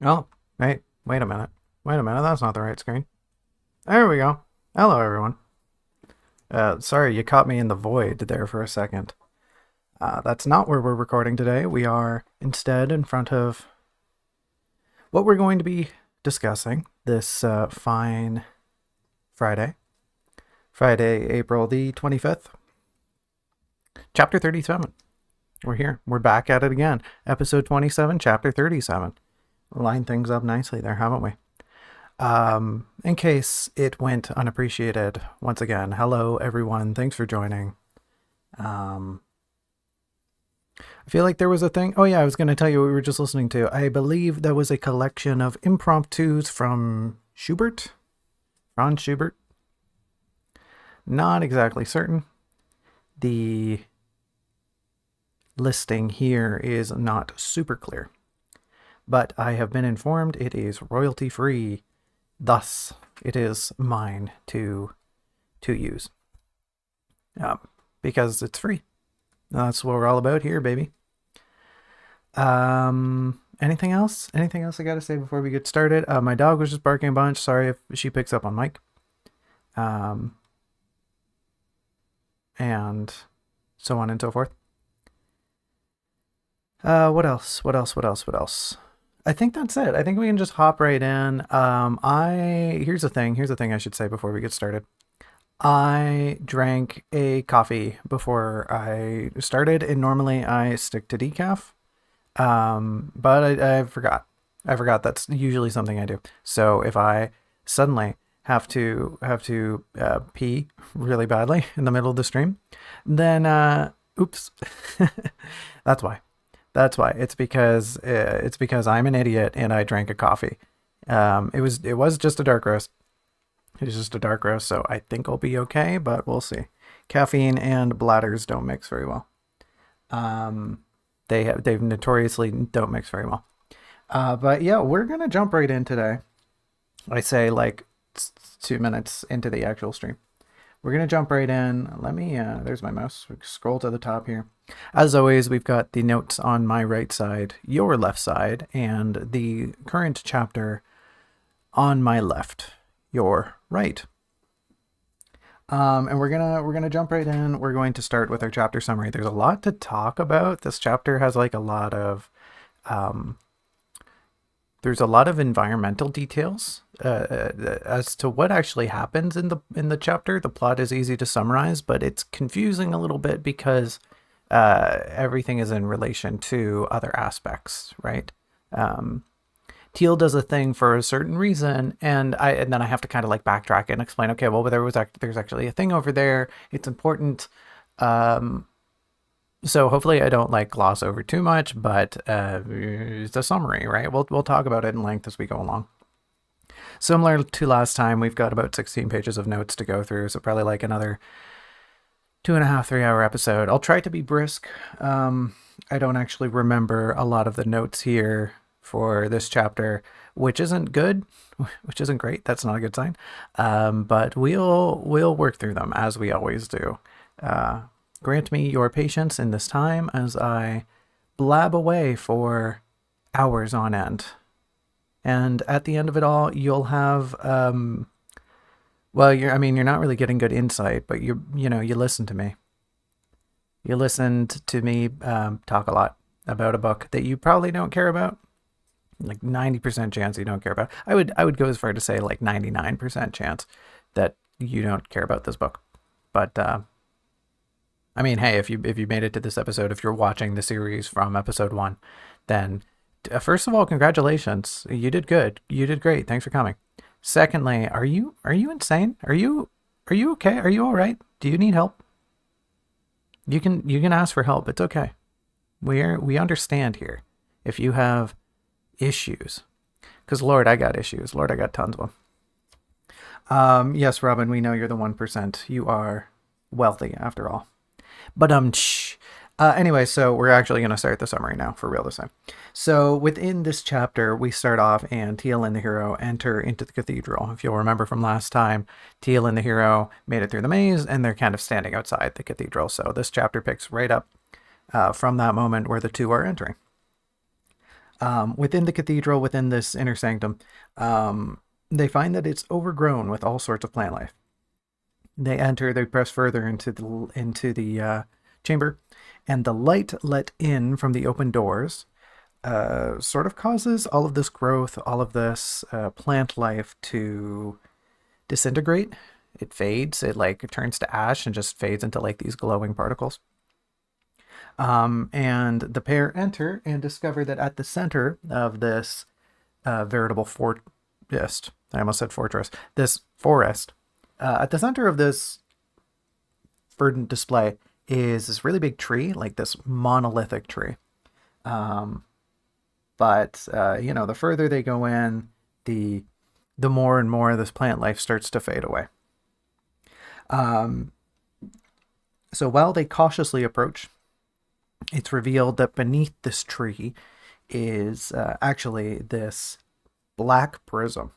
Oh, wait a minute. Wait a minute, that's not the right screen. There we go. Hello, everyone. Sorry, you caught me in the void there for a second. That's not where we're recording today. We are instead in front of what we're going to be discussing this fine Friday, April the 25th. Chapter 37. We're here. We're back at it again. Episode 27, Chapter 37. Line things up nicely there, haven't we? In case it went unappreciated, once again, hello everyone. Thanks for joining. I feel like there was a thing. Oh, yeah, I was going to tell you what we were just listening to. I believe that was a collection of impromptus from Schubert, Franz Schubert. Not exactly certain. The listing here is not super clear, but I have been informed it is royalty free. Thus, it is mine to use because it's free. That's what we're all about here, baby. Anything else? Anything else I got to say before we get started? My dog was just barking a bunch. Sorry if she picks up on mic. And so on and so forth. What else? What else? What else? What else? I think that's it. I think we can just hop right in. Here's the thing. Here's the thing I should say before we get started. I drank a coffee before I started, and normally I stick to decaf. But I forgot. I forgot that's usually something I do. So if I suddenly have to pee really badly in the middle of the stream, then oops. That's why. That's why. It's because I'm an idiot and I drank a coffee. It was just a dark roast. It was just a dark roast, so I think I'll be okay, but we'll see. Caffeine and bladders don't mix very well. They've notoriously don't mix very well. But yeah, we're gonna jump right in today. I say like 2 minutes into the actual stream. We're gonna jump right in. Let me there's my mouse. Scroll to the top here. As always, we've got the notes on my right side, your left side, and the current chapter on my left, your right. And we're gonna jump right in. We're going to start with our chapter summary. There's a lot to talk about. This chapter has like a lot of there's a lot of environmental details as to what actually happens in the chapter. The plot is easy to summarize, but it's confusing a little bit because everything is in relation to other aspects, right? Teal does a thing for a certain reason, and then I have to kind of like backtrack and explain. Okay, well, there's actually a thing over there. It's important. So hopefully I don't like gloss over too much, but it's a summary, right? We'll talk about it in length as we go along. Similar to last time, we've got about 16 pages of notes to go through, so probably like another 2.5, 3-hour episode. I'll try to be brisk. I don't actually remember a lot of the notes here for this chapter, which isn't good, which isn't great. That's not a good sign. But we'll work through them as we always do. Grant me your patience in this time as I blab away for hours on end. And at the end of it all, you'll have, well, you're not really getting good insight, but you listen to me. You listened to me talk a lot about a book that you probably don't care about. Like 90% chance you don't care about. I would go as far to say like 99% chance that you don't care about this book. But I mean, hey, if you made it to this episode, if you're watching the series from episode 1, then first of all, congratulations. You did good. You did great. Thanks for coming. Secondly, are you insane? Are you okay? Are you all right? Do you need help? You can ask for help. It's okay. We understand here. If you have issues, because Lord, I got issues. Lord, I got tons of them. Yes, Robin, we know you're the 1%. You are wealthy after all. But anyway, so we're actually going to start the summary now for real this time. So within this chapter, we start off and Teal and the hero enter into the cathedral. If you'll remember from last time, Teal and the hero made it through the maze and they're kind of standing outside the cathedral. So this chapter picks right up from that moment where the two are entering. Within the cathedral, within this inner sanctum, they find that it's overgrown with all sorts of plant life. They press further into the chamber, and the light let in from the open doors sort of causes all of this growth, all of this plant life to disintegrate. It fades. It turns to ash and just fades into like these glowing particles. And the pair enter and discover that at the center of this veritable forest, I almost said fortress, this forest, at the center of this verdant display is this really big tree, like this monolithic tree. Um, but the further they go in, the the more and more this plant life starts to fade away. Um, so while they cautiously approach, it's revealed that beneath this tree is actually this black prism.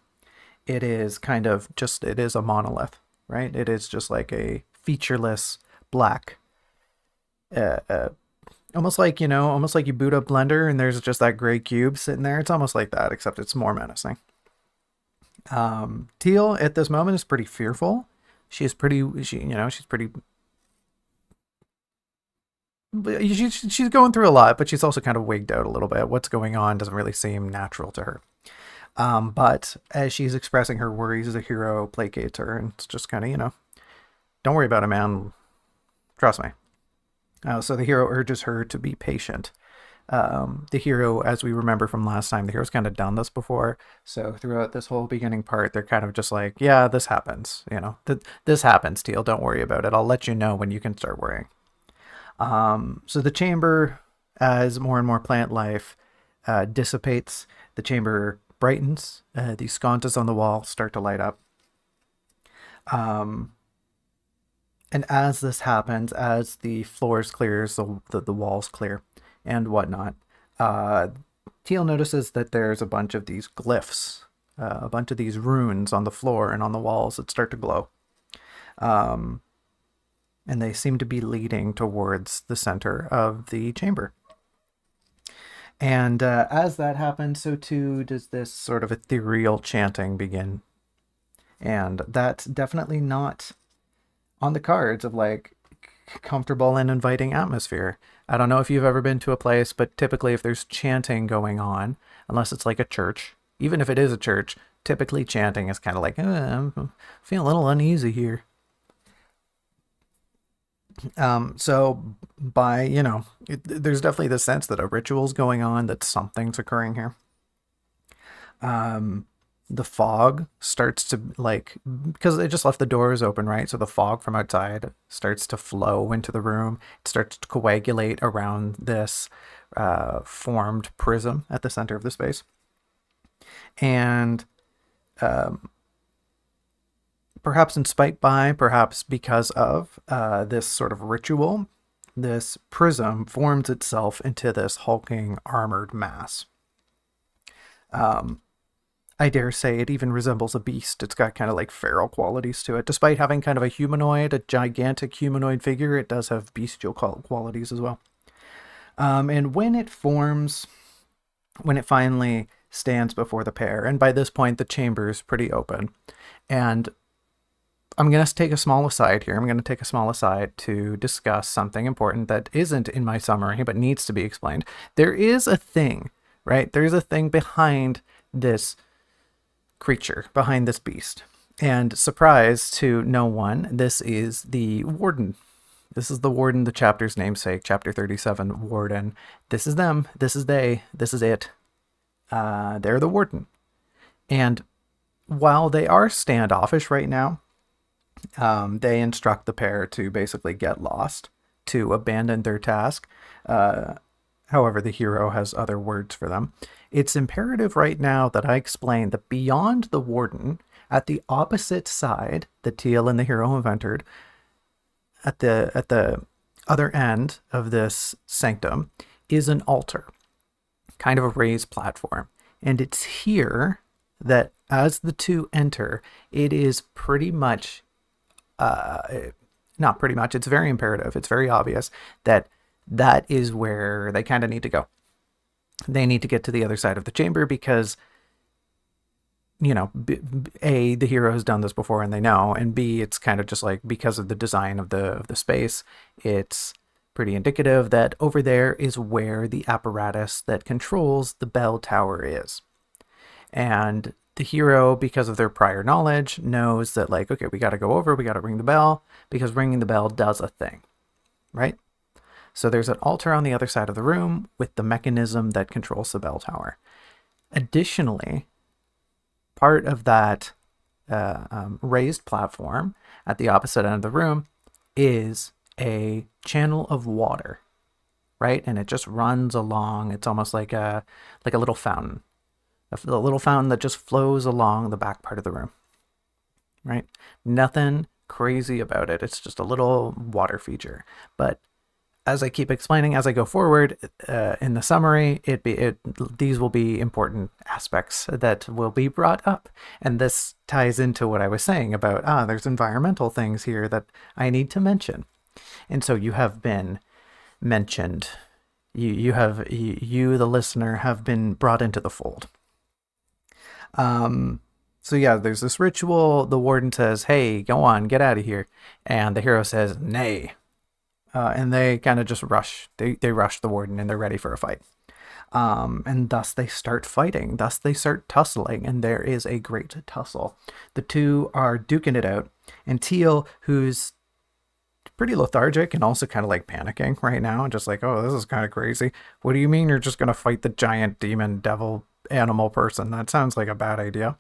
It is it is a monolith, right? It is just like a featureless black, uh, uh, almost like you boot up Blender and there's just that gray cube sitting there. It's almost like that, except it's more menacing. Teal at this moment is pretty fearful. She's pretty, she's pretty. She's going through a lot, but she's also kind of wigged out a little bit. What's going on doesn't really seem natural to her. But as she's expressing her worries, the hero placates her, and it's just kind of, don't worry about it, man. Trust me. So the hero urges her to be patient. The hero, as we remember from last time, the hero's kind of done this before. So throughout this whole beginning part, they're kind of just like, yeah, this happens. This happens, Teal. Don't worry about it. I'll let you know when you can start worrying. So the chamber, as more and more plant life dissipates, the chamber brightens. The sconces on the wall start to light up. And as this happens, as the floors clears, the walls clear, and whatnot, Teal notices that there's a bunch of these glyphs, a bunch of these runes on the floor and on the walls that start to glow. And they seem to be leading towards the center of the chamber. And as that happens, so too does this sort of ethereal chanting begin. And that's definitely not on the cards of like comfortable and inviting atmosphere. I don't know if you've ever been to a place, but typically if there's chanting going on, unless it's like a church, even if it is a church, typically chanting is kind of like, I'm feeling a little uneasy here. So by, there's definitely the sense that a ritual's going on, that something's occurring here. The fog starts to because they just left the doors open, right? So the fog from outside starts to flow into the room. It starts to coagulate around this formed prism at the center of the space. And perhaps perhaps because of this sort of ritual, this prism forms itself into this hulking armored mass. I dare say it even resembles a beast. It's got kind of like feral qualities to it. Despite having kind of a gigantic humanoid figure, it does have bestial qualities as well. And when it finally stands before the pair, and by this point the chamber is pretty open, and I'm going to take a small aside here. I'm going to take a small aside to discuss something important that isn't in my summary, but needs to be explained. There is a thing, right? There's a thing behind this creature, behind this beast. And surprise to no one, this is the Warden. This is the Warden, the chapter's namesake, chapter 37, Warden. This is them, this is they, this is it. They're the Warden. And while they are standoffish right now, they instruct the pair to basically get lost, to abandon their task. However, the hero has other words for them. It's imperative right now that I explain that beyond the Warden, at the opposite side, the Teal and the hero have entered, at the other end of this sanctum, is an altar, kind of a raised platform. And it's here that as the two enter, it is pretty much, not pretty much, it's very imperative, it's very obvious that is where they kind of need to go. They need to get to the other side of the chamber because, A, the hero has done this before and they know, and B, it's kind of just like, because of the design of the space, it's pretty indicative that over there is where the apparatus that controls the bell tower is. And the hero, because of their prior knowledge, knows that like, okay, we got to go over, we got to ring the bell, because ringing the bell does a thing, right? So there's an altar on the other side of the room with the mechanism that controls the bell tower. Additionally, part of that raised platform at the opposite end of the room is a channel of water, right? And it just runs along. It's almost like a little fountain, a little fountain that just flows along the back part of the room, right? Nothing crazy about it. It's just a little water feature. But as I keep explaining, as I go forward in the summary, these will be important aspects that will be brought up. And this ties into what I was saying about, there's environmental things here that I need to mention. And so you have been mentioned. You, the listener, have been brought into the fold. So yeah, there's this ritual. The warden says, "Hey, go on, get out of here." And the hero says, "Nay." And they kind of just rush. They rush the warden and they're ready for a fight. And thus they start fighting. Thus they start tussling, and there is a great tussle. The two are duking it out, and Teal, who's pretty lethargic and also kind of like panicking right now, just like, oh, this is kind of crazy. What do you mean you're just going to fight the giant demon devil animal person? That sounds like a bad idea.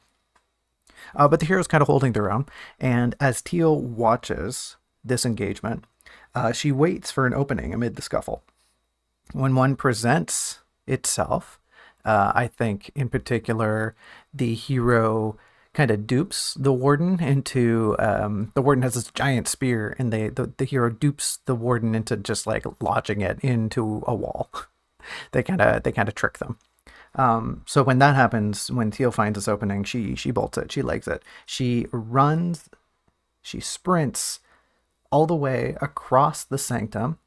But the hero's kind of holding their own, and as Teal watches this engagement, she waits for an opening amid the scuffle. When one presents itself, I think in particular, the hero kind of dupes the warden into, the warden has this giant spear, and the hero dupes the warden into just like lodging it into a wall. they kind of trick them. So when that happens, when Teal finds this opening, she bolts it, she legs it, she runs, she sprints all the way across the sanctum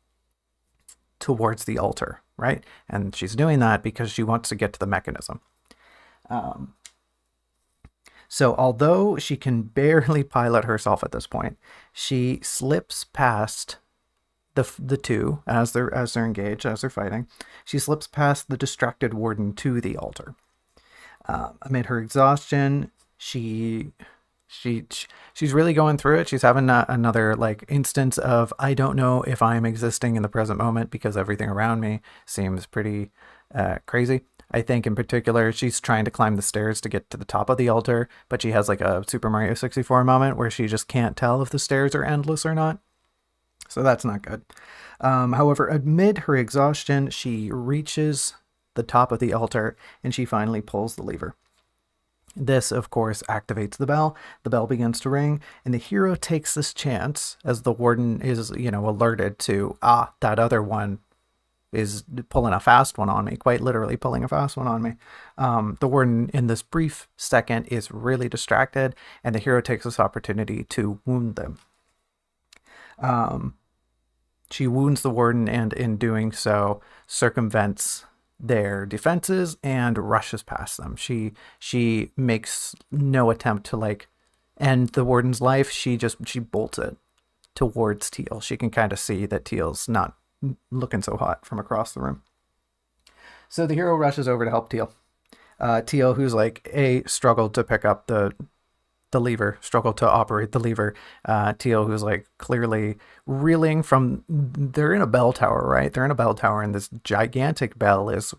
towards the altar, right? And she's doing that because she wants to get to the mechanism. So although she can barely pilot herself at this point, she slips past the two as they're engaged, as they're fighting. She slips past the distracted warden to the altar. Amid her exhaustion, she's really going through it. She's having another like instance of, I don't know if I'm existing in the present moment because everything around me seems pretty crazy. I think in particular, she's trying to climb the stairs to get to the top of the altar, but she has like a Super Mario 64 moment where she just can't tell if the stairs are endless or not. So that's not good. However, amid her exhaustion, she reaches the top of the altar and she finally pulls the lever. This, of course, activates the bell. The bell begins to ring, and the hero takes this chance as the warden is, alerted to, that other one is pulling a fast one on me, quite literally pulling a fast one on me. The warden, in this brief second, is really distracted, and the hero takes this opportunity to wound them. She wounds the warden, and in doing so, circumvents their defenses and rushes past them. She makes no attempt to like end the warden's life. She bolts it towards Teal. She can kind of see that Teal's not looking so hot from across the room. So the hero rushes over to help Teal. Teal, who's like struggled to pick up the lever, struggled to operate the lever. Teal, who's like clearly reeling from, they're in a bell tower, right? They're in a bell tower, and this gigantic bell is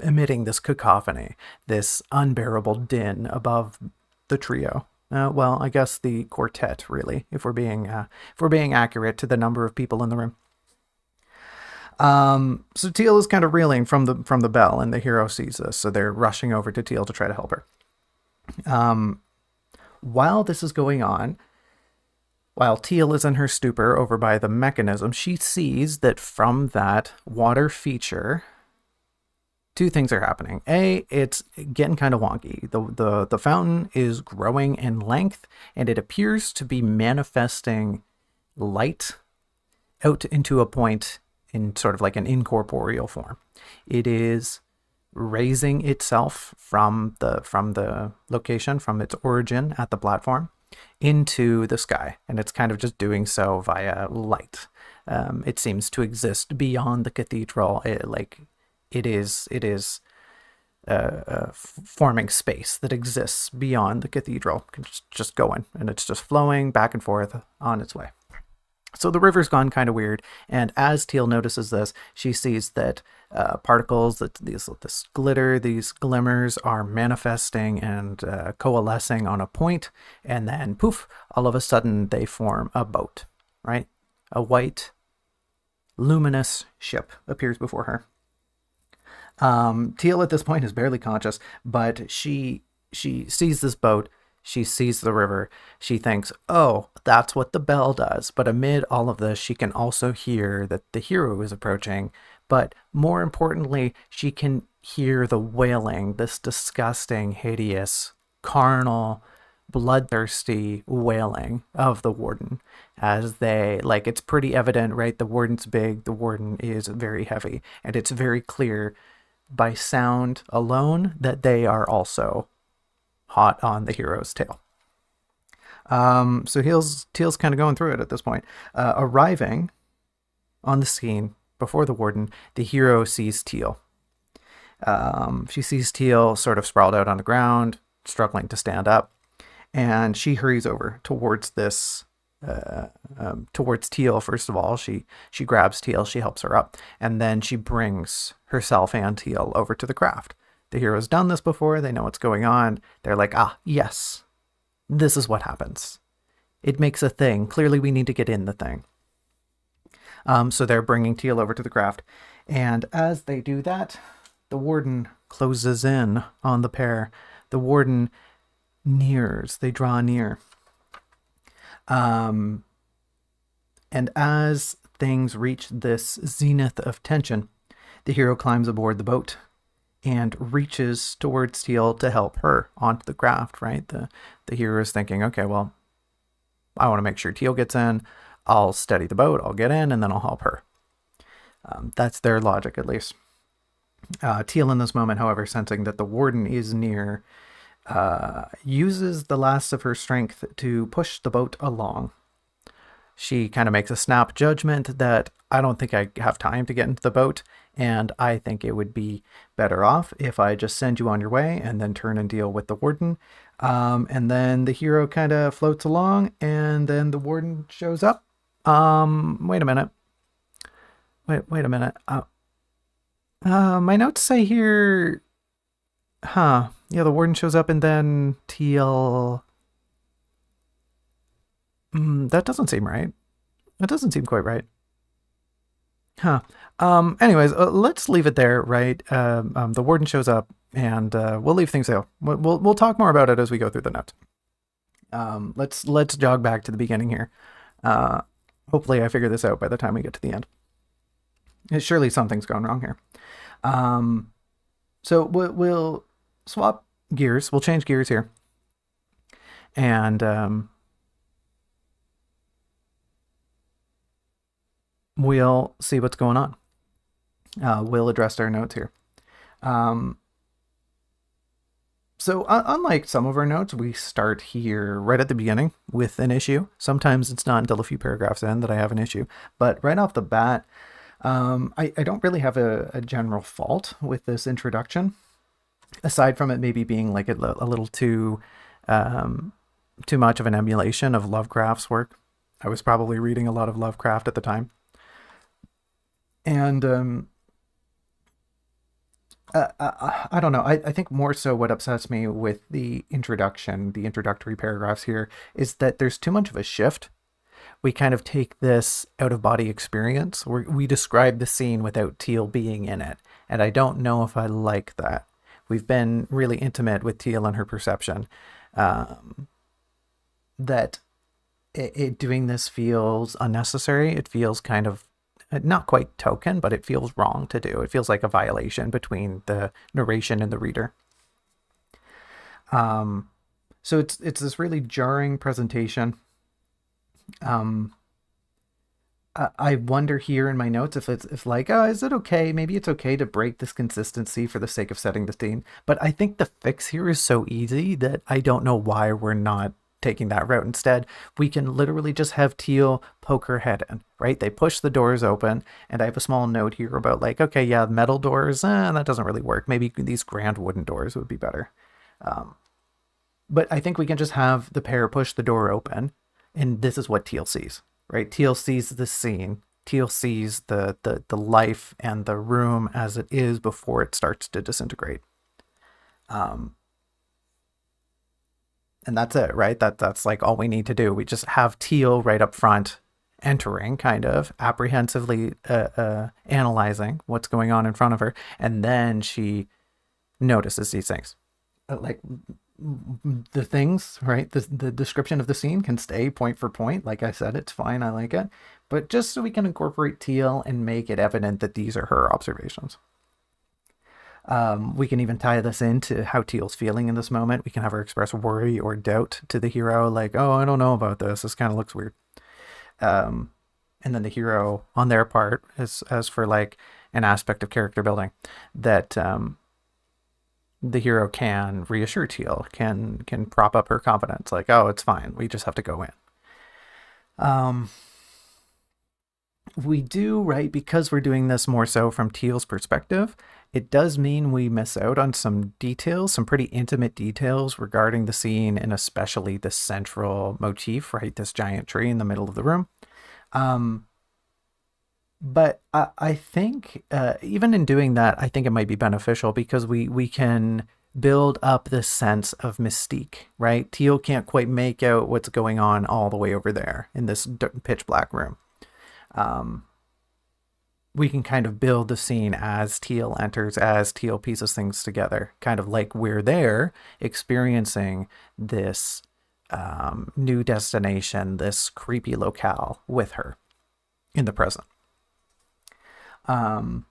emitting this cacophony, this unbearable din above the trio. Well, I guess the quartet, really, if we're being accurate to the number of people in the room. So Teal is kind of reeling from the bell, and the hero sees this, so they're rushing over to Teal to try to help her. While this is going on, while Teal is in her stupor over by the mechanism, she sees that from that water feature, two things are happening. A, it's getting kind of wonky. The fountain is growing in length, and it appears to be manifesting light out into a point in sort of like an incorporeal form. It is raising itself from the location, from its origin at the platform, into the sky, and it's kind of just doing so via light. It seems to exist beyond the cathedral. It is forming space that exists beyond the cathedral, just going, and it's just flowing back and forth on its way. So the river's gone kind of weird, and as Teal notices this, she sees that particles, this glitter, these glimmers are manifesting and coalescing on a point, and then poof, all of a sudden they form a boat, right? A white, luminous ship appears before her. Teal at this point is barely conscious, but she sees this boat. She sees the river. She thinks, oh, that's what the bell does. But amid all of this, she can also hear that the hero is approaching. But more importantly, she can hear the wailing, this disgusting, hideous, carnal, bloodthirsty wailing of the warden as they, like, it's pretty evident, right? The warden's big, the warden is very heavy, and it's very clear by sound alone that they are also hot on the hero's tail. So Teal's kind of going through it at this point. Arriving on the scene before the warden, the hero sees Teal. She sees Teal sort of sprawled out on the ground, struggling to stand up, and she hurries over towards this, towards Teal. First of all, she grabs Teal, she helps her up, and then she brings herself and Teal over to the craft. The hero's done this before, they know what's going on. They're like, yes, this is what happens. It makes a thing. Clearly we need to get in the thing. So they're bringing Teal over to the craft. And as they do that, the warden closes in on the pair. The warden nears. They draw near. And as things reach this zenith of tension, the hero climbs aboard the boat and reaches towards Teal to help her onto the craft, right? The hero is thinking, okay, well, I want to make sure Teal gets in. I'll steady the boat, I'll get in, and then I'll help her. That's their logic, at least. Teal in this moment, however, sensing that the warden is near, uses the last of her strength to push the boat along. She kind of makes a snap judgment that I don't think I have time to get into the boat, and I think it would be better off if I just send you on your way and then turn and deal with the warden. And then the hero kind of floats along, and then the warden shows up. Wait a minute. Wait a minute. My notes say here, yeah, the warden shows up and then Teal. That doesn't seem right. That doesn't seem quite right. Anyways, let's leave it there, right? The warden shows up, and we'll leave things there. We'll talk more about it as we go through the notes. Let's jog back to the beginning here. Hopefully I figure this out by the time we get to the end. Surely something's gone wrong here. So we'll swap gears. We'll change gears here. And we'll see what's going on. We'll address our notes here. So unlike some of our notes, we start here right at the beginning with an issue. Sometimes it's not until a few paragraphs in that I have an issue. But right off the bat, I don't really have a general fault with this introduction, aside from it maybe being like a little too much of an emulation of Lovecraft's work. I was probably reading a lot of Lovecraft at the time. And I don't know. I think more so what upsets me with the introductory paragraphs here, is that there's too much of a shift. We kind of take this out-of-body experience. We describe the scene without Teal being in it. And I don't know if I like that. We've been really intimate with Teal and her perception. That doing this feels unnecessary. It feels kind of not quite token, but it feels wrong to do. It feels like a violation between the narration and the reader. So it's this really jarring presentation. I wonder here in my notes if like, is it okay? Maybe it's okay to break this consistency for the sake of setting the scene. But I think the fix here is so easy that I don't know why we're not taking that route. Instead, we can literally just have Teal poke her head in, right? They push the doors open, and I have a small note here about like, okay, yeah, metal doors, that doesn't really work. Maybe these grand wooden doors would be better. But I think we can just have the pair push the door open, and this is what Teal sees, right? Teal sees the scene. Teal sees the life and the room as it is before it starts to disintegrate. And that's it, right? That's like all we need to do. We just have Teal right up front entering, kind of apprehensively analyzing what's going on in front of her, and then she notices these things. Like the things, right? The description of the scene can stay point for point. Like I said, it's fine. I like it. But just so we can incorporate Teal and make it evident that these are her observations. We can even tie this into how Teal's feeling in this moment. We can have her express worry or doubt to the hero, like, oh, I don't know about this. This kind of looks weird. And then the hero, on their part, as for like an aspect of character building, that the hero can reassure Teal, can prop up her confidence, like, oh, it's fine. We just have to go in. We do, right, because we're doing this more so from Teal's perspective, it does mean we miss out on some details, some pretty intimate details regarding the scene, and especially the central motif, right, this giant tree in the middle of the room. But I think even in doing that, I think it might be beneficial because we can build up this sense of mystique, right? Teal can't quite make out what's going on all the way over there in this pitch black room. We can kind of build the scene as Teal enters, as Teal pieces things together, kind of like we're there experiencing this new destination, this creepy locale with her in the present. And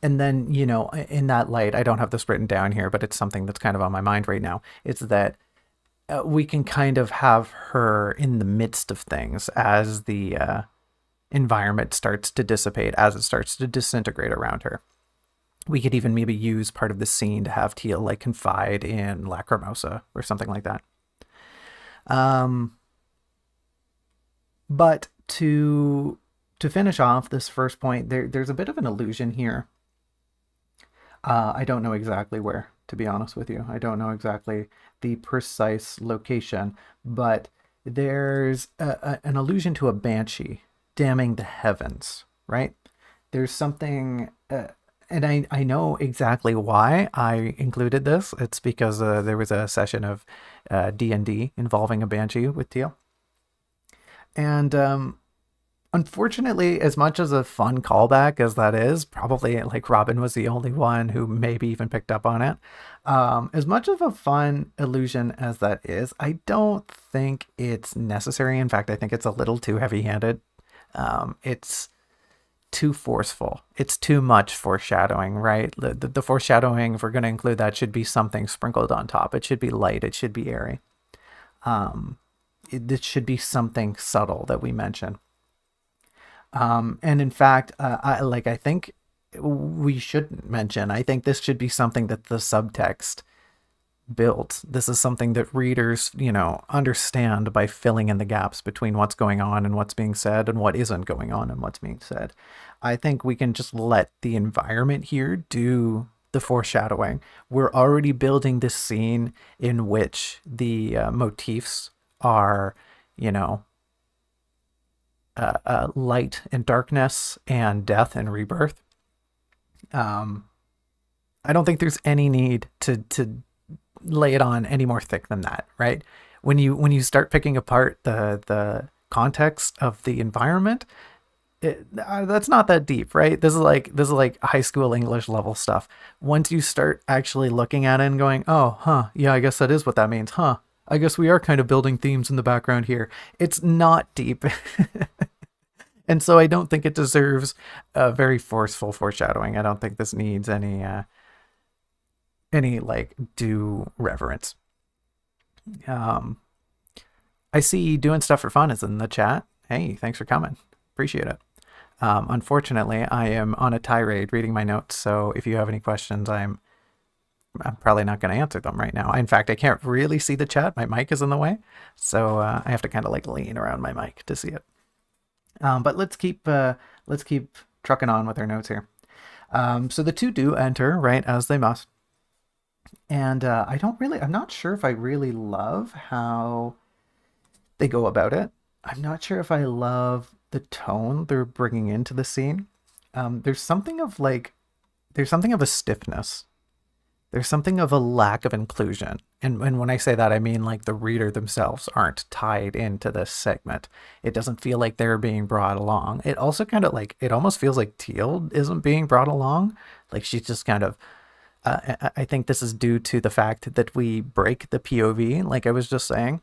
then, you know, in that light, I don't have this written down here, but it's something that's kind of on my mind right now. It's that we can kind of have her in the midst of things as the environment starts to dissipate, as it starts to disintegrate around her. We could even maybe use part of the scene to have Teal like confide in Lacrimosa or something like that. But to finish off this first point, there's a bit of an illusion here. I don't know exactly where, to be honest with you. I don't know exactly the precise location, but there's an allusion to a banshee damning the heavens, right? There's something, and I know exactly why I included this. It's because there was a session of D&D involving a banshee with Teal. And unfortunately, as much as a fun callback as that is, probably like Robin was the only one who maybe even picked up on it. As much of a fun illusion as that is, I don't think it's necessary. In fact, I think it's a little too heavy-handed. It's too forceful. It's too much foreshadowing, right? The foreshadowing, if we're going to include that, should be something sprinkled on top. It should be light. It should be airy. It should be something subtle that we mention. And in fact, I think we shouldn't mention. I think this should be something that the subtext built. This is something that readers, you know, understand by filling in the gaps between what's going on and what's being said and what isn't going on and what's being said. I think we can just let the environment here do the foreshadowing. We're already building this scene in which the motifs are, you know, light and darkness and death and rebirth. I don't think there's any need to lay it on any more thick than that, right? When you start picking apart the context of the environment, that's not that deep, right? This is like high school English level stuff. Once you start actually looking at it and going, oh, huh, yeah, I guess that is what that means, huh? I guess we are kind of building themes in the background here. It's not deep. And so I don't think it deserves a very forceful foreshadowing. I don't think this needs any like due reverence. I see doing stuff for fun is in the chat. Hey, thanks for coming. Appreciate it. Unfortunately, I am on a tirade reading my notes, so if you have any questions, I'm probably not going to answer them right now. In fact, I can't really see the chat. My mic is in the way, so I have to kind of like lean around my mic to see it. But let's keep trucking on with our notes here. So the two do enter, right, as they must. And I'm not sure if I really love how they go about it. I'm not sure if I love the tone they're bringing into the scene. There's something of a stiffness There's something of a lack of inclusion. And when I say that, I mean like the reader themselves aren't tied into this segment. It doesn't feel like they're being brought along. It also kind of like, it almost feels like Teal isn't being brought along. Like she's just kind of, I think this is due to the fact that we break the POV, like I was just saying.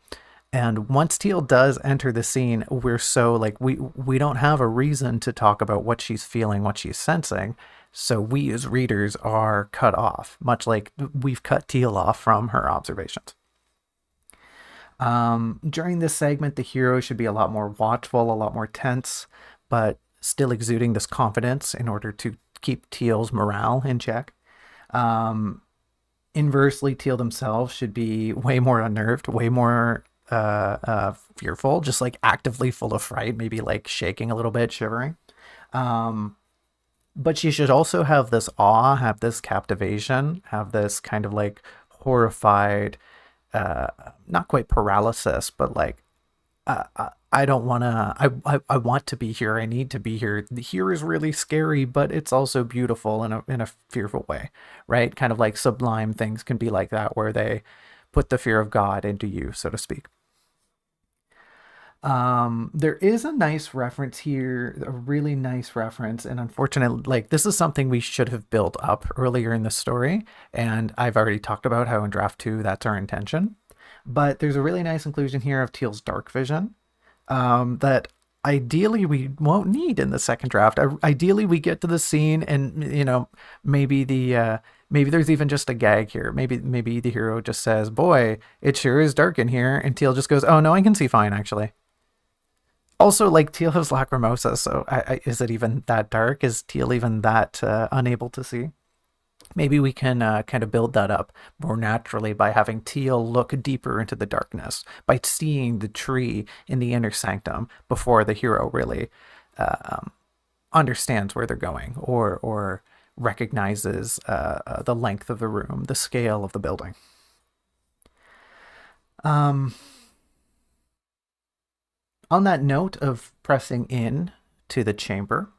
And once Teal does enter the scene, we're so like we don't have a reason to talk about what she's feeling, what she's sensing. So we as readers are cut off, much like we've cut Teal off from her observations. During this segment, the hero should be a lot more watchful, a lot more tense, but still exuding this confidence in order to keep Teal's morale in check. Um, Inversely, Teal themselves should be way more unnerved, way more fearful, just like actively full of fright, maybe like shaking a little bit, shivering. Um, but she should also have this awe, have this captivation, have this kind of like horrified, uh, not quite paralysis, but like I don't want to. I want to be here. I need to be here. Here is really scary, but it's also beautiful in a fearful way, right? Kind of like Sublime things can be like that, where they put the fear of God into you, so to speak. There is a nice reference here, a really nice reference, and unfortunately, like this is something we should have built up earlier in the story, and I've already talked about how in draft two that's our intention. But there's a really nice inclusion here of Teal's dark vision, that ideally we won't need in the second draft. Ideally, we get to the scene, and maybe maybe there's even just a gag here. Maybe the hero just says, "Boy, it sure is dark in here," and Teal just goes, "Oh no, I can see fine actually." Also, like Teal has lacrimosa, so is it even that dark? Is Teal even that unable to see? Maybe we can kind of build that up more naturally by having Teal look deeper into the darkness, by seeing the tree in the inner sanctum before the hero really understands where they're going, or recognizes the length of the room, the scale of the building. Um, on that note of pressing in to the chamber,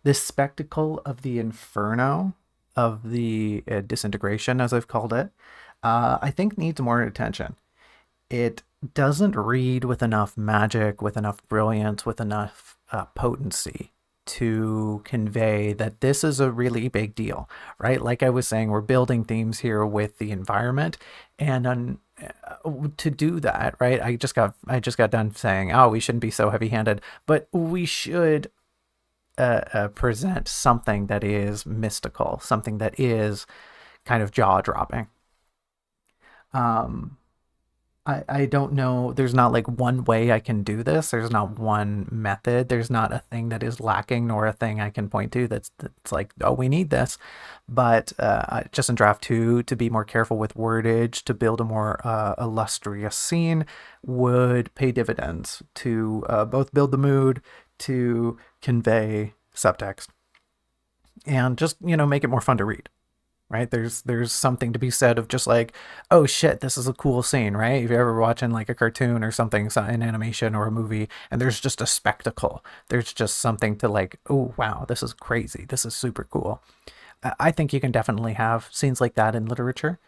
this spectacle of the inferno, of the disintegration, as I've called it, I think needs more attention. It doesn't read with enough magic, with enough brilliance, with enough potency to convey that this is a really big deal, right? Like I was saying, we're building themes here with the environment, and to do that, right? I just got done saying, oh, we shouldn't be so heavy-handed, but we should present something that is mystical, something that is kind of jaw dropping. Um, I don't know. There's not like one way I can do this. There's not one method. There's not a thing that is lacking, nor a thing I can point to that's like, oh, we need this. But just in draft two, to be more careful with wordage, to build a more illustrious scene, would pay dividends to both build the mood, to convey subtext, and just make it more fun to read, right? There's something to be said of just like, oh shit, this is a cool scene, right? If you're ever watching like a cartoon or something, an animation or a movie, and there's just a spectacle, there's just something to like, oh wow, this is crazy, this is super cool. I think you can definitely have scenes like that in literature,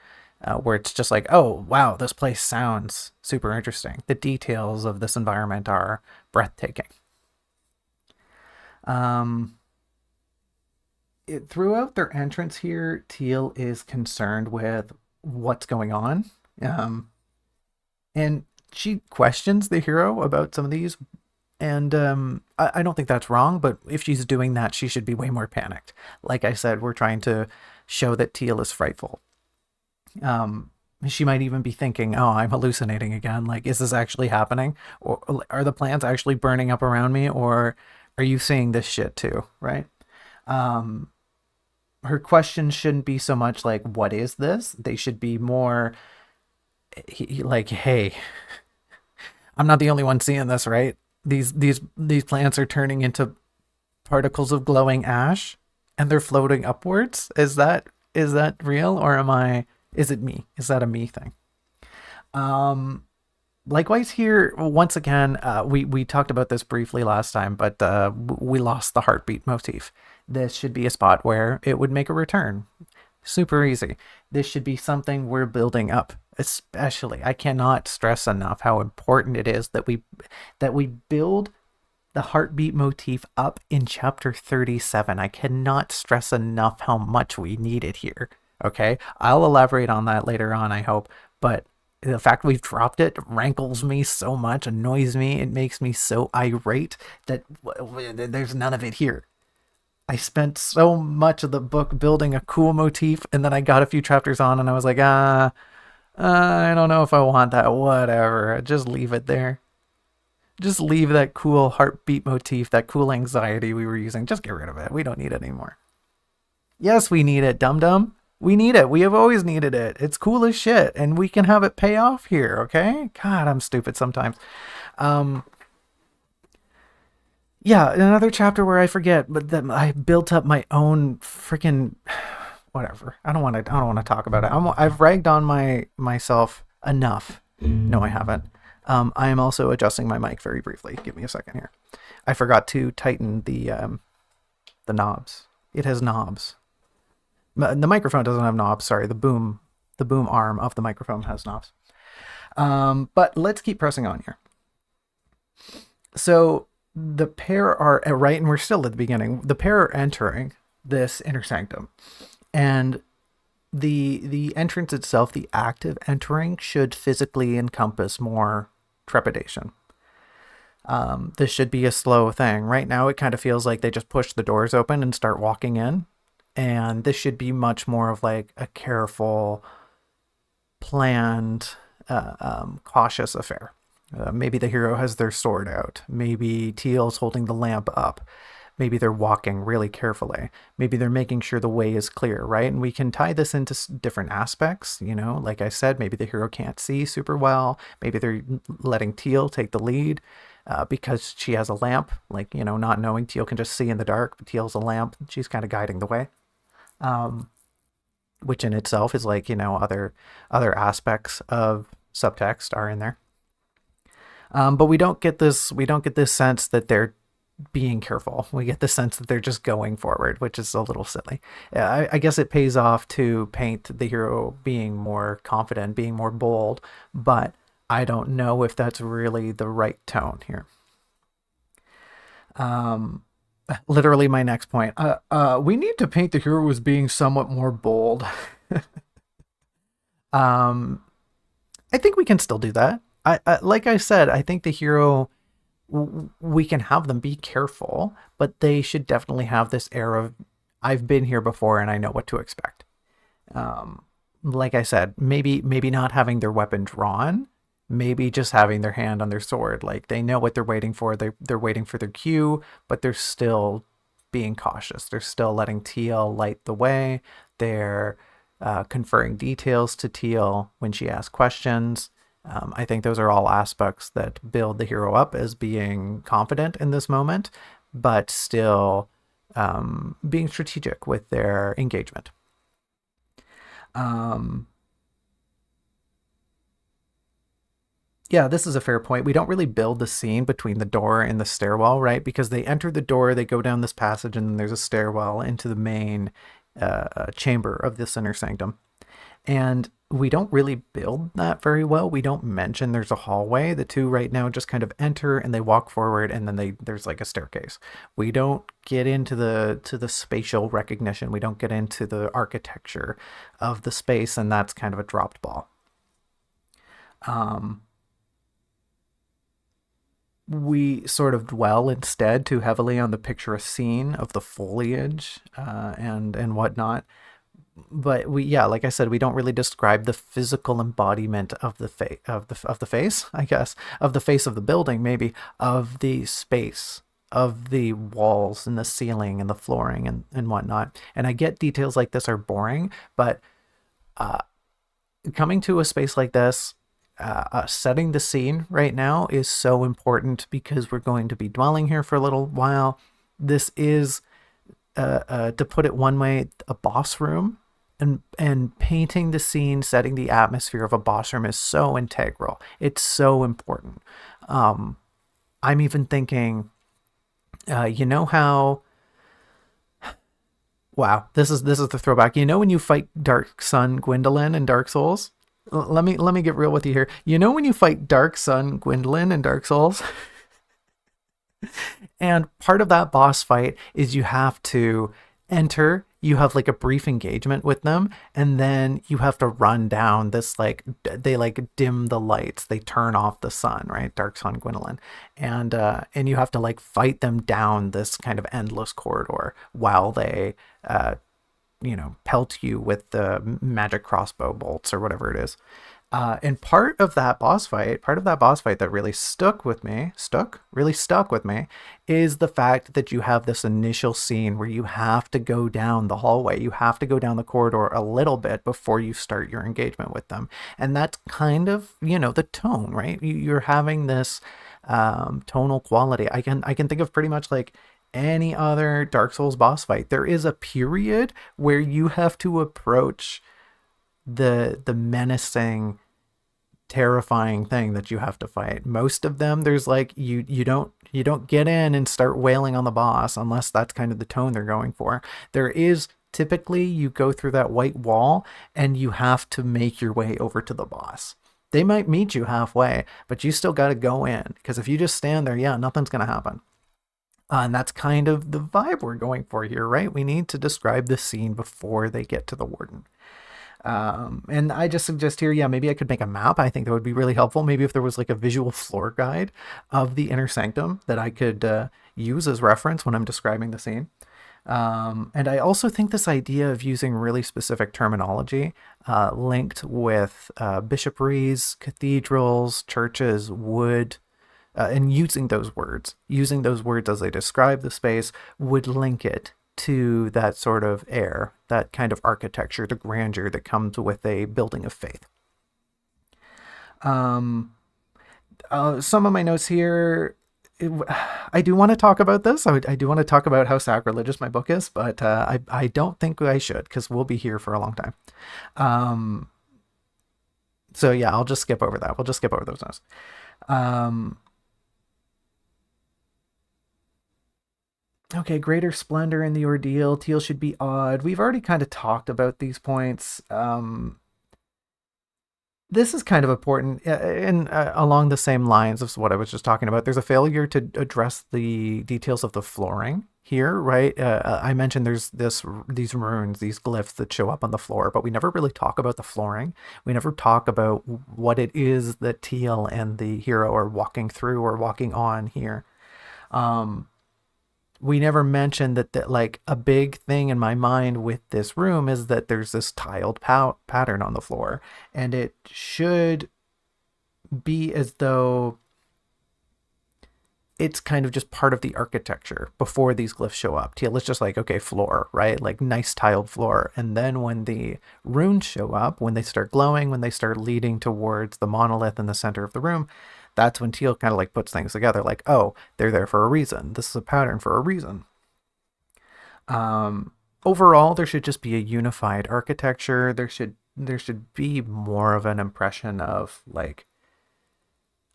where it's just like, oh wow, this place sounds super interesting, the details of this environment are breathtaking. um Throughout their entrance here, Teal is concerned with what's going on. Um, and she questions the hero about some of these. And I don't think that's wrong, but if she's doing that, she should be way more panicked. Like I said, we're trying to show that Teal is frightful. Um, she might even be thinking, oh, I'm hallucinating again. Like, is this actually happening? Or are the plants actually burning up around me? Or are you seeing this shit too? Right? Um, her questions shouldn't be so much like, what is this? They should be more like, hey, I'm not the only one seeing this, right? These plants are turning into particles of glowing ash, and they're floating upwards. Is that real, or am I? Is it me? Is that a me thing? Um, Likewise here, once again, we talked about this briefly last time, but we lost the heartbeat motif. This should be a spot where it would make a return. Super easy. This should be something we're building up. Especially, I cannot stress enough how important it is that we build the heartbeat motif up in chapter 37. I cannot stress enough how much we need it here. Okay? I'll elaborate on that later on, I hope, but the fact we've dropped it rankles me so much, annoys me, it makes me so irate that there's none of it here. I spent so much of the book building a cool motif, and then I got a few chapters on, and I was like, I don't know if I want that. Whatever. Just leave it there. Just leave that cool heartbeat motif, that cool anxiety we were using. Just get rid of it. We don't need it anymore. Yes, we need it, dum dum. We need it. We have always needed it. It's cool as shit, and we can have it pay off here, okay? God, I'm stupid sometimes. Um, yeah, another chapter where I forget, but that I built up my own freaking whatever. I don't want to. I don't want to talk about it. I've ragged on myself enough. No, I haven't. I am also adjusting my mic very briefly. Give me a second here. I forgot to tighten the knobs. It has knobs. The microphone doesn't have knobs. Sorry, the boom arm of the microphone has knobs. But let's keep pressing on here. So the pair are right, and we're still at the beginning. The pair are entering this inner sanctum, and the entrance itself, the act of entering, should physically encompass more trepidation. This should be a slow thing. Right now, it kind of feels like they just push the doors open and start walking in, and this should be much more of like a careful, planned, cautious affair. Maybe the hero has their sword out. Maybe Teal's holding the lamp up. Maybe they're walking really carefully. Maybe they're making sure the way is clear, right? And we can tie this into different aspects. You know, like I said, maybe the hero can't see super well. Maybe they're letting Teal take the lead because she has a lamp. Like, you know, not knowing Teal can just see in the dark, but Teal's a lamp. She's kind of guiding the way. Which in itself is like, you know, other aspects of subtext are in there. But we don't get this sense that they're being careful. We get the sense that they're just going forward, which is a little silly. I guess it pays off to paint the hero being more confident, being more bold, but I don't know if that's really the right tone here. Literally my next point. We need to paint the hero as being somewhat more bold. um, I think we can still do that. Like I said, I think the hero, we can have them be careful, but they should definitely have this air of, I've been here before and I know what to expect. Like I said, maybe not having their weapon drawn, maybe just having their hand on their sword. Like they know what they're waiting for. They're waiting for their cue, but they're still being cautious. They're still letting Teal light the way. They're conferring details to Teal when she asks questions. I think those are all aspects that build the hero up as being confident in this moment, but still being strategic with their engagement. Yeah, this is a fair point. We don't really build the scene between the door and the stairwell, right? Because they enter the door, they go down this passage, and then there's a stairwell into the main chamber of this inner sanctum. And we don't really build that very well. We don't mention there's a hallway. The two right now just kind of enter and they walk forward, and then there's like a staircase. We don't get into the spatial recognition. We don't get into the architecture of the space, and that's kind of a dropped ball. We sort of dwell instead too heavily on the picturesque scene of the foliage and whatnot. But like I said, we don't really describe the physical embodiment of the face, I guess, of the face of the building, maybe of the space, of the walls and the ceiling and the flooring and whatnot. And I get details like this are boring, but coming to a space like this, setting the scene right now is so important because we're going to be dwelling here for a little while. This is, to put it one way, a boss room. And painting the scene, setting the atmosphere of a boss room is so integral. It's so important. I'm even thinking, you know how Wow, this is the throwback. You know when you fight Dark Sun Gwendolyn in Dark Souls? Let me get real with you here. You know when you fight Dark Sun Gwendolyn in Dark Souls? And part of that boss fight is you have to enter, you have like a brief engagement with them, and then you have to run down this like they like dim the lights, they turn off the sun, right? Dark Sun Gwendolyn. And you have to like fight them down this kind of endless corridor while they pelt you with the magic crossbow bolts or whatever it is. And part of that boss fight that really really stuck with me, is the fact that you have this initial scene where you have to go down the hallway, you have to go down the corridor a little bit before you start your engagement with them, and that's kind of the tone, right? You're having this tonal quality. I can think of pretty much like any other Dark Souls boss fight. There is a period where you have to approach the menacing, terrifying thing that you have to fight. Most of them, there's like you don't get in and start wailing on the boss unless that's kind of the tone they're going for. There is typically, you go through that white wall and you have to make your way over to the boss. They might meet you halfway, but you still got to go in, because if you just stand there, yeah, nothing's going to happen. And that's kind of the vibe we're going for here, right? We need to describe the scene before they get to the warden. And I just suggest here, yeah, maybe I could make a map. I think that would be really helpful. Maybe if there was like a visual floor guide of the inner sanctum that I could use as reference when I'm describing the scene. And I also think this idea of using really specific terminology linked with bishopries, cathedrals, churches, would, and using those words as they describe the space, would link it to that sort of air, that kind of architecture, the grandeur that comes with a building of faith. Um, some of my notes here. I do want to talk about this. I do want to talk about how sacrilegious my book is, but I don't think I should, because we'll be here for a long time. Um, so yeah, I'll just skip over that. We'll just skip over those notes. Um, okay, greater splendor in the ordeal. Teal should be odd. We've already kind of talked about these points. This is kind of important, and along the same lines of what I was just talking about. There's a failure to address the details of the flooring here, right? I mentioned there's these runes, these glyphs that show up on the floor, but we never really talk about the flooring. We never talk about what it is that Teal and the hero are walking through or walking on here. Um, we never mentioned that like a big thing in my mind with this room is that there's this tiled pattern on the floor, and it should be as though it's kind of just part of the architecture before these glyphs show up. Teal is just like, okay, floor, right? Like nice tiled floor. And then when the runes show up, when they start glowing, when they start leading towards the monolith in the center of the room, that's when Teal kind of like puts things together, like, oh, they're there for a reason. This is a pattern for a reason. Overall, there should just be a unified architecture. There should be more of an impression of like,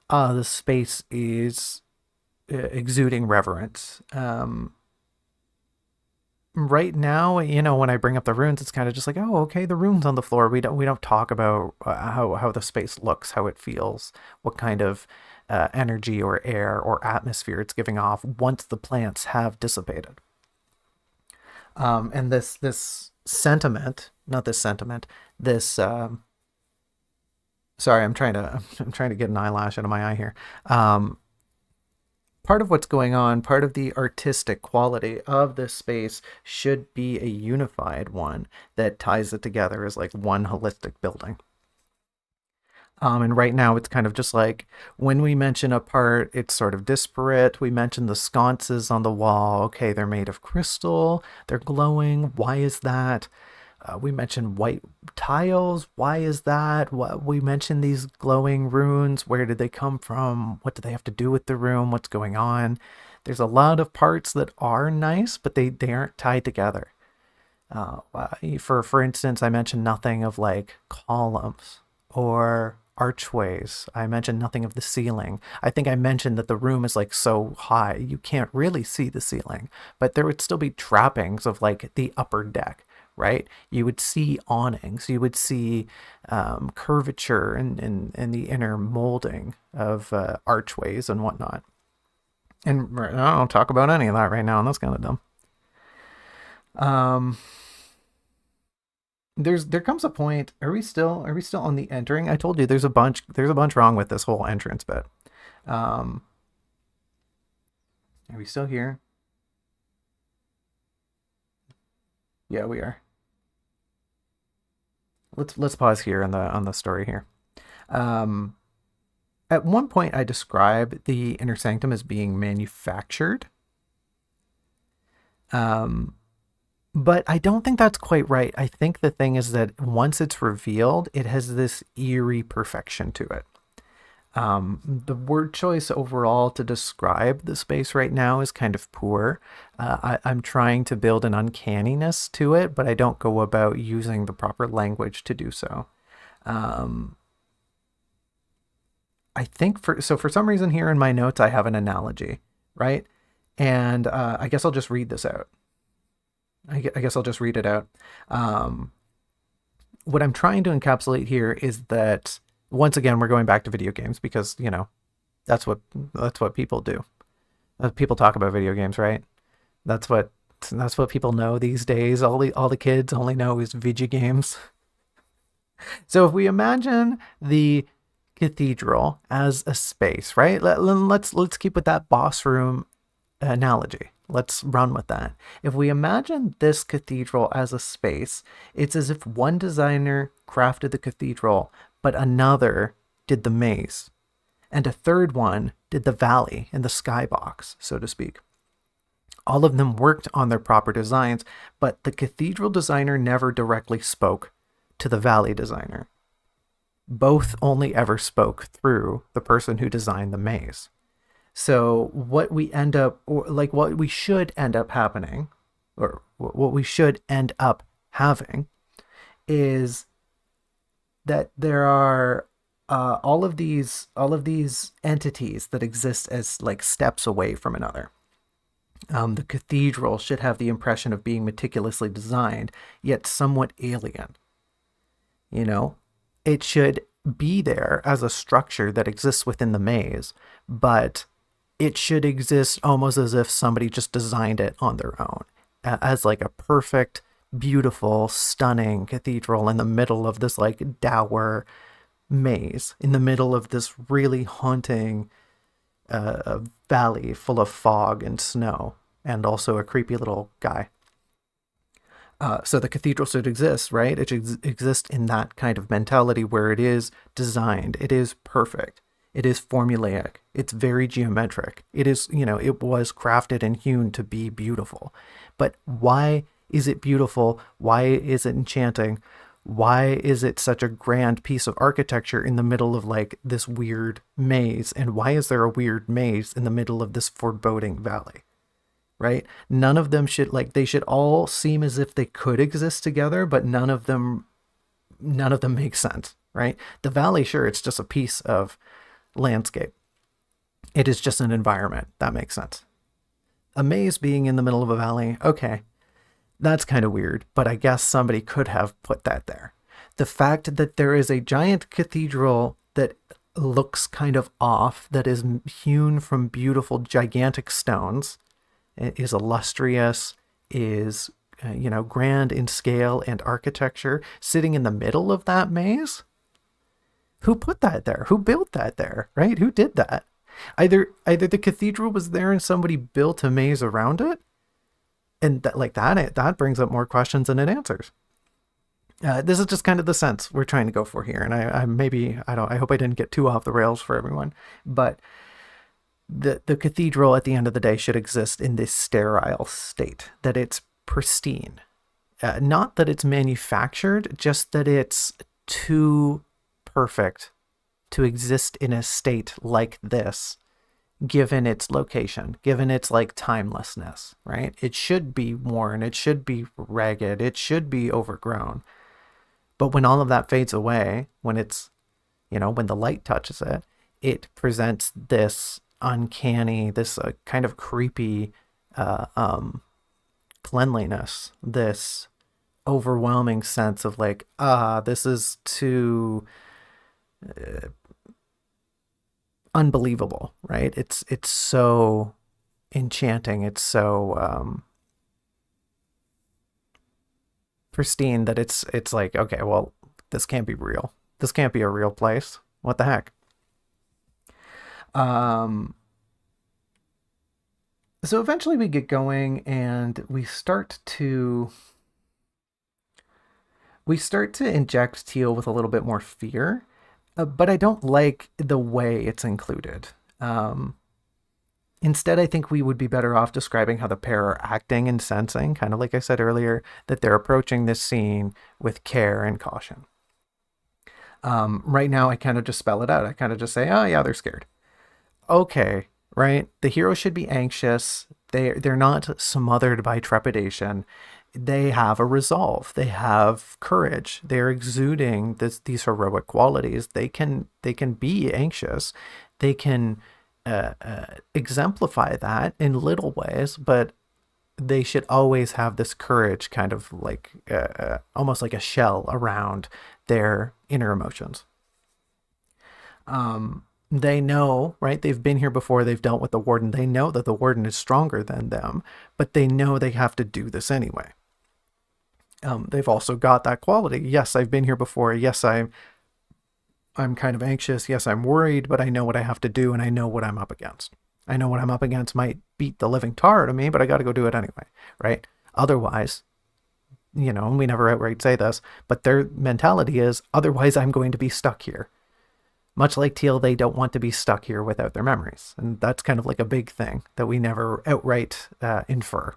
the space is exuding reverence. Right now, when I bring up the runes, it's kind of just like, oh, okay, the runes on the floor. We don't talk about how the space looks, how it feels, what kind of energy or air or atmosphere it's giving off once the plants have dissipated. And this sentiment, not this sentiment, this sorry, I'm trying to get an eyelash out of my eye here. Um, Part of what's going on, part of the artistic quality of this space should be a unified one that ties it together as like one holistic building. And right now it's kind of just like when we mention a part, it's sort of disparate. We mention the sconces on the wall. Okay, they're made of crystal, they're glowing. Why is that? We mentioned white tiles. Why is that? What we mentioned these glowing runes. Where did they come from? What do they have to do with the room? What's going on? There's a lot of parts that are nice, but they aren't tied together. For instance, I mentioned nothing of like columns or archways. I mentioned nothing of the ceiling. I think I mentioned that the room is like so high you can't really see the ceiling, but there would still be trappings of like the upper deck, right? You would see awnings, you would see curvature and the inner molding of archways and whatnot. And I don't talk about any of that right now, and that's kind of dumb. Um, there comes a point. Are we still on the entering? I told you there's a bunch wrong with this whole entrance bit. Um, are we still here? Yeah, we are. Let's pause here on the story here. Um, at one point, I describe the inner sanctum as being manufactured. Um, but I don't think that's quite right. I think the thing is that once it's revealed, it has this eerie perfection to it. The word choice overall to describe the space right now is kind of poor. I'm trying to build an uncanniness to it, but I don't go about using the proper language to do so. Um, I think for some reason here in my notes I have an analogy, right? And I guess I'll just read this out. I guess I'll just read it out. Um, what I'm trying to encapsulate here is that once again we're going back to video games because that's what that's what people do. People talk about video games, right? That's what that's what people know these days. All the kids only know is video games. So if we imagine the cathedral as a space, right? Let's keep with that boss room analogy. Let's run with that. If we imagine this cathedral as a space, it's as if one designer crafted the cathedral, but another did the maze, and a third one did the valley and the skybox, so to speak. All of them worked on their proper designs, but the cathedral designer never directly spoke to the valley designer. Both only ever spoke through the person who designed the maze. So what we end up, or like what we should end up happening, or what we should end up having, is that there are all of these entities that exist as like steps away from another. The cathedral should have the impression of being meticulously designed, yet somewhat alien. You know, it should be there as a structure that exists within the maze, but it should exist almost as if somebody just designed it on their own as like a perfect, beautiful, stunning cathedral in the middle of this like dour maze, in the middle of this really haunting valley full of fog and snow, and also a creepy little guy. So the cathedral should exist, right? It should exist in that kind of mentality where it is designed, it is perfect, it is formulaic, it's very geometric. It is, it was crafted and hewn to be beautiful. But why is it beautiful? Why is it enchanting? Why is it such a grand piece of architecture in the middle of like this weird maze? And why is there a weird maze in the middle of this foreboding valley? Right? None of them should like they should all seem as if they could exist together, but none of them make sense, right? The valley, sure, it's just a piece of landscape. It is just an environment. That makes sense. A maze being in the middle of a valley, okay, that's kind of weird, but I guess somebody could have put that there. The fact that there is a giant cathedral that looks kind of off, that is hewn from beautiful, gigantic stones, is illustrious, is, grand in scale and architecture, sitting in the middle of that maze? Who put that there? Who built that there, right? Who did that? Either the cathedral was there and somebody built a maze around it, and that brings up more questions than it answers. This is just kind of the sense we're trying to go for here, and I hope I didn't get too off the rails for everyone, but the cathedral at the end of the day should exist in this sterile state, that it's pristine, not that it's manufactured, just that it's too perfect to exist in a state like this, given its location, given its like timelessness, right? It should be worn, it should be ragged, it should be overgrown. But when all of that fades away, when it's when the light touches it, it presents this uncanny, this kind of creepy cleanliness, this overwhelming sense of like, this is too unbelievable, right? It's so enchanting. It's so pristine that it's like, okay, well, this can't be real. This can't be a real place. What the heck? Um, so eventually we get going and we start to inject Teal with a little bit more fear, but I don't like the way it's included. Um, Instead, I think we would be better off describing how the pair are acting and sensing, kind of like I said earlier, that they're approaching this scene with care and caution. Right now, I kind of just spell it out. I kind of just say, oh, yeah, they're scared. Okay, right? The hero should be anxious. They're not smothered by trepidation. They have a resolve. They have courage. They're exuding these heroic qualities. They can be anxious. They can exemplify that in little ways, but they should always have this courage, kind of like almost like a shell around their inner emotions. They know, right? They've been here before. They've dealt with the warden. They know that the warden is stronger than them, but they know they have to do this anyway. They've also got that quality. Yes, I've been here before. Yes, I'm kind of anxious. Yes, I'm worried, but I know what I have to do and I know what I'm up against. I know what I'm up against might beat the living tar out of me, but I got to go do it anyway, right? Otherwise, and we never outright say this, but their mentality is otherwise I'm going to be stuck here. Much like Teal, they don't want to be stuck here without their memories. And that's kind of like a big thing that we never outright infer.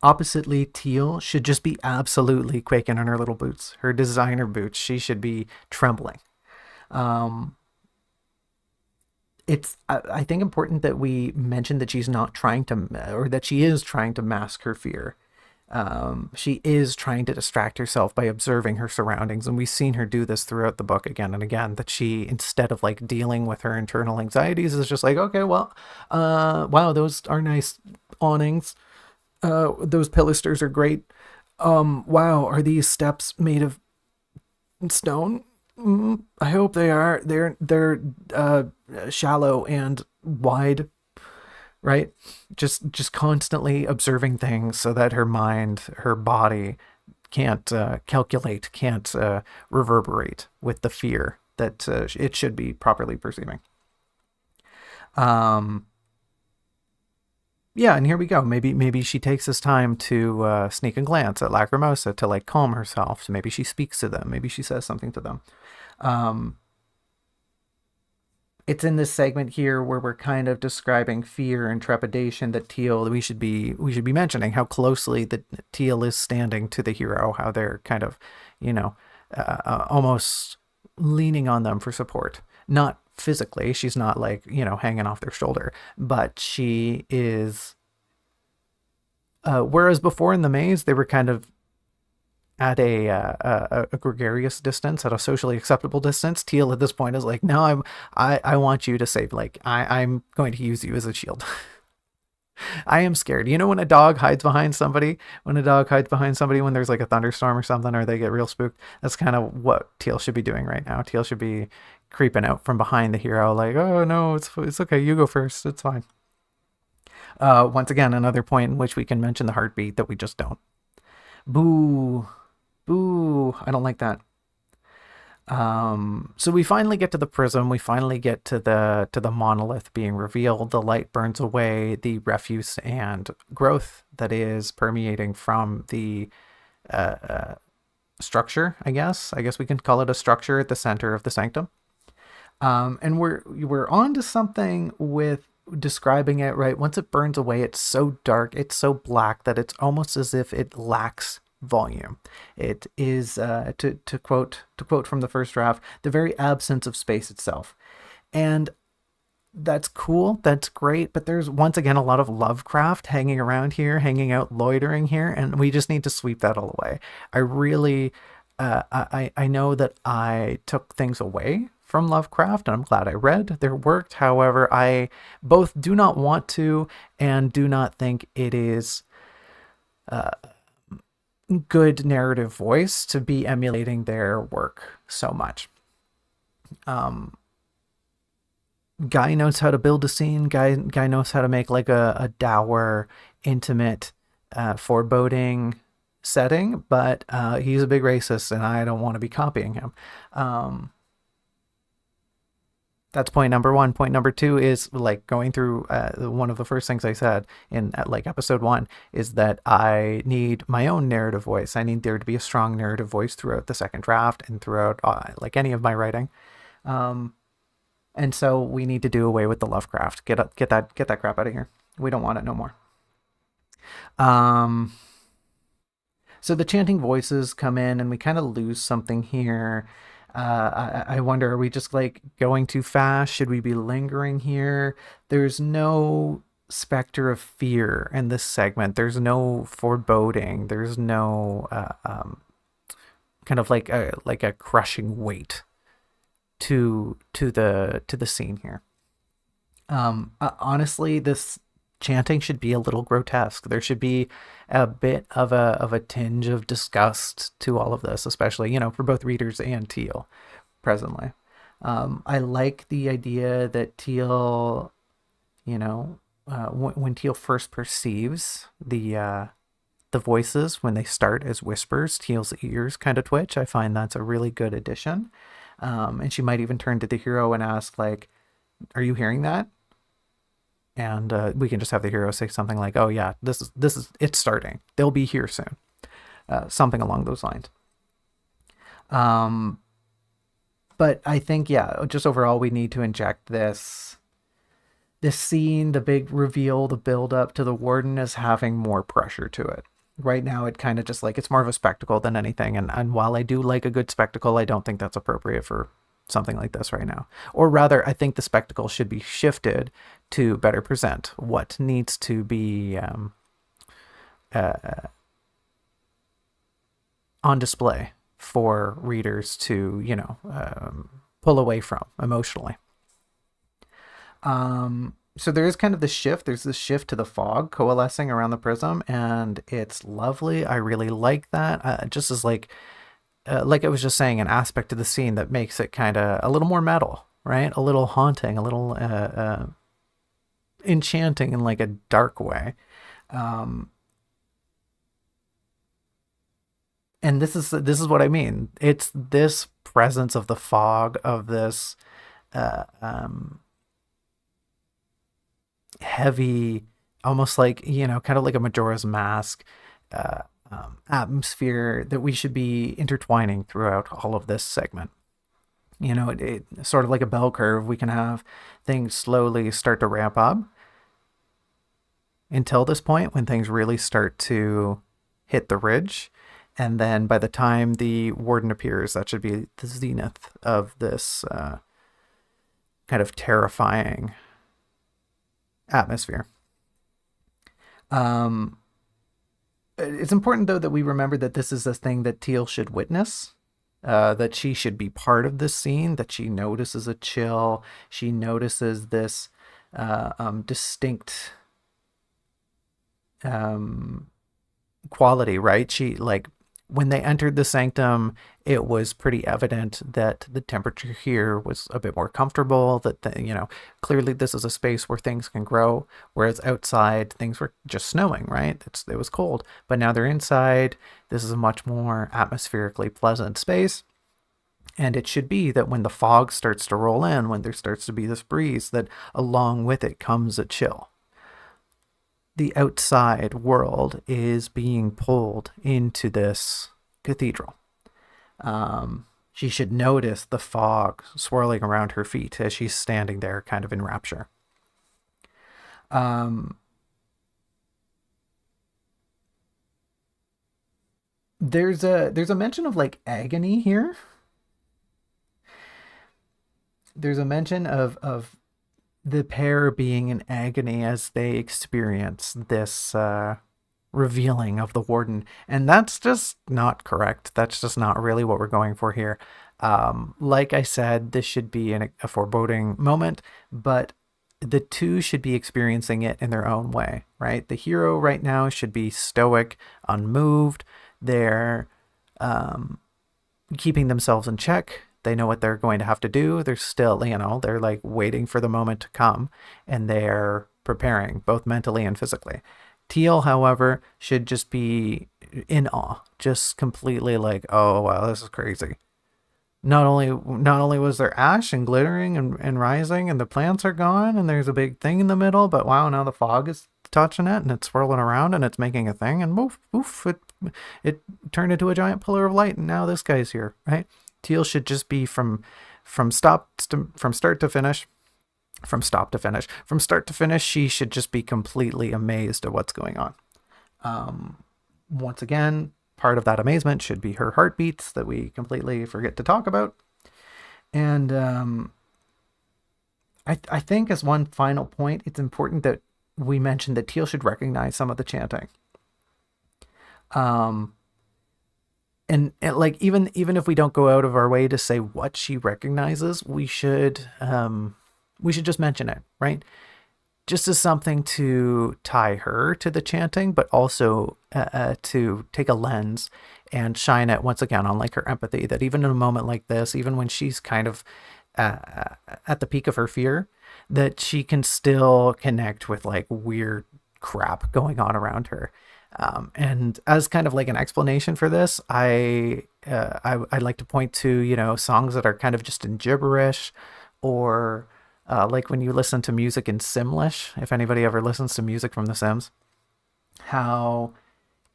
Oppositely, Teal should just be absolutely quaking in her little boots, her designer boots. She should be trembling. Um, it's, I think, important that we mention that she's not trying to, or that she is trying to mask her fear. She is trying to distract herself by observing her surroundings, and we've seen her do this throughout the book again and again. That she, instead of like dealing with her internal anxieties, is just like, okay, well, wow, those are nice awnings. Those pilasters are great. Wow, are these steps made of stone? I hope they are. They're shallow and wide, right? Just constantly observing things so that her mind, her body can't calculate, can't reverberate with the fear that it should be properly perceiving. Um, yeah, and here we go. Maybe she takes this time to sneak a glance at Lacrimosa to like calm herself. So maybe she speaks to them. Maybe she says something to them. Um, it's in this segment here where we're kind of describing fear and trepidation that Teal we should be mentioning how closely that Teal is standing to the hero, how they're kind of, you know, almost leaning on them for support. Not physically, she's not like, hanging off their shoulder, but she is. Whereas before in the maze, they were kind of at a gregarious distance, at a socially acceptable distance. Teal at this point is like, no, I want you to save. Like I'm going to use you as a shield. I am scared. When a dog hides behind somebody, when there's like a thunderstorm or something, or they get real spooked, that's kind of what Teal should be doing right now. Teal should be creeping out from behind the hero, like, oh no, it's okay, you go first, it's fine. Once again, another point in which we can mention the heartbeat that we just don't. Boo, boo, I don't like that. So we finally get to the prism. We finally get to the monolith being revealed. The light burns away the refuse and growth that is permeating from the structure. I guess we can call it a structure at the center of the sanctum. And we're on to something with describing it, right? Once it burns away, it's so dark, it's so black that it's almost as if it lacks volume. It is to quote from the first draft, the very absence of space itself. And that's cool, that's great, but there's once again a lot of Lovecraft hanging around here, hanging out, loitering here, and we just need to sweep that all away. I really I know that I took things away from Lovecraft, and I'm glad I read their work. However, I both do not want to and do not think it is good narrative voice to be emulating their work so much. Guy knows how to build a scene. Guy knows how to make like a dour, intimate, foreboding setting, but he's a big racist, and I don't want to be copying him. Um, that's point number one. Point number two is like going through one of the first things I said in like episode one is that I need my own narrative voice. I need there to be a strong narrative voice throughout the second draft and throughout like any of my writing. And so we need to do away with the Lovecraft. Get that crap out of here. We don't want it no more. Um, so the chanting voices come in, and we kind of lose something here. I wonder, are we just like going too fast? Should we be lingering here? There's no specter of fear in this segment. There's no foreboding. There's no kind of like a crushing weight to the scene here. Honestly, this chanting should be a little grotesque. There should be a bit of a tinge of disgust to all of this, especially for both readers and Teal presently. I like the idea that Teal, when Teal first perceives the voices when they start as whispers, Teal's ears kind of twitch. I find that's a really good addition. And she might even turn to the hero and ask, like, "Are you hearing that?" And we can just have the hero say something like, "Oh yeah, this is it's starting. They'll be here soon." Something along those lines. Um, but I think, yeah, just overall, we need to inject this scene, the big reveal, the build up to the warden as having more pressure to it. Right now, it kind of just like it's more of a spectacle than anything. And while I do like a good spectacle, I don't think that's appropriate for something like this right now. Or rather, I think the spectacle should be shifted to better present what needs to be on display for readers to, pull away from emotionally. So there is kind of this shift. There's this shift to the fog coalescing around the prism, and it's lovely. I really like that. Just as like I was just saying, an aspect of the scene that makes it kind of a little more metal, right? A little haunting, a little enchanting in like a dark way. Um, and this is what I mean. It's this presence of the fog of this uh, um, heavy, almost like kind of like a Majora's Mask uh, atmosphere that we should be intertwining throughout all of this segment. It sort of like a bell curve. We can have things slowly start to ramp up until this point when things really start to hit the ridge. And then by the time the warden appears, that should be the zenith of this kind of terrifying atmosphere. Um, it's important, though, that we remember that this is a thing that Teal should witness, that she should be part of this scene, that she notices a chill, she notices this distinct um, quality, right? She, like, when they entered the sanctum, it was pretty evident that the temperature here was a bit more comfortable, that, clearly this is a space where things can grow, whereas outside things were just snowing, right? It was cold. But now they're inside. This is a much more atmospherically pleasant space. And it should be that when the fog starts to roll in, when there starts to be this breeze, that along with it comes a chill. The outside world is being pulled into this cathedral. She should notice the fog swirling around her feet as she's standing there, kind of in rapture. Um, there's a mention of like agony here. There's a mention of the pair being in agony as they experience this revealing of the warden. And that's just not correct. That's just not really what we're going for here. Like I said, this should be a foreboding moment, but the two should be experiencing it in their own way, right? The hero right now should be stoic, unmoved. They're keeping themselves in check. They know what they're going to have to do. They're still, they're like waiting for the moment to come, and they're preparing both mentally and physically. Teal, however, should just be in awe, just completely like, oh wow, this is crazy. Not only was there ash and glittering and rising and the plants are gone and there's a big thing in the middle, but wow, now the fog is touching it and it's swirling around and it's making a thing, and woof, it turned into a giant pillar of light, and now this guy's here, right? Teal should just be from start to finish. From start to finish, she should just be completely amazed at what's going on. Once again, part of that amazement should be her heartbeats that we completely forget to talk about. And I think as one final point, it's important that we mention that Teal should recognize some of the chanting. And like even if we don't go out of our way to say what she recognizes, we should just mention it, right? Just as something to tie her to the chanting, but also to take a lens and shine it once again on like her empathy, that even in a moment like this, even when she's kind of at the peak of her fear, that she can still connect with like weird crap going on around her. And as kind of like an explanation for this, I'd like to point to, songs that are kind of just in gibberish, or like when you listen to music in Simlish, if anybody ever listens to music from The Sims, how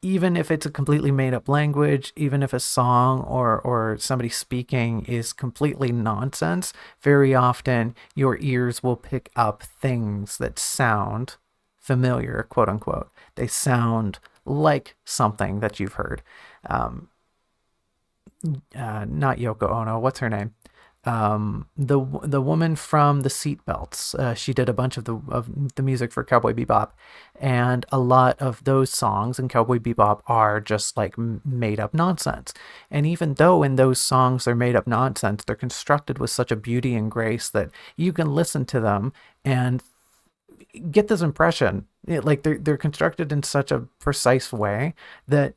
even if it's a completely made up language, even if a song or somebody speaking is completely nonsense, very often your ears will pick up things that sound familiar, quote unquote. They sound like something that you've heard. Not Yoko Ono, what's her name? The woman from the Seatbelts. She did a bunch of the music for Cowboy Bebop, and a lot of those songs in Cowboy Bebop are just like made up nonsense. And even though in those songs they're made up nonsense, they're constructed with such a beauty and grace that you can listen to them and get this impression, like they're constructed in such a precise way that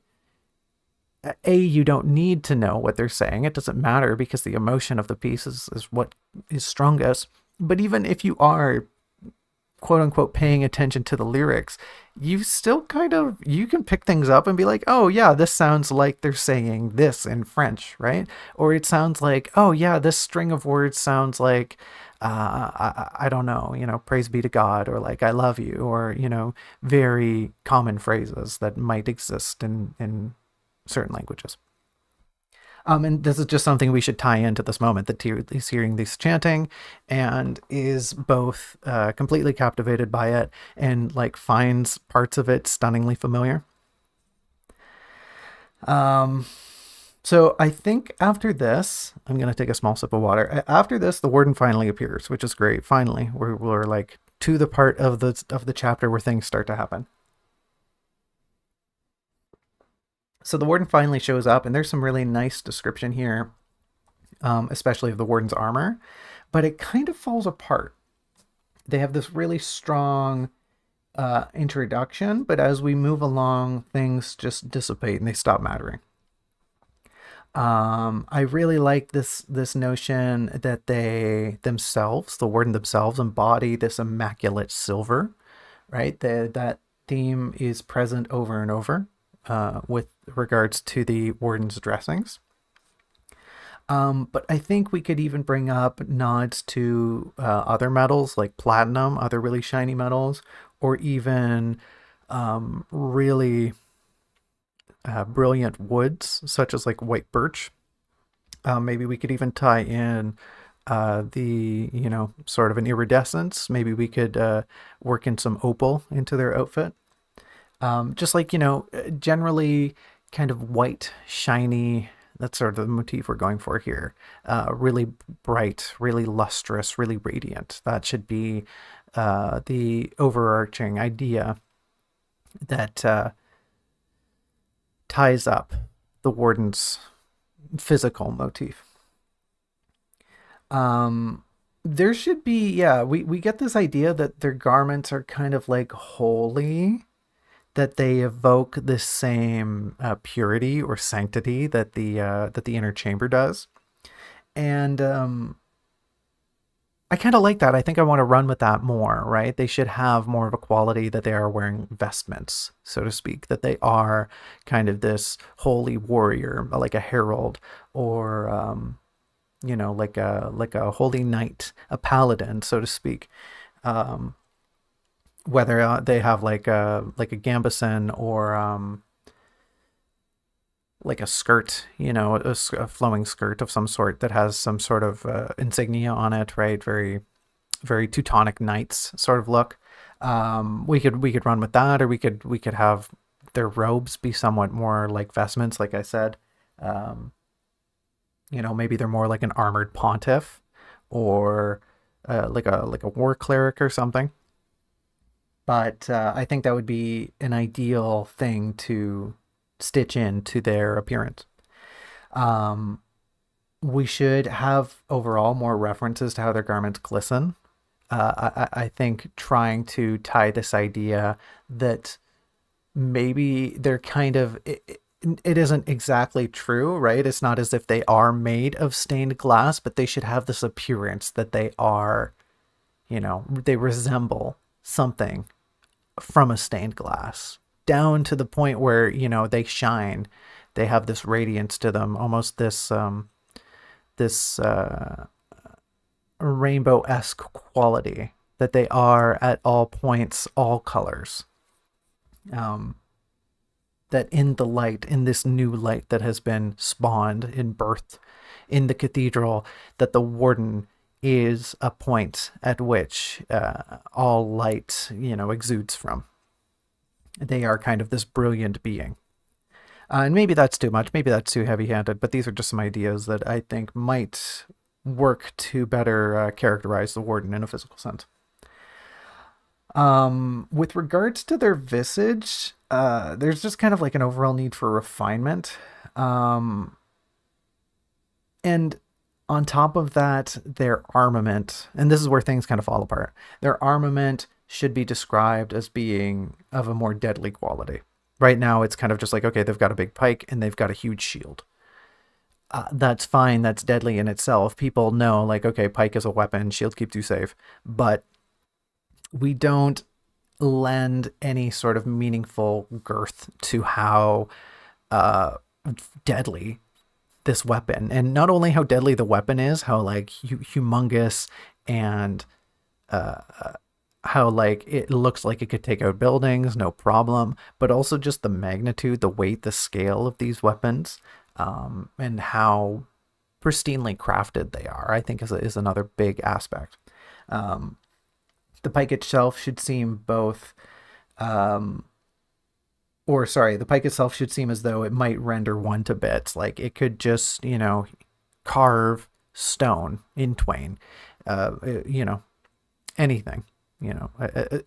you don't need to know what they're saying. It doesn't matter, because the emotion of the piece is what is strongest. But even if you are, quote unquote, paying attention to the lyrics, you still you can pick things up and be like, oh yeah, this sounds like they're saying this in French, right? Or it sounds like, oh yeah, this string of words sounds like, I don't know, praise be to God, or like I love you, or, very common phrases that might exist in certain languages. And this is just something we should tie into this moment, that Teal is hearing this chanting and is both completely captivated by it and like finds parts of it stunningly familiar. So I think after this, I'm going to take a small sip of water. After this, the warden finally appears, which is great. Finally, we're like to the part of the chapter where things start to happen. So the warden finally shows up, and there's some really nice description here, especially of the warden's armor, but it kind of falls apart. They have this really strong introduction, but as we move along, things just dissipate and they stop mattering. I really like this notion that they themselves, the warden themselves, embody this immaculate silver, right? That theme is present over and over with regards to the warden's dressings. But I think we could even bring up nods to other metals like platinum, other really shiny metals, or even really brilliant woods, such as like white birch. Maybe we could even tie in the, sort of an iridescence. Maybe we could work in some opal into their outfit. Just like, generally kind of white, shiny, that's sort of the motif we're going for here. Really bright, really lustrous, really radiant. That should be the overarching idea that ties up the warden's physical motif. Um, there should be, yeah, we get this idea that their garments are kind of like holy, that they evoke the same purity or sanctity that the inner chamber does. And I kind of like that. I think I want to run with that more, right? They should have more of a quality that they are wearing vestments, so to speak, that they are kind of this holy warrior, like a herald, or like a holy knight, a paladin, so to speak. Um, Whether they have like a gambeson or like a skirt, a flowing skirt of some sort that has some sort of insignia on it, right? Very Teutonic Knights sort of look. We could run with that, or we could have their robes be somewhat more like vestments, like I said. Um, Maybe they're more like an armored pontiff, or like a war cleric or something. But I think that would be an ideal thing to stitch into their appearance. Um, we should have overall more references to how their garments glisten. I think trying to tie this idea that maybe they're kind of it isn't exactly true, right? It's not as if they are made of stained glass, but they should have this appearance that they are, they resemble something from a stained glass, down to the point where, they shine. They have this radiance to them, almost this rainbow-esque quality, that they are at all points, all colors. Um, that in the light, in this new light that has been spawned in birth in the cathedral, that the warden is a point at which all light, exudes from. They are kind of this brilliant being. And maybe that's too much, maybe that's too heavy handed, but these are just some ideas that I think might work to better characterize the warden in a physical sense. With regards to their visage, there's just kind of like an overall need for refinement. Um, and on top of that, their armament, and this is where things kind of fall apart, their armament should be described as being of a more deadly quality. Right now, it's kind of just like, okay, they've got a big pike and they've got a huge shield. That's fine. That's deadly in itself. People know, like, okay, pike is a weapon, shield keeps you safe. But we don't lend any sort of meaningful girth to how uh, deadly this weapon, and not only how deadly the weapon is, how like humongous, and uh, how like it looks like it could take out buildings, no problem, but also just the magnitude, the weight, the scale of these weapons, and how pristinely crafted they are, I think is another big aspect. Um, the pike itself should seem both, um, or sorry, the pike itself should seem as though it might render one to bits. Like it could just, carve stone in twain, you know, anything,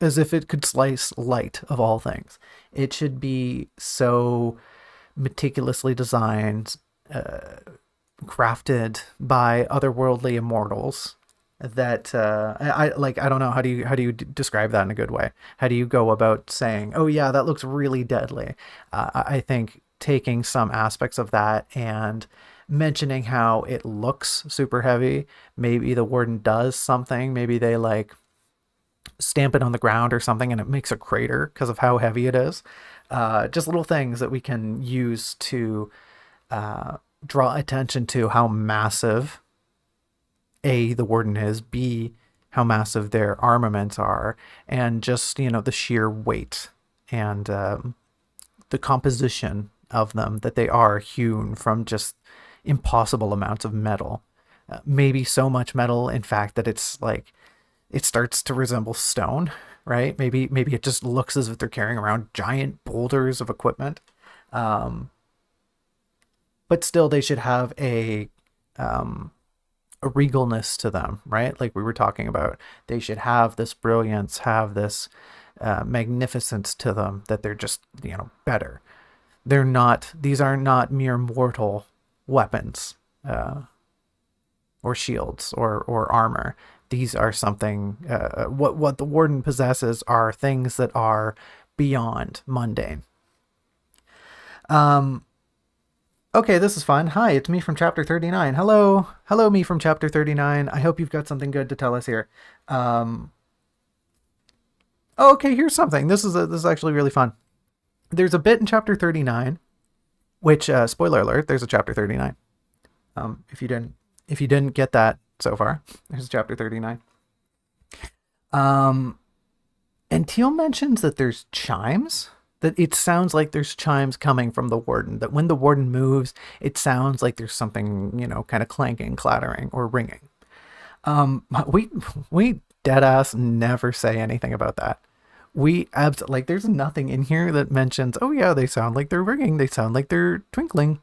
as if it could slice light of all things. It should be so meticulously designed, crafted by otherworldly immortals that I like. I don't know, how do you describe that in a good way. How do you go about saying, oh yeah, that looks really deadly? I think taking some aspects of that and mentioning how it looks super heavy. Maybe the warden does something. Maybe they like stamp it on the ground or something and it makes a crater because of how heavy it is. Just little things that we can use to draw attention to how massive A, the warden is, B, how massive their armaments are, and just, the sheer weight and the composition of them, that they are hewn from just impossible amounts of metal. Maybe so much metal, in fact, that it's like it starts to resemble stone, right? Maybe it just looks as if they're carrying around giant boulders of equipment. Um, but still, they should have um, a regalness to them, right? Like we were talking about, they should have this brilliance, have this magnificence to them, that they're just, better. These are not mere mortal weapons, uh, or shields or armor. These are something. What the warden possesses are things that are beyond mundane. Um, okay, this is fun. Hi, it's me from chapter 39. Hello, me from chapter 39. I hope you've got something good to tell us here. Um, oh, okay, here's something. This is actually really fun. There's a bit in chapter 39, which spoiler alert, there's a chapter 39. If you didn't get that so far, there's chapter 39. Um, and Teal mentions that there's chimes. That it sounds like there's chimes coming from the warden. That when the warden moves, it sounds like there's something, kind of clanking, clattering, or ringing. We we dead ass never say anything about that. Like there's nothing in here that mentions. Oh yeah, they sound like they're ringing. They sound like they're twinkling.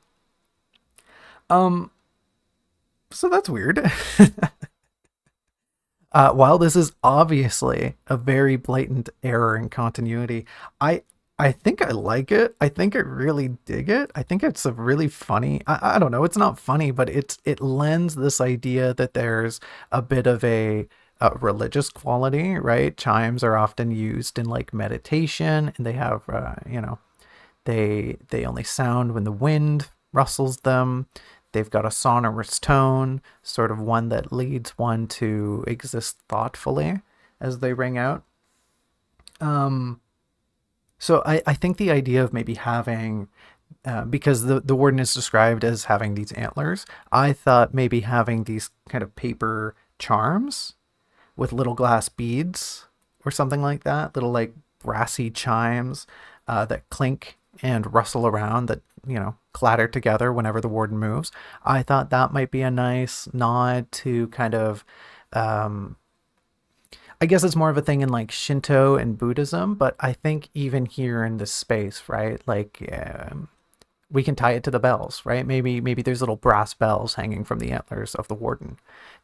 Um, so that's weird. While this is obviously a very blatant error in continuity, I I think I like it. I think I really dig it. I think it's a really funny. I don't know. It's not funny, but it lends this idea that there's a bit of a religious quality, right? Chimes are often used in like meditation, and they have they only sound when the wind rustles them. They've got a sonorous tone, sort of one that leads one to exist thoughtfully as they ring out. Um, so I think the idea of maybe having, because the warden is described as having these antlers, I thought maybe having these kind of paper charms with little glass beads or something like that, little like brassy chimes that clink and rustle around, that clatter together whenever the warden moves. I thought that might be a nice nod to kind of, um, I guess it's more of a thing in like Shinto and Buddhism, but I think even here in this space, right? Like, we can tie it to the bells, right? Maybe there's little brass bells hanging from the antlers of the warden,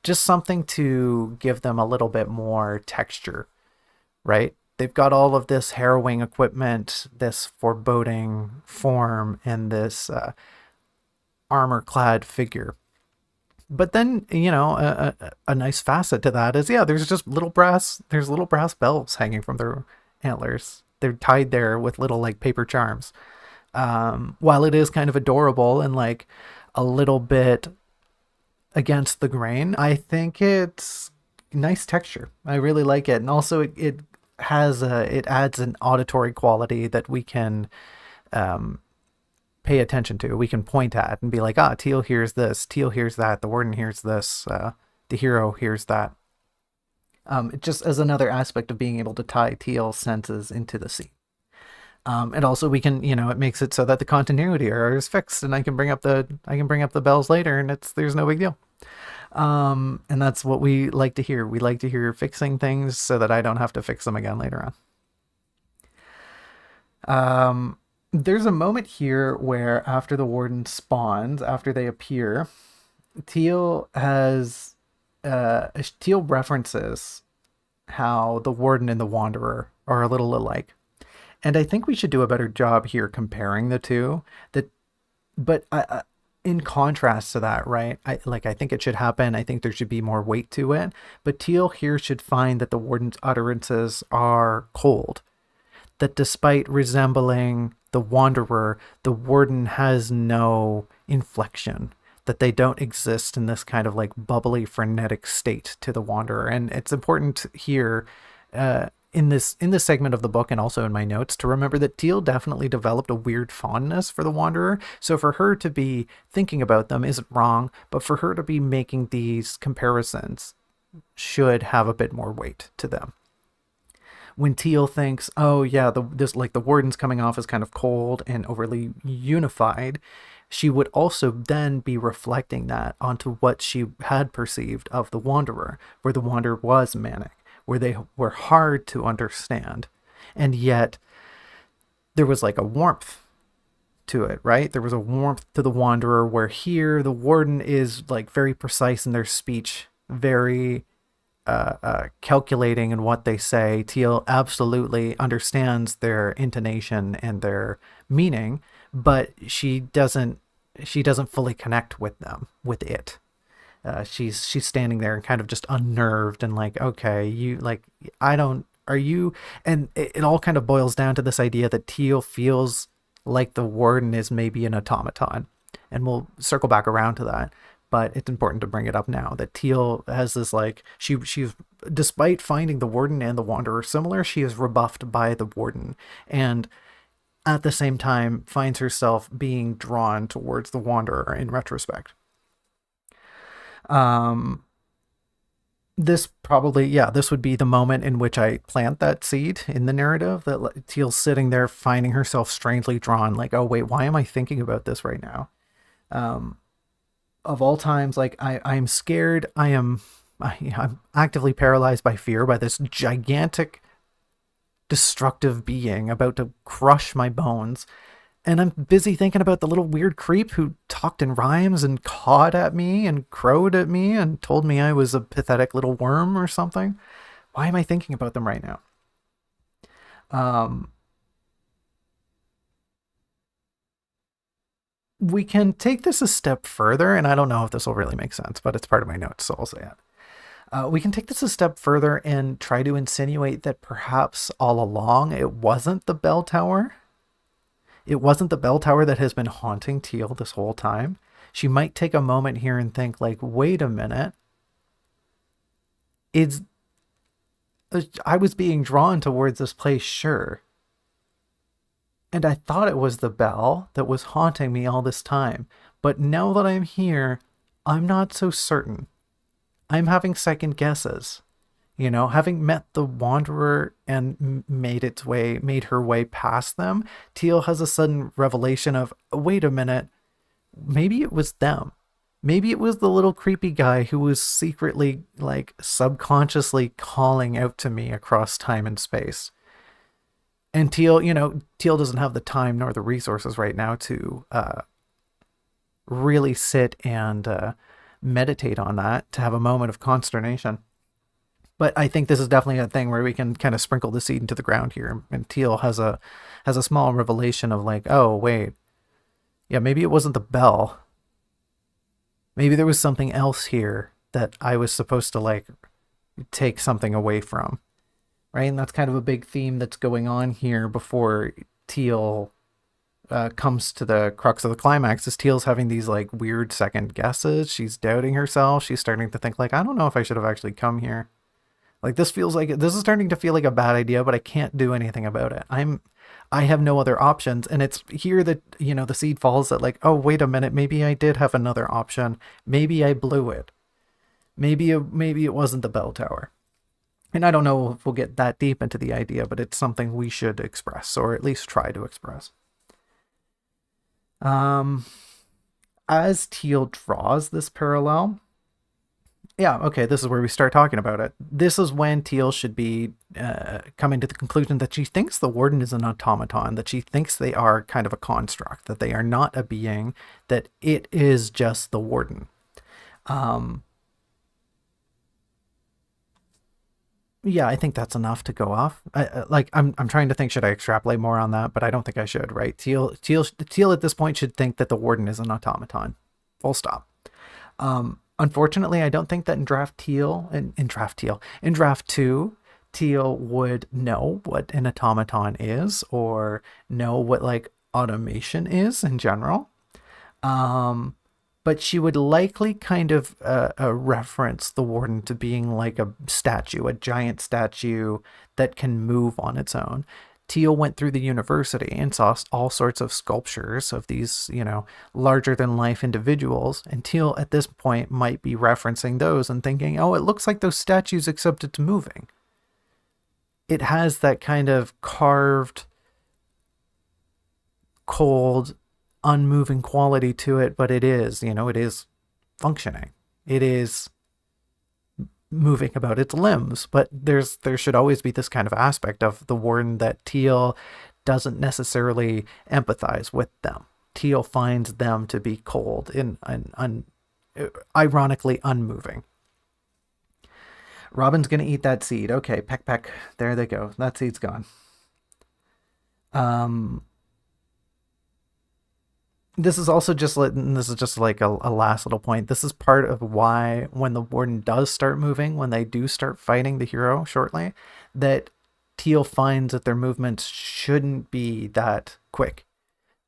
just something to give them a little bit more texture, right? They've got all of this harrowing equipment, this foreboding form, and this armor-clad figure. But then, a nice facet to that is, yeah, there's little brass bells hanging from their antlers. They're tied there with little like paper charms. While it is kind of adorable and like a little bit against the grain, I think it's nice texture. I really like it, and also it adds an auditory quality that we can um, pay attention to. We can point at and be like, ah, Teal hears this, Teal hears that, the warden hears this, the hero hears that. It just as another aspect of being able to tie Teal's senses into the scene. And also we can, it makes it so that the continuity error is fixed, and I can bring up the bells later, and there's no big deal. And that's what we like to hear. We like to hear fixing things so that I don't have to fix them again later on. There's a moment here where after the warden spawns, after they appear, Teal has Teal references how the warden and the wanderer are a little alike. And I think we should do a better job here comparing the two. But in contrast to that, right? I think it should happen. I think there should be more weight to it. But Teal here should find that the warden's utterances are cold. That despite resembling the wanderer, the warden has no inflection. That they don't exist in this kind of like bubbly, frenetic state to the wanderer. And it's important here, in this segment of the book, and also in my notes, to remember that Teal definitely developed a weird fondness for the wanderer. So for her to be thinking about them isn't wrong, but for her to be making these comparisons should have a bit more weight to them. When Teal thinks, oh yeah, the warden's coming off as kind of cold and overly unified, she would also then be reflecting that onto what she had perceived of the wanderer, where the wanderer was manic, where they were hard to understand, and yet there was like a warmth to it, right? There was a warmth to the wanderer, where here the warden is like very precise in their speech, very calculating in what they say. Teal absolutely understands their intonation and their meaning, but she doesn't fully connect with them, with it. She's standing there and kind of just unnerved and like, okay, you like, I don't, are you? And it all kind of boils down to this idea that Teal feels like the warden is maybe an automaton, and we'll circle back around to that. But it's important to bring it up now that Teal has this like she's, despite finding the warden and the wanderer similar, she is rebuffed by the warden, and at the same time finds herself being drawn towards the wanderer in retrospect. Um, this probably, yeah, this would be the moment in which I plant that seed in the narrative that Teal's sitting there finding herself strangely drawn, like, oh wait, why am I thinking about this right now? Um, of all times, like I'm scared. I'm actively paralyzed by fear by this gigantic destructive being about to crush my bones. And I'm busy thinking about the little weird creep who talked in rhymes and cawed at me and crowed at me and told me I was a pathetic little worm or something. Why am I thinking about them right now? Um, we can take this a step further, and I don't know if this will really make sense, but it's part of my notes, so I'll say it. We can take this a step further and try to insinuate that perhaps all along it wasn't the bell tower. It wasn't the bell tower that has been haunting Teal this whole time. She might take a moment here and think, like, wait a minute. It's I was being drawn towards this place, sure. And I thought it was the bell that was haunting me all this time. But now that I'm here, I'm not so certain. I'm having second guesses. Having met the Wanderer and made her way past them, Teal has a sudden revelation of, wait a minute, maybe it was them. Maybe it was the little creepy guy who was secretly, like, subconsciously calling out to me across time and space. And Teal doesn't have the time nor the resources right now to really sit and meditate on that, to have a moment of consternation. But I think this is definitely a thing where we can kind of sprinkle the seed into the ground here. And Teal has a small revelation of like, oh wait, yeah, maybe it wasn't the bell. Maybe there was something else here that I was supposed to like take something away from, right? And that's kind of a big theme that's going on here before Teal comes to the crux of the climax. Is Teal's having these like weird second guesses. She's doubting herself. She's starting to think like, I don't know if I should have actually come here. Like this is starting to feel like a bad idea, but I can't do anything about it. I have no other options, and it's here that the seed falls that like, oh wait a minute, maybe I did have another option. Maybe I blew it. Maybe it wasn't the bell tower. And I don't know if we'll get that deep into the idea, but it's something we should express, or at least try to express. Um, as Teal draws this parallel, yeah, okay, this is where we start talking about it. This is when Teal should be coming to the conclusion that she thinks the warden is an automaton, that she thinks they are kind of a construct, that they are not a being, that it is just the warden. Um, yeah, I think that's enough to go off. I'm trying to think, should I extrapolate more on that? But I don't think I should, right? Teal at this point should think that the warden is an automaton. Full stop. Unfortunately, I don't think that in draft two, Teal would know what an automaton is or know what like automation is in general. Um, but she would likely kind of reference the warden to being like a statue, a giant statue that can move on its own. Teal went through the university and saw all sorts of sculptures of these, larger than life individuals. And Teal at this point might be referencing those and thinking, oh, it looks like those statues, except it's moving. It has that kind of carved, cold, unmoving quality to it, but it is functioning. It is moving about its limbs, but there should always be this kind of aspect of the warden that Teal doesn't necessarily empathize with them. Teal finds them to be cold and ironically unmoving. Robin's gonna eat that seed. Okay, peck peck. There they go. That seed's gone. Um, This is also just this is just like a last little point. This is part of why when the warden does start moving, when they do start fighting the hero shortly, that Teal finds that their movements shouldn't be that quick.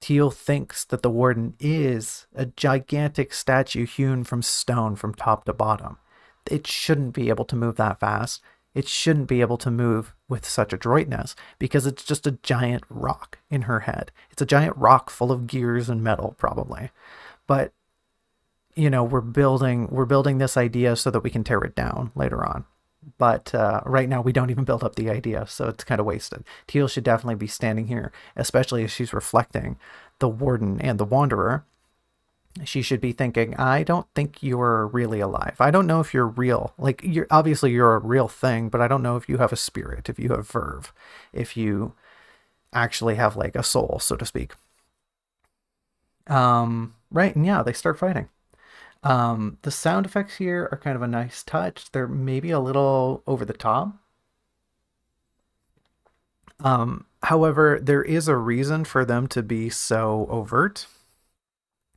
Teal thinks that the warden is a gigantic statue hewn from stone from top to bottom. It shouldn't be able to move that fast. It shouldn't be able to move with such adroitness because it's just a giant rock in her head. It's a giant rock full of gears and metal, probably. But we're building this idea so that we can tear it down later on. But right now we don't even build up the idea, so it's kind of wasted. Teal should definitely be standing here, especially as she's reflecting the warden and the wanderer. She should be thinking, I don't think you're really alive. I don't know if you're real. Like, you're a real thing, but I don't know if you have a spirit, if you have verve, if you actually have like a soul, so to speak. Right, and yeah, they start fighting. The sound effects here are kind of a nice touch. They're maybe a little over the top. However, there is a reason for them to be so overt.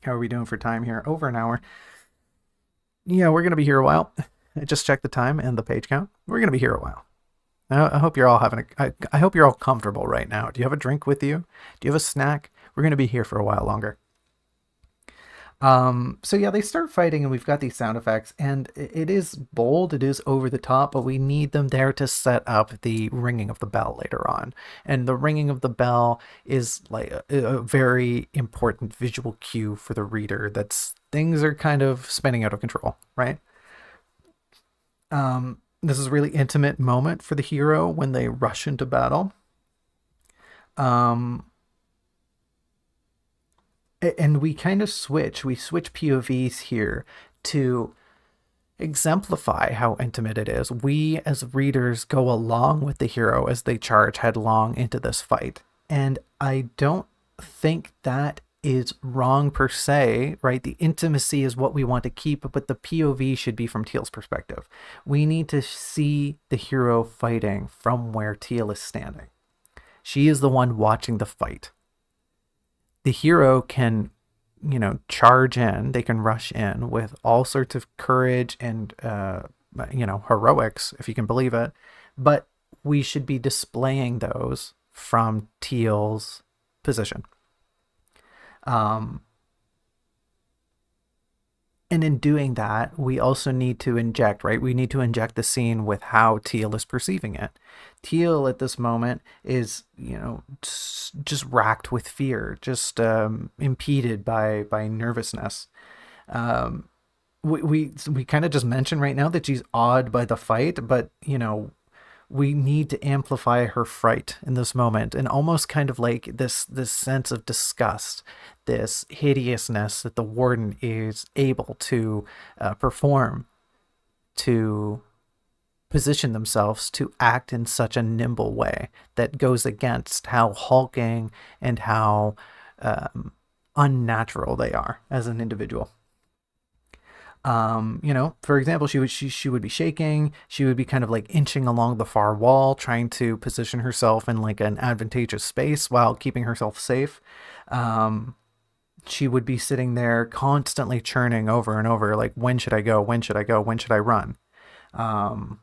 How are we doing for time here? Over an hour. Yeah, we're gonna be here a while. I just checked the time and the page count. We're gonna be here a while. I hope you're all I hope you're all comfortable right now. Do you have a drink with you? Do you have a snack? We're gonna be here for a while longer. So yeah, they start fighting and we've got these sound effects and it is bold, it is over the top, but we need them there to set up the ringing of the bell later on. And the ringing of the bell is like a very important visual cue for the reader that's things are kind of spinning out of control, right? This is a really intimate moment for the hero when they rush into battle. Um, and we kind of we switch POVs here to exemplify how intimate it is. We as readers go along with the hero as they charge headlong into this fight. And I don't think that is wrong per se, right? The intimacy is what we want to keep, but the POV should be from Teal's perspective. We need to see the hero fighting from where Teal is standing. She is the one watching the fight. The hero can, charge in, they can rush in with all sorts of courage and, heroics, if you can believe it. But we should be displaying those from Teal's position. Um, and in doing that, we also need to inject, right? We need to inject the scene with how Teal is perceiving it. Teal at this moment is, just racked with fear, just impeded by nervousness. Um, we kind of just mentioned right now that she's awed by the fight, but we need to amplify her fright in this moment and almost kind of like this sense of disgust, this hideousness that the warden is able to perform to position themselves to act in such a nimble way that goes against how hulking and how unnatural they are as an individual. For example, she would be shaking. She would be kind of like inching along the far wall, trying to position herself in like an advantageous space while keeping herself safe. Um, she would be sitting there constantly churning over and over, like, when should I go? When should I go? When should I run? Um,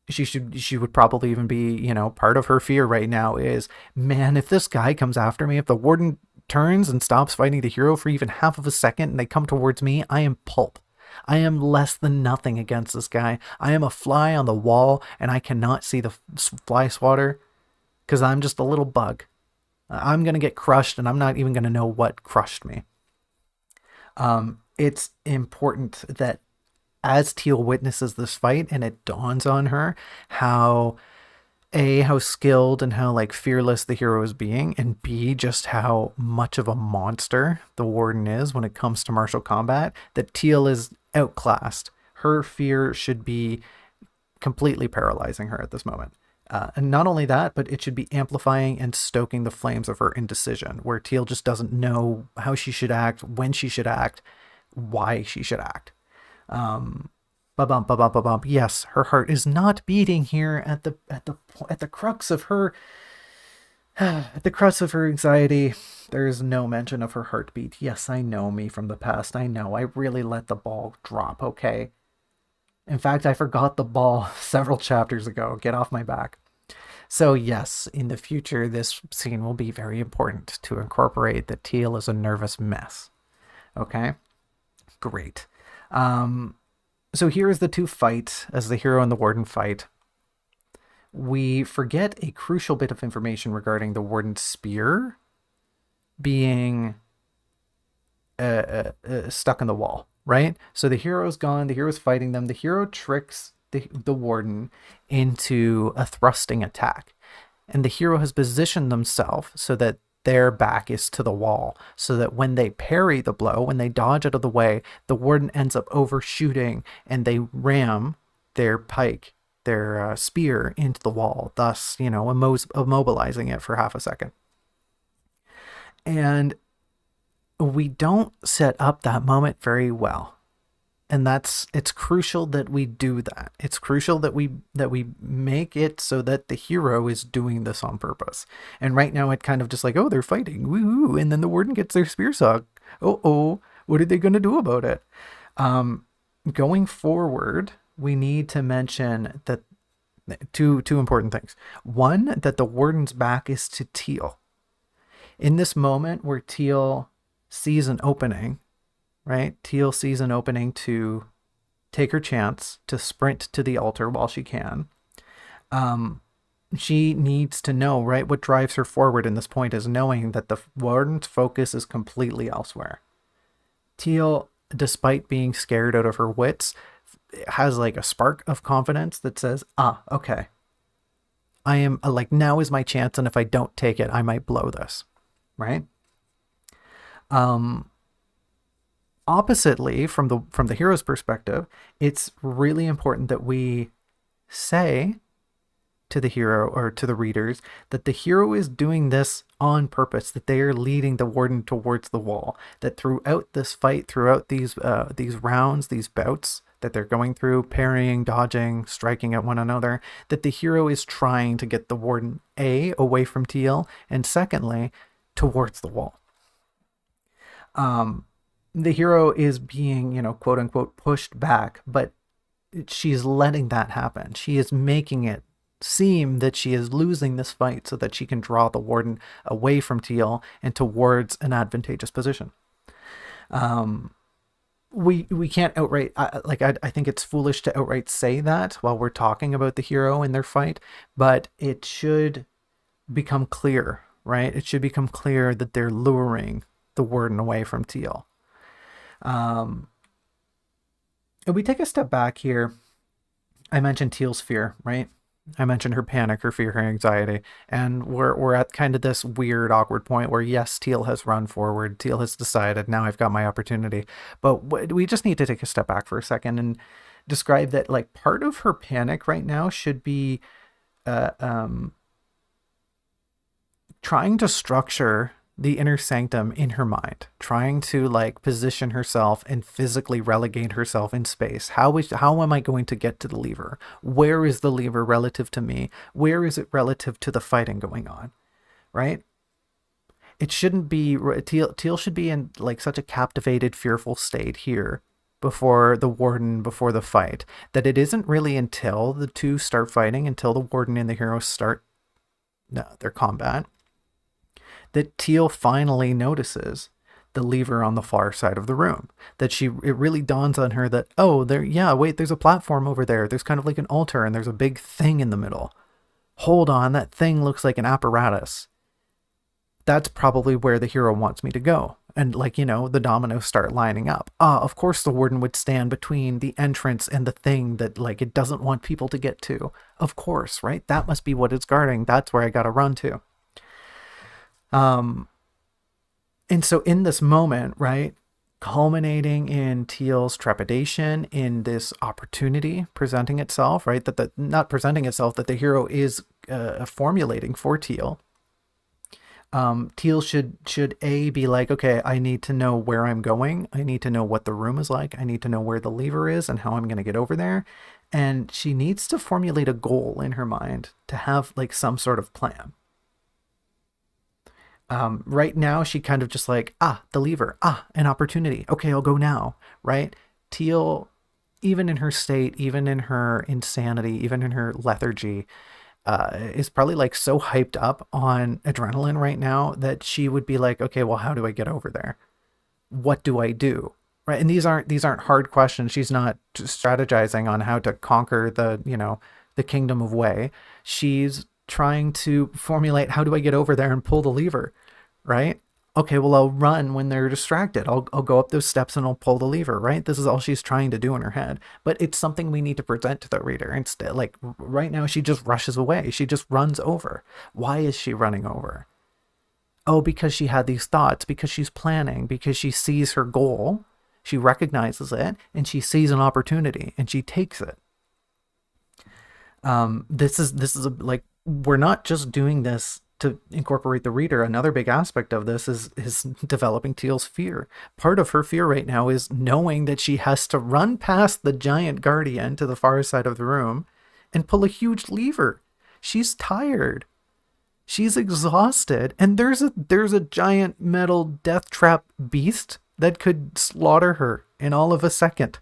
she would probably even be, part of her fear right now is, man, if this guy comes after me, if the warden turns and stops fighting the hero for even half of a second and they come towards me, I am pulp. I am less than nothing against this guy. I am a fly on the wall and I cannot see the fly swatter because I'm just a little bug. I'm going to get crushed and I'm not even going to know what crushed me. It's important that as Teal witnesses this fight and it dawns on her how how skilled and how like fearless the hero is being, and B, just how much of a monster the warden is when it comes to martial combat, that Teal is outclassed. Her fear should be completely paralyzing her at this moment. And not only that, but it should be amplifying and stoking the flames of her indecision, where Teal just doesn't know how she should act, when she should act, why she should act. Um, Ba-bump, ba-bump, ba-bump. Yes, her heart is not beating here at the crux of her The crux of her anxiety, there's no mention of her heartbeat. Yes, I know me from the past. I know. I really let the ball drop, okay? In fact, I forgot the ball several chapters ago. Get off my back. So, yes, in the future, this scene will be very important to incorporate that Teal is a nervous mess. Okay? Great. Um, so here's the two fight as the hero and the warden fight. We forget a crucial bit of information regarding the warden's spear being stuck in the wall, right? So the hero's gone, the hero's fighting them, the hero tricks the warden into a thrusting attack. And the hero has positioned themselves so that their back is to the wall, so that when they parry the blow, when they dodge out of the way, the warden ends up overshooting and they ram their pike, their spear into the wall, thus, immobilizing it for half a second. And we don't set up that moment very well. And it's crucial that we do that. It's crucial that we make it so that the hero is doing this on purpose. And right now it kind of just like, oh, they're fighting, woo, and then the warden gets their spear sucked. Oh, what are they going to do about it? Going forward, we need to mention that two important things. One, that the warden's back is to Teal. In this moment where Teal sees an opening, right? Teal sees an opening to take her chance to sprint to the altar while she can. She needs to know, right? What drives her forward in this point is knowing that the warden's focus is completely elsewhere. Teal, despite being scared out of her wits, has like a spark of confidence that says, okay, I am like, now is my chance. And if I don't take it, I might blow this. Right. Oppositely, from the hero's perspective, it's really important that we say to the hero or to the readers that the hero is doing this on purpose, that they are leading the warden towards the wall, that throughout this fight, throughout these rounds, these bouts that they're going through, parrying, dodging, striking at one another, that the hero is trying to get the warden away from Teal, and secondly, towards the wall. The hero is being, quote unquote, pushed back, but she's letting that happen. She is making it seem that she is losing this fight so that she can draw the warden away from Teal and towards an advantageous position. We can't outright, I think it's foolish to outright say that while we're talking about the hero and their fight, but it should become clear, right? It should become clear that they're luring the warden away from Teal. If we take a step back here, I mentioned Teal's fear, right? I mentioned her panic, her fear, her anxiety, and we're at kind of this weird, awkward point where yes, Teal has run forward. Teal has decided, now I've got my opportunity. But we just need to take a step back for a second and describe that, like, part of her panic right now should be trying to structure the inner sanctum in her mind, trying to like position herself and physically relegate herself in space. How am I going to get to the lever? Where is the lever relative to me? Where is it relative to the fighting going on? Right? It shouldn't be, Teal should be in like such a captivated, fearful state here before the fight, that it isn't really until the two start fighting, until the warden and the hero start their combat, that Teal finally notices the lever on the far side of the room. That it really dawns on her that, there's a platform over there. There's kind of like an altar and there's a big thing in the middle. Hold on, that thing looks like an apparatus. That's probably where the hero wants me to go. And the dominoes start lining up. Of course the warden would stand between the entrance and the thing that it doesn't want people to get to. Of course, right? That must be what it's guarding. That's where I gotta run to. And so in this moment, right, culminating in Teal's trepidation, in this opportunity presenting itself, right, that not presenting itself, that the hero is formulating for Teal. Teal should be like, okay, I need to know where I'm going. I need to know what the room is like. I need to know where the lever is and how I'm going to get over there. And she needs to formulate a goal in her mind to have some sort of plan. Right now, she kind of just like, the lever, an opportunity. Okay, I'll go now, right? Teal, even in her state, even in her insanity, even in her lethargy, is probably like so hyped up on adrenaline right now that she would be like, okay, well, how do I get over there? What do I do? Right? And these aren't hard questions. She's not strategizing on how to conquer the kingdom of Wei. She's trying to formulate, how do I get over there and pull the lever, right? Okay, well, I'll run when they're distracted. I'll go up those steps and I'll pull the lever, right? This is all she's trying to do in her head. But it's something we need to present to the reader. Instead, like right now, she just rushes away. She just runs over. Why is she running over? Oh, because she had these thoughts, because she's planning, because she sees her goal, she recognizes it, and she sees an opportunity, and she takes it. This is like, we're not just doing this to incorporate the reader. Another big aspect of this is developing Teal's fear. Part of her fear right now is knowing that she has to run past the giant guardian to the far side of the room and pull a huge lever. She's tired. She's exhausted, and there's a giant metal death trap beast that could slaughter her in all of a second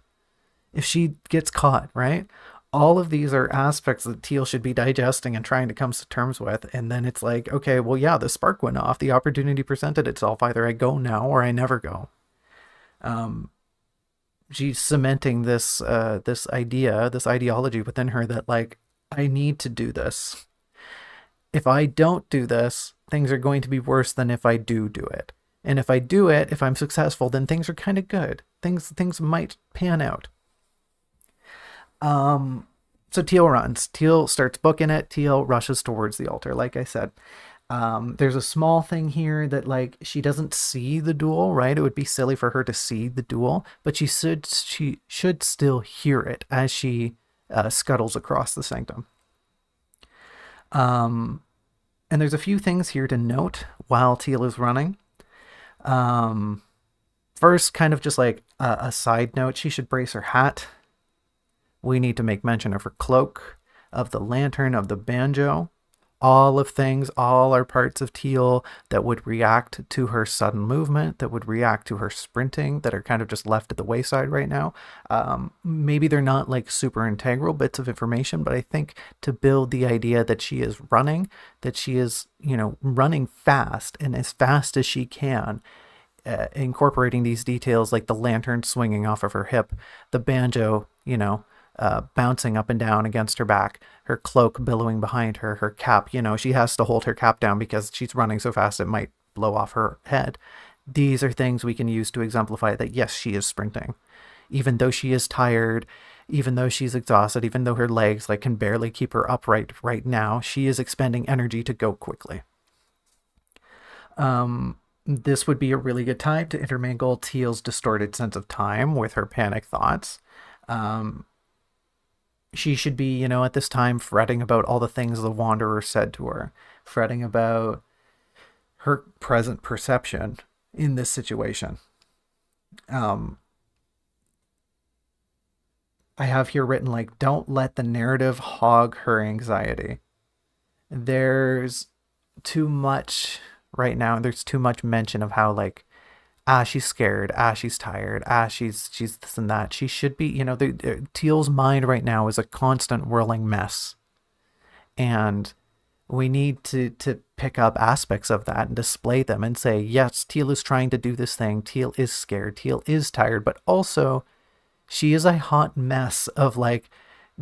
if she gets caught, right? All of these are aspects that Teal should be digesting and trying to come to terms with. And then it's like, okay, well, yeah, the spark went off. The opportunity presented itself. Either I go now or I never go. She's cementing this idea, this ideology within her that, like, I need to do this. If I don't do this, things are going to be worse than if I do it. And if I do it, if I'm successful, then things are kind of good. Things might pan out. So Teal runs. Teal starts booking it. Teal rushes towards the altar, like I said. There's a small thing here that, like, she doesn't see the duel, right? It would be silly for her to see the duel, but she should still hear it as she scuttles across the sanctum. And there's a few things here to note while Teal is running. First, kind of just like a side note, she should brace her hat. We need to make mention of her cloak, of the lantern, of the banjo. All are parts of Teal that would react to her sudden movement, that would react to her sprinting, that are kind of just left at the wayside right now. Maybe they're not like super integral bits of information, but I think to build the idea that she is running, that she is, running fast and as fast as she can, incorporating these details like the lantern swinging off of her hip, the banjo, bouncing up and down against her back, her cloak billowing behind her, her cap, she has to hold her cap down because she's running so fast it might blow off her head. These are things we can use to exemplify that, yes, she is sprinting. Even though she is tired, even though she's exhausted, even though her legs can barely keep her upright right now, she is expending energy to go quickly. This would be a really good time to intermingle Teal's distorted sense of time with her panic thoughts. She should be, at this time fretting about all the things the Wanderer said to her, fretting about her present perception in this situation. I have here written, don't let the narrative hog her anxiety. There's too much right now. There's too much mention of how, she's scared, she's tired, she's this and that. She should be, Teal's mind right now is a constant whirling mess. And we need to pick up aspects of that and display them and say, yes, Teal is trying to do this thing. Teal is scared. Teal is tired, but also she is a hot mess of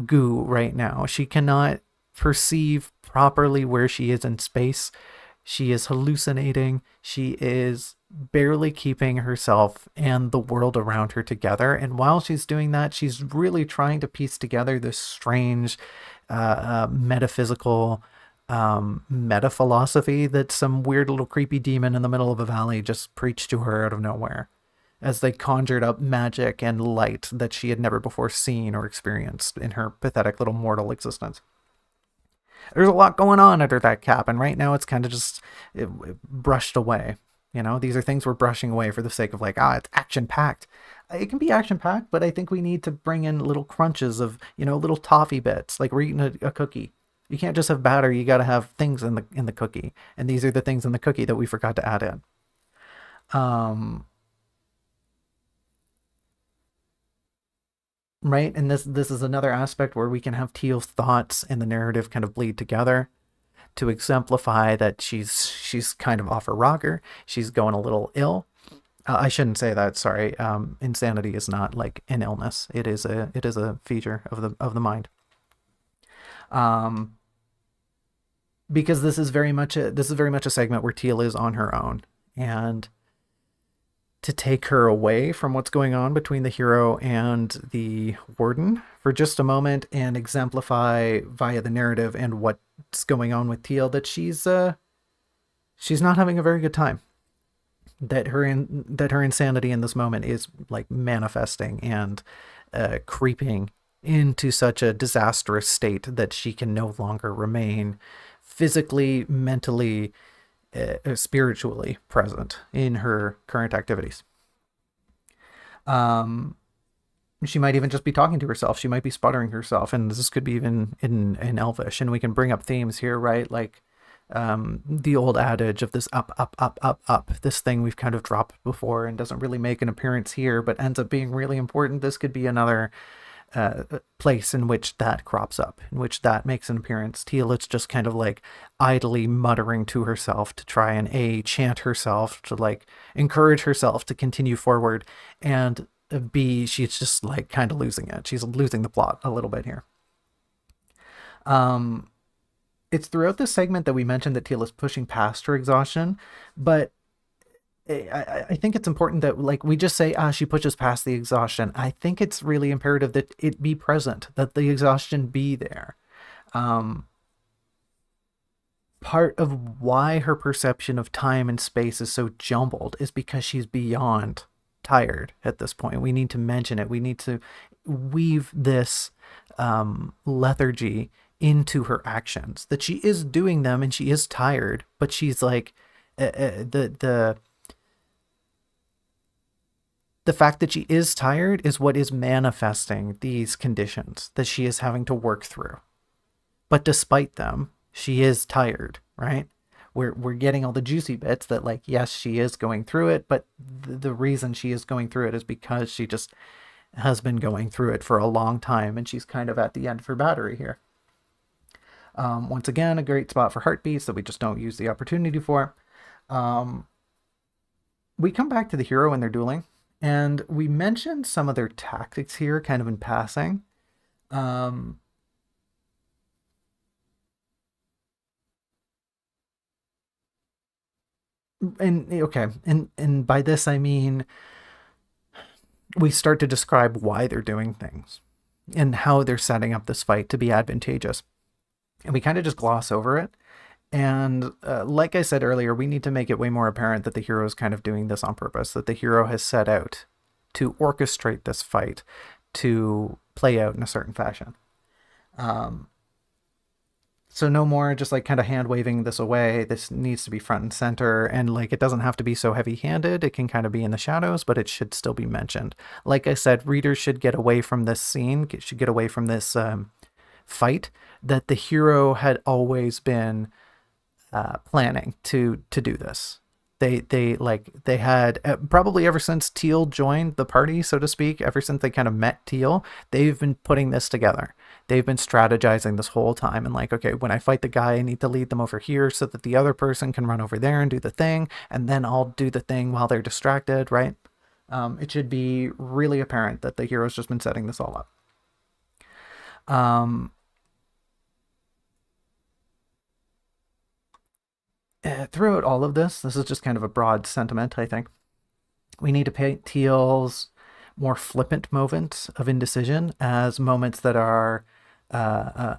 goo right now. She cannot perceive properly where she is in space. She is hallucinating. She is barely keeping herself and the world around her together. And while she's doing that, she's really trying to piece together this strange metaphysical meta philosophy that some weird little creepy demon in the middle of a valley just preached to her out of nowhere, as they conjured up magic and light that she had never before seen or experienced in her pathetic little mortal existence. There's a lot going on under that cap, and right now it's kind of just brushed away. These are things we're brushing away for the sake of it's action-packed. It can be action-packed, but I think we need to bring in little crunches of, little toffee bits, like we're eating a cookie. You can't just have batter. You got to have things in the cookie, and these are the things in the cookie that we forgot to add in. Um, right, and this is another aspect where we can have Teal's thoughts and the narrative kind of bleed together to exemplify that she's kind of off her rocker. She's going a little ill. I shouldn't say that. Sorry. Insanity is not like an illness. It is a feature of the mind. Um, because this is very much a segment where Teal is on her own, and to take her away from what's going on between the hero and the warden for just a moment and exemplify via the narrative and what's going on with Teal that she's not having a very good time. That her insanity in this moment is like manifesting and creeping into such a disastrous state that she can no longer remain physically, mentally, spiritually present in her current activities. Um, she might even just be talking to herself. She might be sputtering herself, and this could be even in Elvish. And we can bring up themes here, right? Like the old adage of this up, up, up, up, up. This thing we've kind of dropped before and doesn't really make an appearance here, but ends up being really important. This could be another place in which that crops up, in which that makes an appearance. Teal is just kind of like idly muttering to herself to try and chant herself, to like encourage herself to continue forward, and B, she's just like kind of losing it. She's losing the plot a little bit here. Um, it's throughout this segment that we mentioned that Teal is pushing past her exhaustion, but I think it's important that like we just say she pushes past the exhaustion. I think it's really imperative that it be present, that the exhaustion be there. Um, Part of why her perception of time and space is so jumbled is because she's beyond tired at this point. We need to mention it. We need to weave this lethargy into her actions, that she is doing them and she is tired, but she's like the fact that she is tired is what is manifesting these conditions that she is having to work through. But despite them, she is tired, right? We're getting all the juicy bits that like, yes, she is going through it, but the reason she is going through it is because she just has been going through it for a long time, and she's kind of at the end of her battery here. Once again, a great spot for heartbeats that we just don't use the opportunity for. Um, we come back to the hero when they're dueling, and we mentioned some of their tactics here kind of in passing. Um, and okay, and by this I mean we start to describe why they're doing things and how they're setting up this fight to be advantageous. And we kind of just gloss over it. And like I said earlier, we need to make it way more apparent that the hero is kind of doing this on purpose, that the hero has set out to orchestrate this fight to play out in a certain fashion. Um, so no more just like kind of hand waving this away. This needs to be front and center, and like it doesn't have to be so heavy handed. It can kind of be in the shadows, but it should still be mentioned. Like I said, readers should get away from this scene, should get away from this fight that the hero had always been planning to do this. They had probably ever since Teal joined the party, so to speak, ever since they kind of met Teal, they've been putting this together. They've been strategizing this whole time and like, okay, when I fight the guy, I need to lead them over here so that the other person can run over there and do the thing, and then I'll do the thing while they're distracted, right? It should be really apparent that the hero's just been setting this all up. Um, Throughout all of this is just kind of a broad sentiment, I think. We need to paint Teal's more flippant moments of indecision as moments that are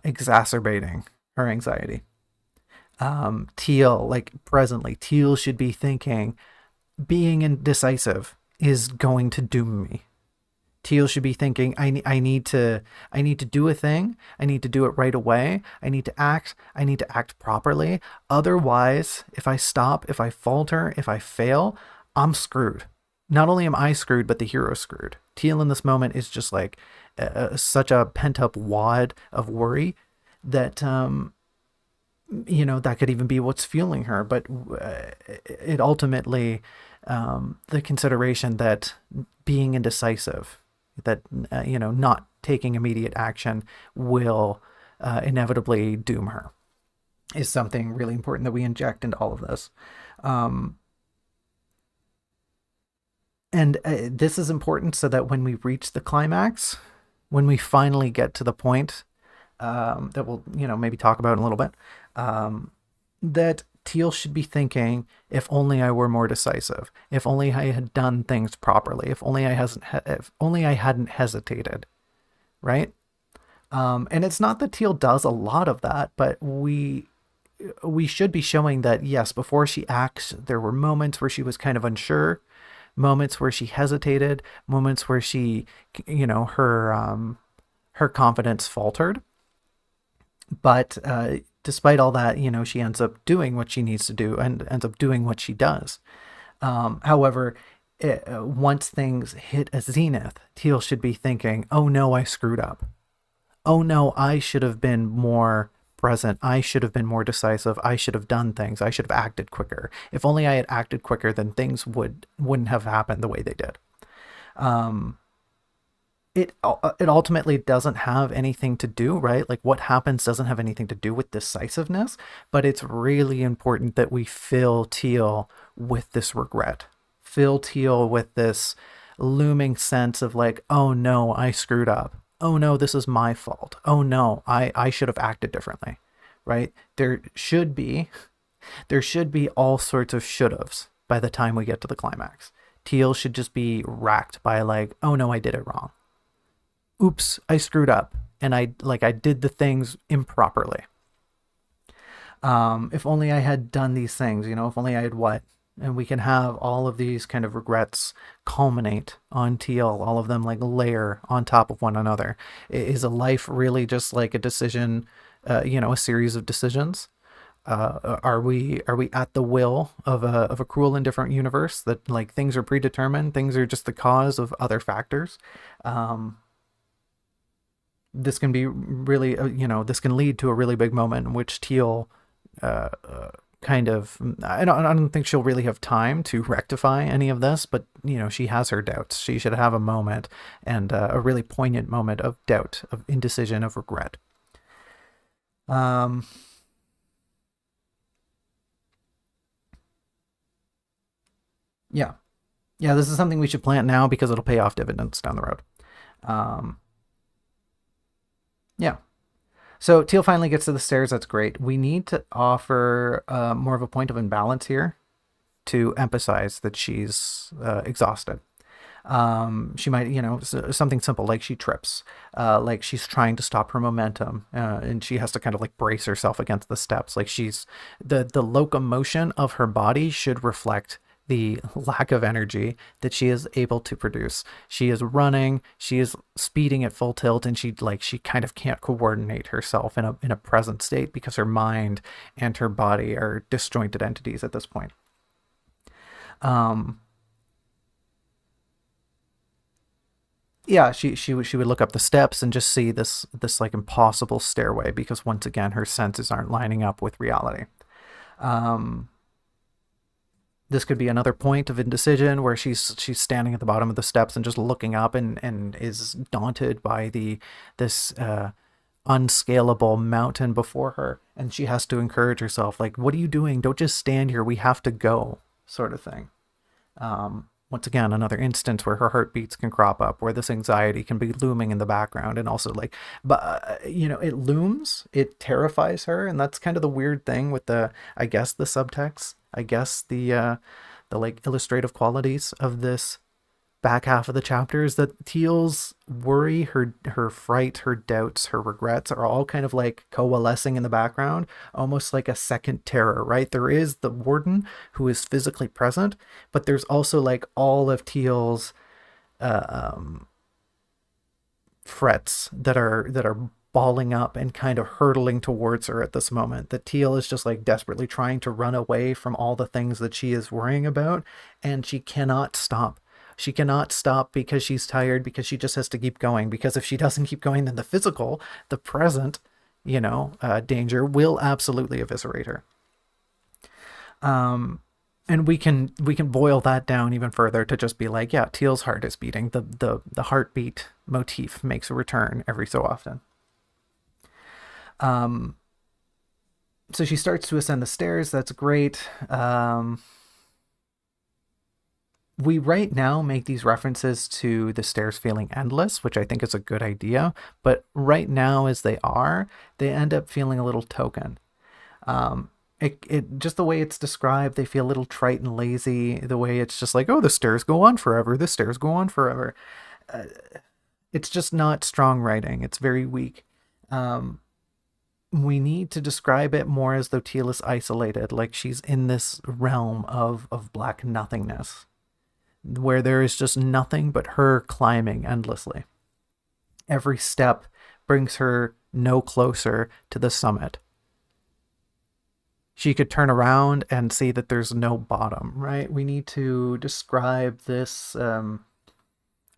exacerbating her anxiety. Teal, like presently, Teal should be thinking, being indecisive is going to doom me. Teal should be thinking, I need to do a thing. I need to do it right away. I need to act. I need to act properly. Otherwise, if I stop, if I falter, if I fail, I'm screwed. Not only am I screwed, but the hero's screwed. Teal in this moment is just like such a pent up wad of worry that that could even be what's fueling her. But it ultimately, the consideration that being indecisive, that, not taking immediate action will inevitably doom her, is something really important that we inject into all of this. Um, and this is important so that when we reach the climax, when we finally get to the point that we'll, maybe talk about in a little bit, um, that Teal should be thinking, if only I were more decisive, if only I had done things properly, if only I hadn't hesitated, right? And it's not that Teal does a lot of that, but we should be showing that, yes, before she acts, there were moments where she was kind of unsure, moments where she hesitated, moments where she, her confidence faltered. But despite all that, she ends up doing what she needs to do and ends up doing what she does. However, once things hit a zenith, Teal should be thinking, oh no, I screwed up. Oh no, I should have been more present. I should have been more decisive. I should have done things. I should have acted quicker. If only I had acted quicker, then things wouldn't have happened the way they did. Um, it ultimately doesn't have anything to do, right? Like, what happens doesn't have anything to do with decisiveness, but it's really important that we fill Teal with this regret, fill Teal with this looming sense of like, oh no, I screwed up. Oh no, this is my fault. Oh no, I should have acted differently, right? There should be all sorts of should haves by the time we get to the climax. Teal should just be racked by like, oh no, I did it wrong. Oops, I screwed up, and I did the things improperly. If only I had done these things, if only I had what. And we can have all of these kind of regrets culminate on Teal, all of them like layer on top of one another. Is a life really just like a decision, a series of decisions? Are we at the will of a cruel and different universe that like things are predetermined, things are just the cause of other factors? Um, this can be really, this can lead to a really big moment in which Teal kind of, I don't think she'll really have time to rectify any of this, but she has her doubts. She should have a moment, and a really poignant moment of doubt, of indecision, of regret. Um, yeah, yeah, this is something we should plant now because it'll pay off dividends down the road. Um, yeah. So Teal finally gets to the stairs. That's great. We need to offer more of a point of imbalance here to emphasize that she's exhausted. She might, something simple like she trips, like she's trying to stop her momentum, and she has to kind of like brace herself against the steps. Like the locomotion of her body should reflect the lack of energy that she is able to produce. She is running, she is speeding at full tilt, and she kind of can't coordinate herself in a present state because her mind and her body are disjointed entities at this point. Um, yeah, she would look up the steps and just see this like impossible stairway because once again her senses aren't lining up with reality. Um, this could be another point of indecision where she's standing at the bottom of the steps and just looking up and is daunted by the this unscalable mountain before her, and she has to encourage herself like, what are you doing? Don't just stand here, we have to go, sort of thing. Once again, another instance where her heartbeats can crop up, where this anxiety can be looming in the background, and also like, but it looms, it terrifies her, and that's kind of the weird thing with I guess, the subtext, I guess the like illustrative qualities of this back half of the chapter is that Teal's worry, her fright, her doubts, her regrets are all kind of like coalescing in the background, almost like a second terror, right? There is the warden who is physically present, but there's also like all of Teal's uh, um, frets that are balling up and kind of hurtling towards her at this moment. That Teal is just like desperately trying to run away from all the things that she is worrying about, and she cannot stop. She cannot stop because she's tired, because she just has to keep going. Because if she doesn't keep going, then the physical, the present, danger will absolutely eviscerate her. And we can boil that down even further to just be like, yeah, Teal's heart is beating. The heartbeat motif makes a return every so often. So she starts to ascend the stairs. That's great. We right now make these references to the stairs feeling endless, which I think is a good idea. But right now, as they end up feeling a little token. It just the way it's described, they feel a little trite and lazy. The way it's just like, oh, the stairs go on forever. The stairs go on forever. Uh, it's just not strong writing. It's very weak. Um, we need to describe it more as though Teal is isolated, like she's in this realm of black nothingness, where there is just nothing but her climbing endlessly. Every step brings her no closer to the summit. She could turn around and see that there's no bottom, right? We need to describe this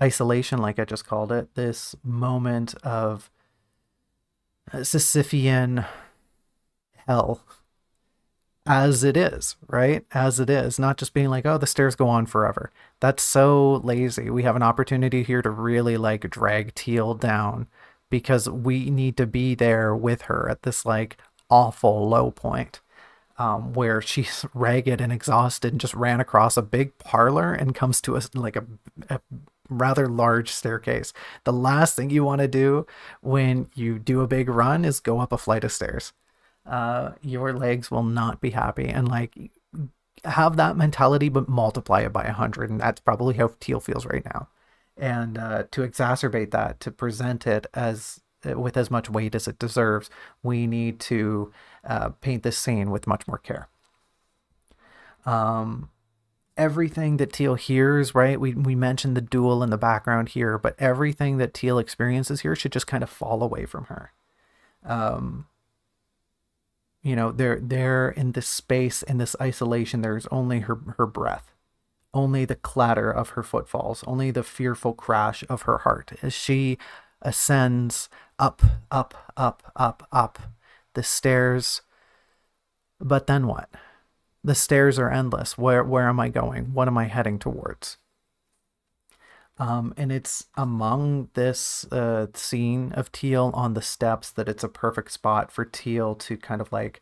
isolation, like I just called it, this moment of Sisyphean hell as it is, right? As it is, not just being like, oh, the stairs go on forever. That's so lazy. We have an opportunity here to really like drag Teal down because we need to be there with her at this like awful low point. Where she's ragged and exhausted and just ran across a big parlor and comes to a rather large staircase. The last thing you want to do when you do a big run is go up a flight of stairs. Your legs will not be happy, and like have that mentality, but multiply it by 100, and that's probably how Teal feels right now. And to exacerbate that, to present it as with as much weight as it deserves, we need to paint this scene with much more care. Everything that Teal hears, right? We mentioned the duel in the background here, but everything that Teal experiences here should just kind of fall away from her. Um, they're in this space, in this isolation. There's only her breath, only the clatter of her footfalls, only the fearful crash of her heart as she ascends up, up, up, up, up the stairs. But then what? The stairs are endless. Where am I going? What am I heading towards? And it's among this scene of Teal on the steps that it's a perfect spot for Teal to kind of like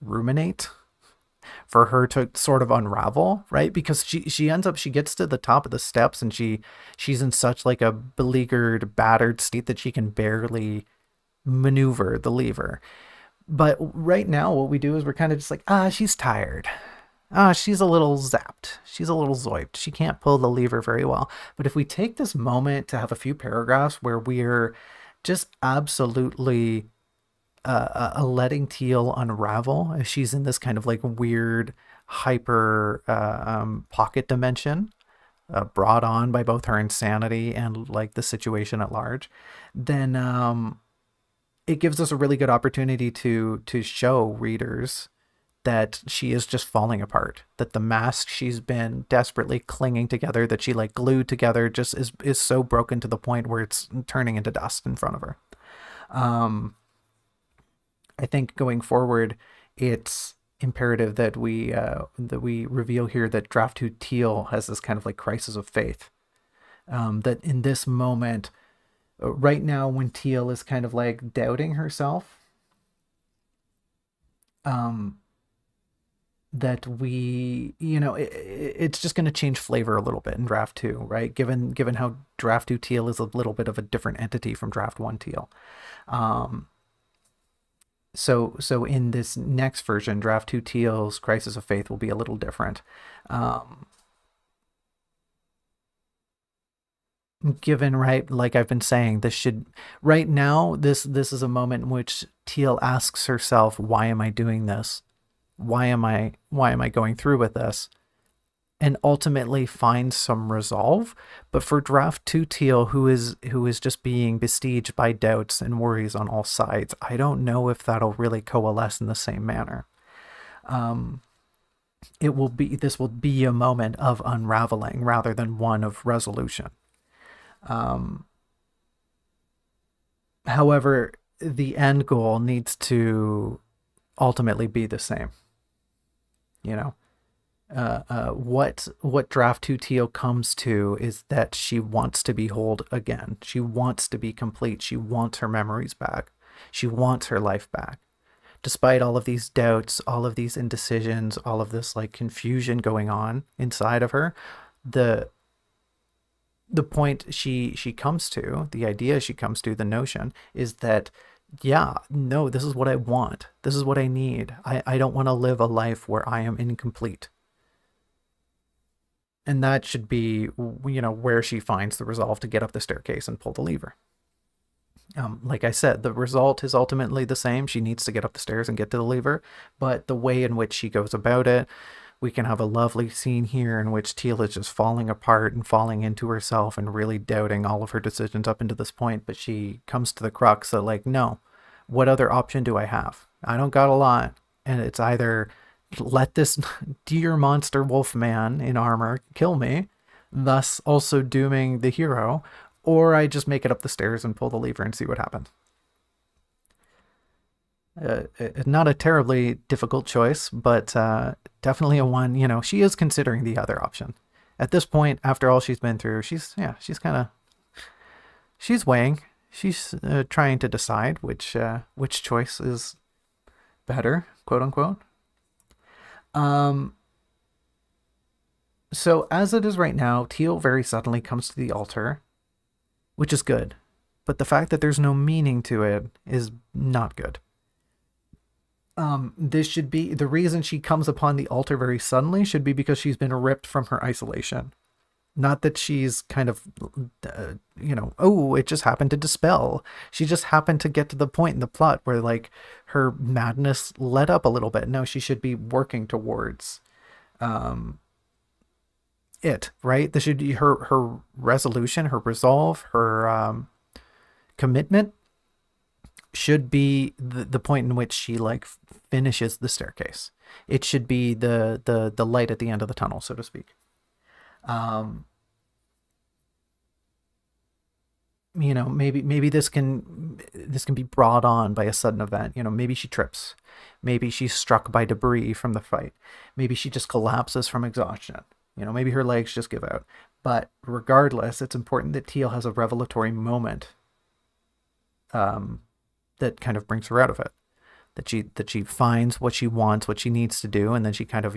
ruminate, for her to sort of unravel, right? Because she gets to the top of the steps and she's in such like a beleaguered, battered state that she can barely maneuver the lever. But right now, what we do is we're kind of just like, she's tired. She's a little zapped. She's a little zoiped. She can't pull the lever very well. But if we take this moment to have a few paragraphs where we're just absolutely letting Teal unravel as she's in this kind of like weird hyper pocket dimension, brought on by both her insanity and like the situation at large, then it gives us a really good opportunity to show readers that she is just falling apart, that the mask she's been desperately clinging together, that she like glued together, just is so broken to the point where it's turning into dust in front of her. I think going forward, it's imperative that we reveal here that Draft 2 Teal has this kind of like crisis of faith. That in this moment, right now, when Teal is kind of like doubting herself, that it's just going to change flavor a little bit in Draft 2, right? Given how Draft 2 Teal is a little bit of a different entity from Draft 1 Teal. So in this next version, Draft 2 Teal's Crisis of Faith will be a little different. Given, right, like I've been saying, right now, this is a moment in which Teal asks herself, why am I doing this? Why am I going through with this? And ultimately finds some resolve. But for Draft 2 Teal, who is just being besieged by doubts and worries on all sides, I don't know if that'll really coalesce in the same manner. This will be a moment of unraveling rather than one of resolution. However, the end goal needs to ultimately be the same. You know, what draft 2 Teal comes to is that she wants to be whole again. She wants to be complete. She wants her memories back. She wants her life back. Despite all of these doubts, all of these indecisions, all of this like confusion going on inside of her, the the point she comes to, the idea she comes to, the notion is that, yeah, no, this is what I want. This is what I need. I don't want to live a life where I am incomplete. And that should be, where she finds the resolve to get up the staircase and pull the lever. Like I said, the result is ultimately the same. She needs to get up the stairs and get to the lever, but the way in which she goes about it, we can have a lovely scene here in which Teal is just falling apart and falling into herself and really doubting all of her decisions up into this point. But she comes to the crux that, like, no, what other option do I have? I don't got a lot. And it's either let this deer monster wolf man in armor kill me, thus also dooming the hero, or I just make it up the stairs and pull the lever and see what happens. Not a terribly difficult choice, but definitely a one. She is considering the other option. At this point, after all she's been through, she's weighing. She's trying to decide which choice is better, quote unquote. So as it is right now, Teal very suddenly comes to the altar, which is good, but the fact that there's no meaning to it is not good. This should be the reason she comes upon the altar very suddenly should be because she's been ripped from her isolation. Not that she's kind of, oh, it just happened to dispel. She just happened to get to the point in the plot where, like, her madness let up a little bit. No, she should be working towards it, right? This should be her resolution, her resolve, her commitment should be the point in which she, like, finishes the staircase. It should be the light at the end of the tunnel, so to speak. Maybe this can be brought on by a sudden event. Maybe she trips, maybe she's struck by debris from the fight, maybe she just collapses from exhaustion. Maybe her legs just give out. But regardless, it's important that Teal has a revelatory moment that kind of brings her out of it. That she finds what she wants, what she needs to do, and then she kind of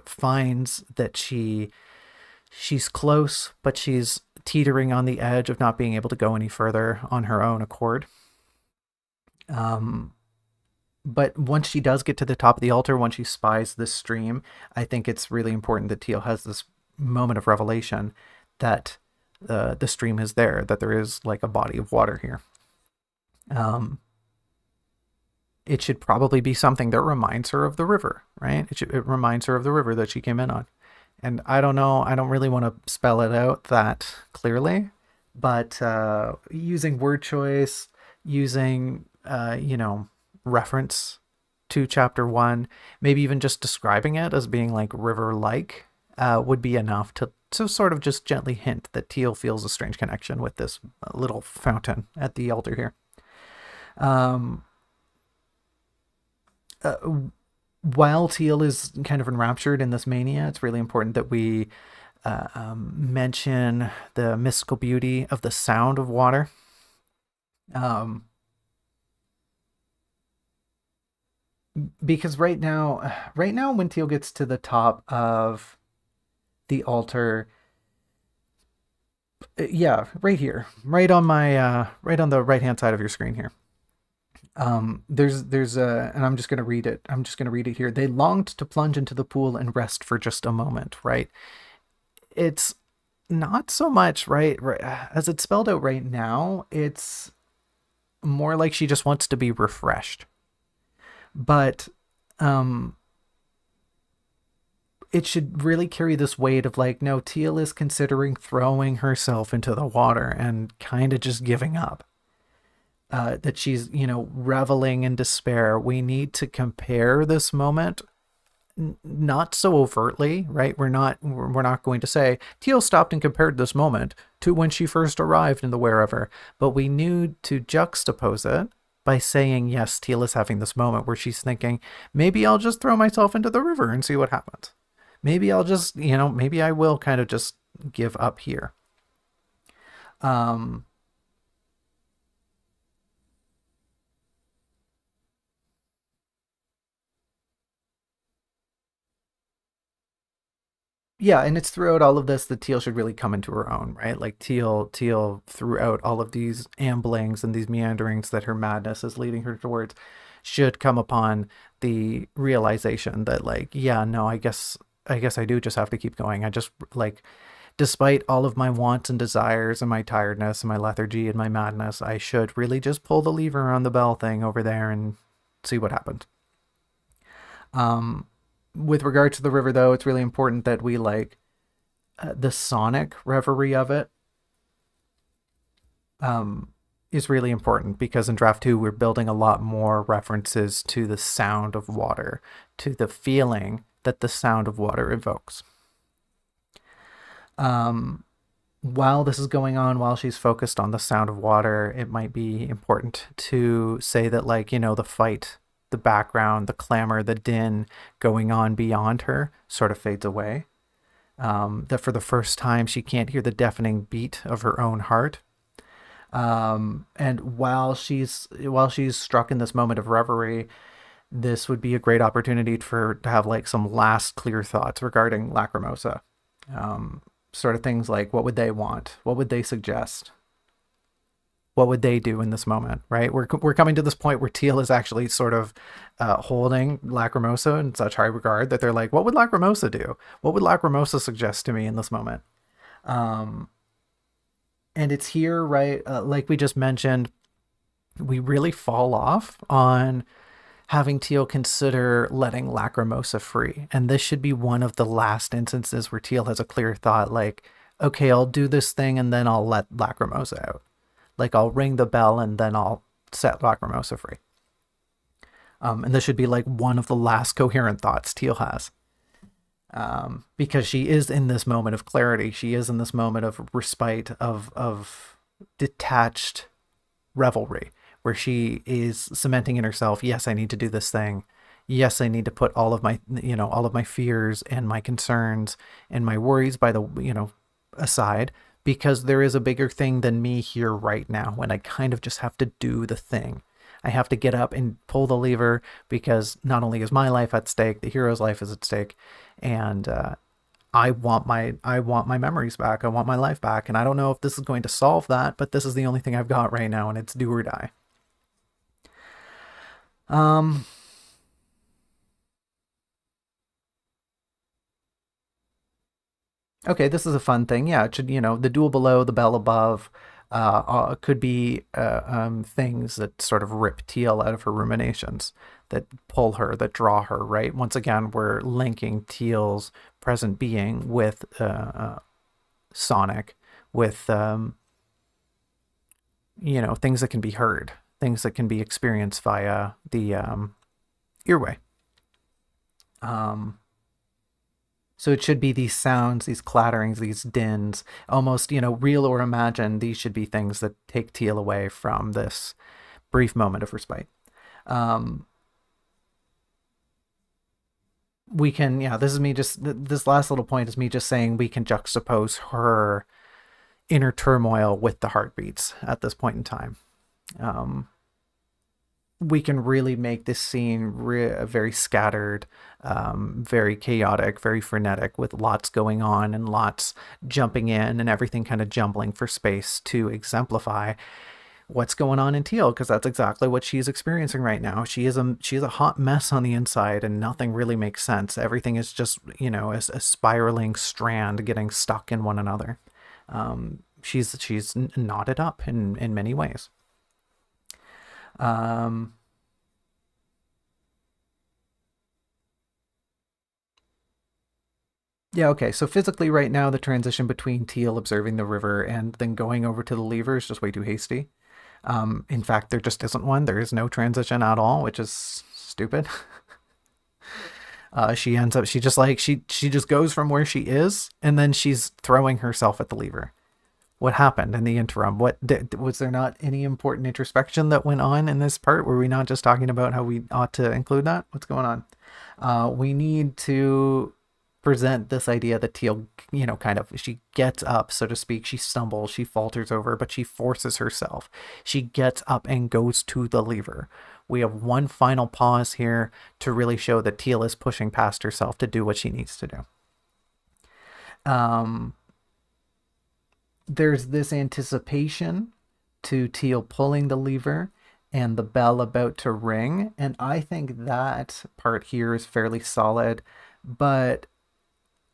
finds that she's close, but she's teetering on the edge of not being able to go any further on her own accord. But once she does get to the top of the altar, once she spies this stream, I think it's really important that Teal has this moment of revelation that the stream is there, that there is, like, a body of water here. It should probably be something that reminds her of the river, right? It reminds her of the river that she came in on. And I don't know, I don't really want to spell it out that clearly, but using word choice, using, reference to chapter 1, maybe even just describing it as being like river-like would be enough to sort of just gently hint that Teal feels a strange connection with this little fountain at the altar here. While Teal is kind of enraptured in this mania, it's really important that we mention the mystical beauty of the sound of water. Because right now when Teal gets to the top of the altar, right here, right on the right hand side of your screen here, there's and I'm just going to read it here. They longed to plunge into the pool and rest for just a moment, right? It's not so much, right, as it's spelled out right now, it's more like she just wants to be refreshed. But it should really carry this weight of, like, no, Teal is considering throwing herself into the water and kind of just giving up. That she's, reveling in despair. We need to compare this moment not so overtly, right? We're not going to say Teal stopped and compared this moment to when she first arrived in the wherever, but we knew to juxtapose it by saying, yes, Teal is having this moment where she's thinking, maybe I'll just throw myself into the river and see what happens. Maybe I'll just, maybe I will kind of just give up here. Um, yeah, and it's throughout all of this that Teal should really come into her own, right? Like Teal throughout all of these amblings and these meanderings that her madness is leading her towards should come upon the realization that, like, yeah, no, I guess I do just have to keep going. I just, like, despite all of my wants and desires and my tiredness and my lethargy and my madness, I should really just pull the lever on the bell thing over there and see what happens. Um, with regard to the river, though, it's really important that we, like, the sonic reverie of it um, is really important because in draft two, we're building a lot more references to the sound of water, to the feeling that the sound of water evokes. Um, while this is going on, while she's focused on the sound of water, it might be important to say that, like, the fight, the background, the clamor, the din going on beyond her sort of fades away. That for the first time, she can't hear the deafening beat of her own heart. And while she's struck in this moment of reverie, this would be a great opportunity for to have, like, some last clear thoughts regarding Lacrimosa. Um, Sort of things like, what would they want? What would they suggest? What would they do in this moment, right? We're coming to this point where Teal is actually sort of holding Lacrimosa in such high regard that they're like, what would Lacrimosa do? What would Lacrimosa suggest to me in this moment? Um, and it's here, right? Like we just mentioned, we really fall off on having Teal consider letting Lacrimosa free. And this should be one of the last instances where Teal has a clear thought, like, okay, I'll do this thing and then I'll let Lacrimosa out. Like, I'll ring the bell and then I'll set Lacrimosa free. And this should be like one of the last coherent thoughts Teal has. Because she is in this moment of clarity. She is in this moment of respite, of detached revelry, where she is cementing in herself, yes, I need to do this thing. Yes, I need to put all of my fears and my concerns and my worries aside, because there is a bigger thing than me here right now, when I kind of just have to do the thing. I have to get up and pull the lever because not only is my life at stake, the hero's life is at stake, and I want my memories back. I want my life back, and I don't know if this is going to solve that, but this is the only thing I've got right now, and it's do or die. Um, okay, this is a fun thing. Yeah, it should, the duel below, the bell above, could be things that sort of rip Teal out of her ruminations, that pull her, that draw her, right? Once again, we're linking Teal's present being with Sonic, with, things that can be heard, things that can be experienced via the earway. Um, So it should be these sounds, these clatterings, these dins, almost, real or imagined. These should be things that take Teal away from this brief moment of respite. Um, we can, yeah, this is me just, this last little point is me just saying we can juxtapose her inner turmoil with the heartbeats at this point in time. Um, we can really make this scene very scattered, very chaotic, very frenetic, with lots going on and lots jumping in and everything kind of jumbling for space to exemplify what's going on in Teal, because that's exactly what she's experiencing right now. She is a hot mess on the inside, and nothing really makes sense. Everything is just, a spiraling strand getting stuck in one another. She's knotted up in many ways. Um, yeah, okay. So physically, right now, the transition between Teal observing the river and then going over to the lever is just way too hasty. In fact, there just isn't one. There is no transition at all, which is stupid. She ends up, she just goes from where she is, and then she's throwing herself at the lever. What happened in the interim? Was there not any important introspection that went on in this part? Were we not just talking about how we ought to include that? What's going on? We need to present this idea that Teal, kind of, she gets up, so to speak. She stumbles, she falters over, but she forces herself. She gets up and goes to the lever. We have one final pause here to really show that Teal is pushing past herself to do what she needs to do. There's this anticipation to Teal pulling the lever and the bell about to ring, and I think that part here is fairly solid, but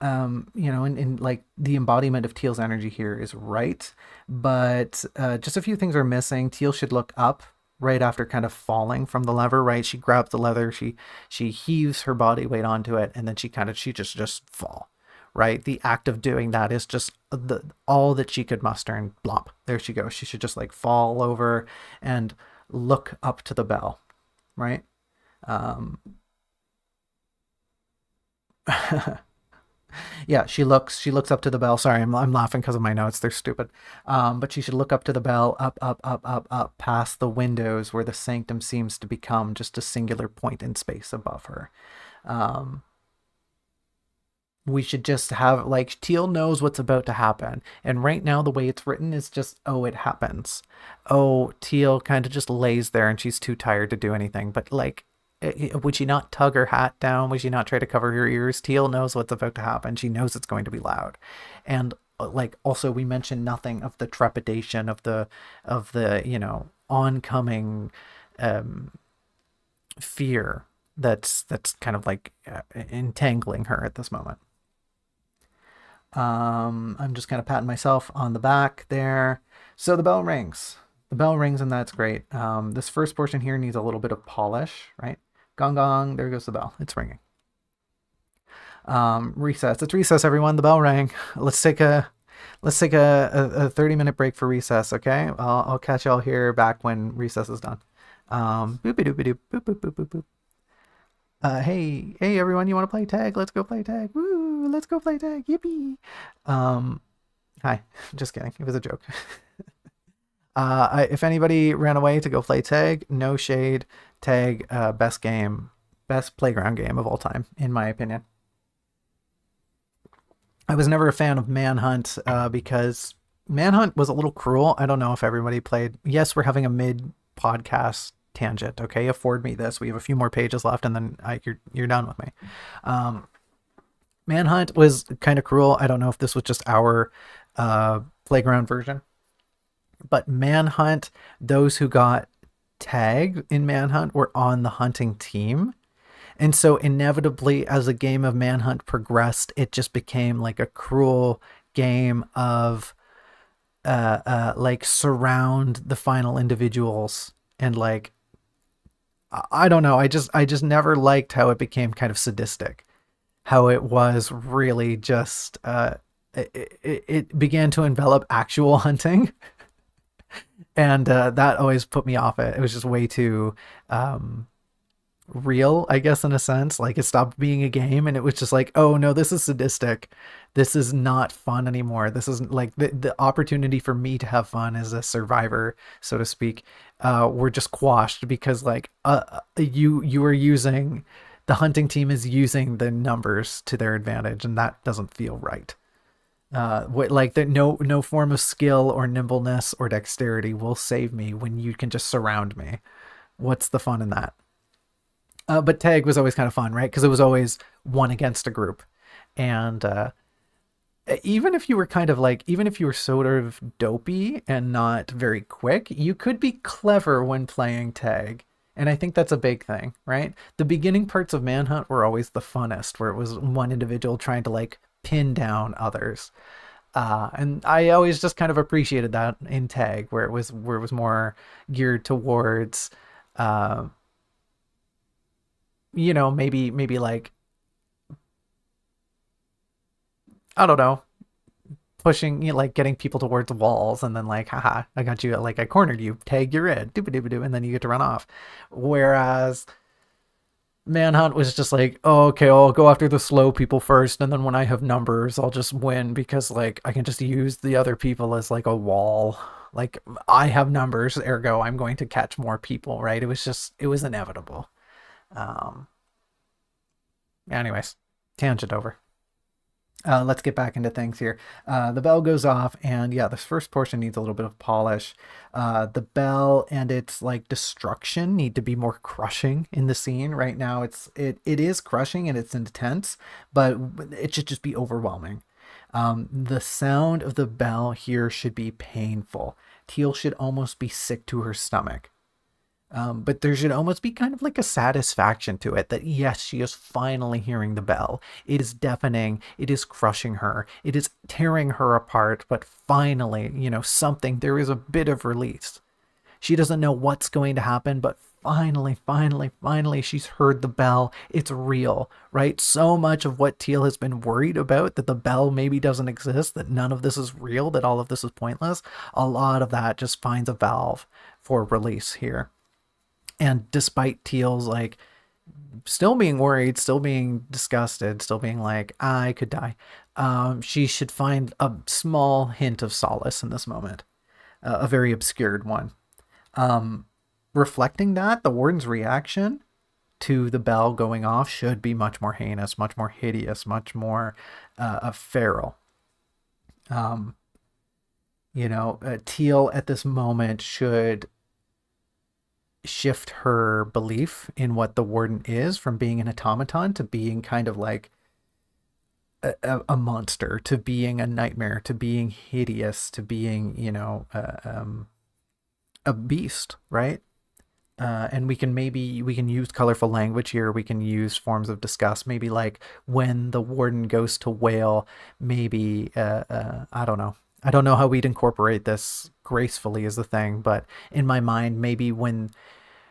and like the embodiment of Teal's energy here is right, but just a few things are missing. Teal should look up right after kind of falling from the lever, right? She grabs the leather, she heaves her body weight onto it, and then she just fall, right? The act of doing that is just all that she could muster, and blop, there she goes. She should just like fall over and look up to the bell, right? Yeah, she looks up to the bell. Sorry, I'm laughing because of my notes. They're stupid. But she should look up to the bell, up, past the windows where the sanctum seems to become just a singular point in space above her. We should just have, like, Teal knows what's about to happen, and right now the way it's written is just, oh, it happens. Oh, Teal kind of just lays there and she's too tired to do anything. But like, would she not tug her hat down? Would she not try to cover her ears? Teal knows what's about to happen. She knows it's going to be loud. And like, also, we mentioned nothing of the trepidation of the oncoming fear that's kind of like entangling her at this moment. I'm just kind of patting myself on the back there. So the bell rings. The bell rings, and that's great. This first portion here needs a little bit of polish, right? Gong gong, there goes the bell. It's ringing. Recess. It's recess, everyone. The bell rang. Let's take a 30-minute break for recess, okay? I'll catch y'all here back when recess is done. Boopy doopy doop, boop boop boop boop boop. Hey everyone, you want to play tag? Let's go play tag. Woo, let's go play tag. Yippee. Hi. Just kidding. It was a joke. If anybody ran away to go play tag, no shade. Tag, best playground game of all time, in my opinion. I was never a fan of Manhunt because Manhunt was a little cruel. I don't know if everybody played. Yes, we're having a mid-podcast tangent, okay? Afford me this. We have a few more pages left, and then you're done with me. Manhunt was kind of cruel. I don't know if this was just our playground version. But Manhunt, those who got tagged in Manhunt were on the hunting team. And so inevitably, as the game of Manhunt progressed, it just became like a cruel game of like surround the final individuals, and like, I don't know, I just never liked how it became kind of sadistic, how it was really just it began to envelop actual hunting. And that always put me off it. It was just way too real, I guess, in a sense. Like, it stopped being a game, and it was just like, oh no, this is sadistic. This is not fun anymore. This isn't like the opportunity for me to have fun as a survivor, so to speak, were just quashed because like you are using, the hunting team is using the numbers to their advantage, and that doesn't feel right. Like that, no form of skill or nimbleness or dexterity will save me when you can just surround me. What's the fun in that? But tag was always kind of fun, right? Because it was always one against a group. And even if you were sort of dopey and not very quick, you could be clever when playing tag. And I think that's a big thing, right? The beginning parts of Manhunt were always the funnest, where it was one individual trying to like pin down others. And I always just kind of appreciated that in tag, where it was more geared towards maybe like, I don't know, pushing, like getting people towards walls, and then like, haha, I got you, like I cornered you, tag, you're it, dooba dooba doo, and then you get to run off. Whereas Manhunt was just like, oh, okay, I'll go after the slow people first, and then when I have numbers, I'll just win because like I can just use the other people as like a wall. Like I have numbers, ergo I'm going to catch more people, right? It was inevitable. Um, anyways, tangent over. Let's get back into things here. The bell goes off, and yeah, this first portion needs a little bit of polish. The bell and its like destruction need to be more crushing in the scene. Right now, it is crushing and it's intense, but it should just be overwhelming. The sound of the bell here should be painful. Teal should almost be sick to her stomach. But there should almost be kind of like a satisfaction to it that yes, she is finally hearing the bell. It is deafening. It is crushing her. It is tearing her apart. But finally, something, there is a bit of release. She doesn't know what's going to happen, but finally, she's heard the bell. It's real, right? So much of what Teal has been worried about, that the bell maybe doesn't exist, that none of this is real, that all of this is pointless, a lot of that just finds a valve for release here. And despite Teal's like still being worried, still being disgusted, still being like, I could die, she should find a small hint of solace in this moment, a very obscured one. Um, Reflecting that, the warden's reaction to the bell going off should be much more heinous, much more hideous, much more feral. Um, Teal at this moment should shift her belief in what the warden is from being an automaton to being kind of like a monster, to being a nightmare, to being hideous, to being, a beast, right? And we can use colorful language here. We can use forms of disgust. Maybe like when the warden goes to wail, maybe, I don't know. I don't know how we'd incorporate this gracefully as the thing, but in my mind, maybe when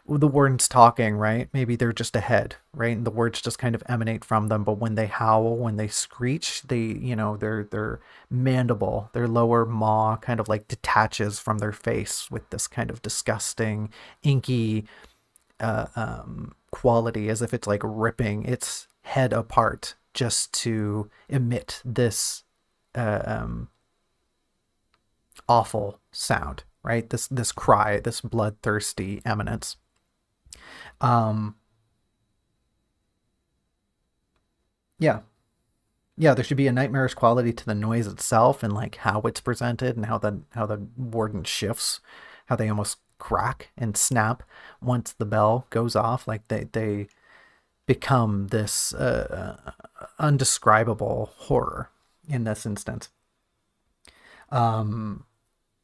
the words talking, right? Maybe they're just ahead, right? And the words just kind of emanate from them. But when they howl, when they screech, their mandible, their lower maw kind of like detaches from their face with this kind of disgusting, inky quality, as if it's like ripping its head apart just to emit this uh, um, awful sound, right? This cry, this bloodthirsty eminence. Um, yeah, yeah, there should be a nightmarish quality to the noise itself and like how it's presented and how the warden shifts, how they almost crack and snap once the bell goes off. Like they become this undescribable horror in this instance. Um,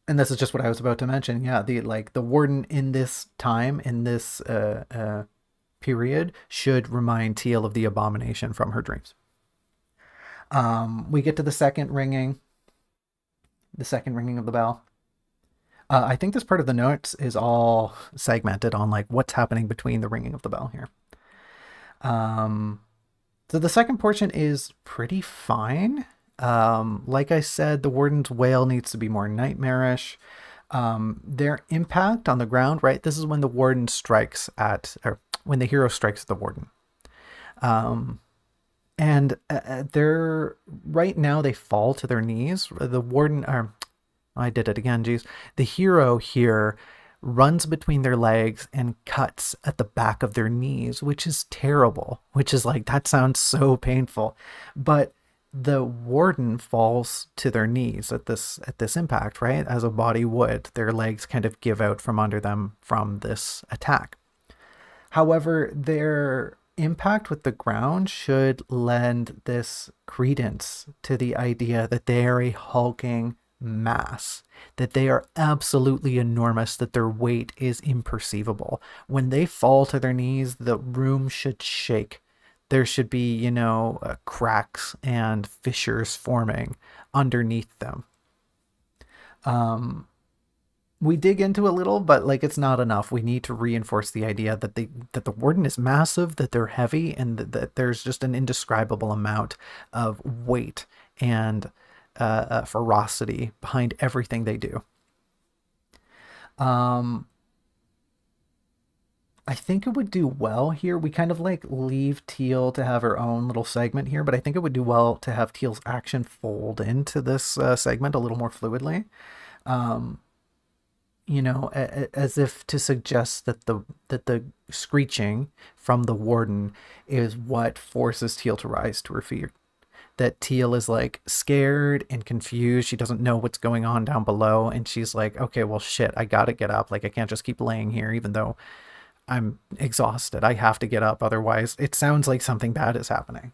and this is just what I was about to mention. Yeah, the warden in this time in this period should remind Teal of the abomination from her dreams. We get to the second ringing of the bell. I think this part of the notes is all segmented on like what's happening between the ringing of the bell here. Um, so the second portion is pretty fine. Like I said, the warden's wail needs to be more nightmarish. Their impact on the ground, right? This is when the warden strikes at, or when the hero strikes at the warden. Um, and they're right now they fall to their knees. The warden, or I did it again, geez. The hero here runs between their legs and cuts at the back of their knees, which is terrible, which is like, that sounds so painful. But the warden falls to their knees at this impact, right? As a body would. Their legs kind of give out from under them from this attack. However, their impact with the ground should lend this credence to the idea that they are a hulking mass, that they are absolutely enormous, that their weight is imperceivable. When they fall to their knees, the room should shake. There should be, cracks and fissures forming underneath them. Um, we dig into a little, but like it's not enough. We need to reinforce the idea that the warden is massive, that they're heavy, and that there's just an indescribable amount of weight and ferocity behind everything they do. Um, I think it would do well here. We kind of like leave Teal to have her own little segment here, but I think it would do well to have Teal's action fold into this segment a little more fluidly. Um, as if to suggest that the screeching from the warden is what forces Teal to rise to her feet. That Teal is like scared and confused. She doesn't know what's going on down below, and she's like, okay, well, shit, I gotta get up. Like, I can't just keep laying here, even though I'm exhausted. I have to get up, otherwise, it sounds like something bad is happening.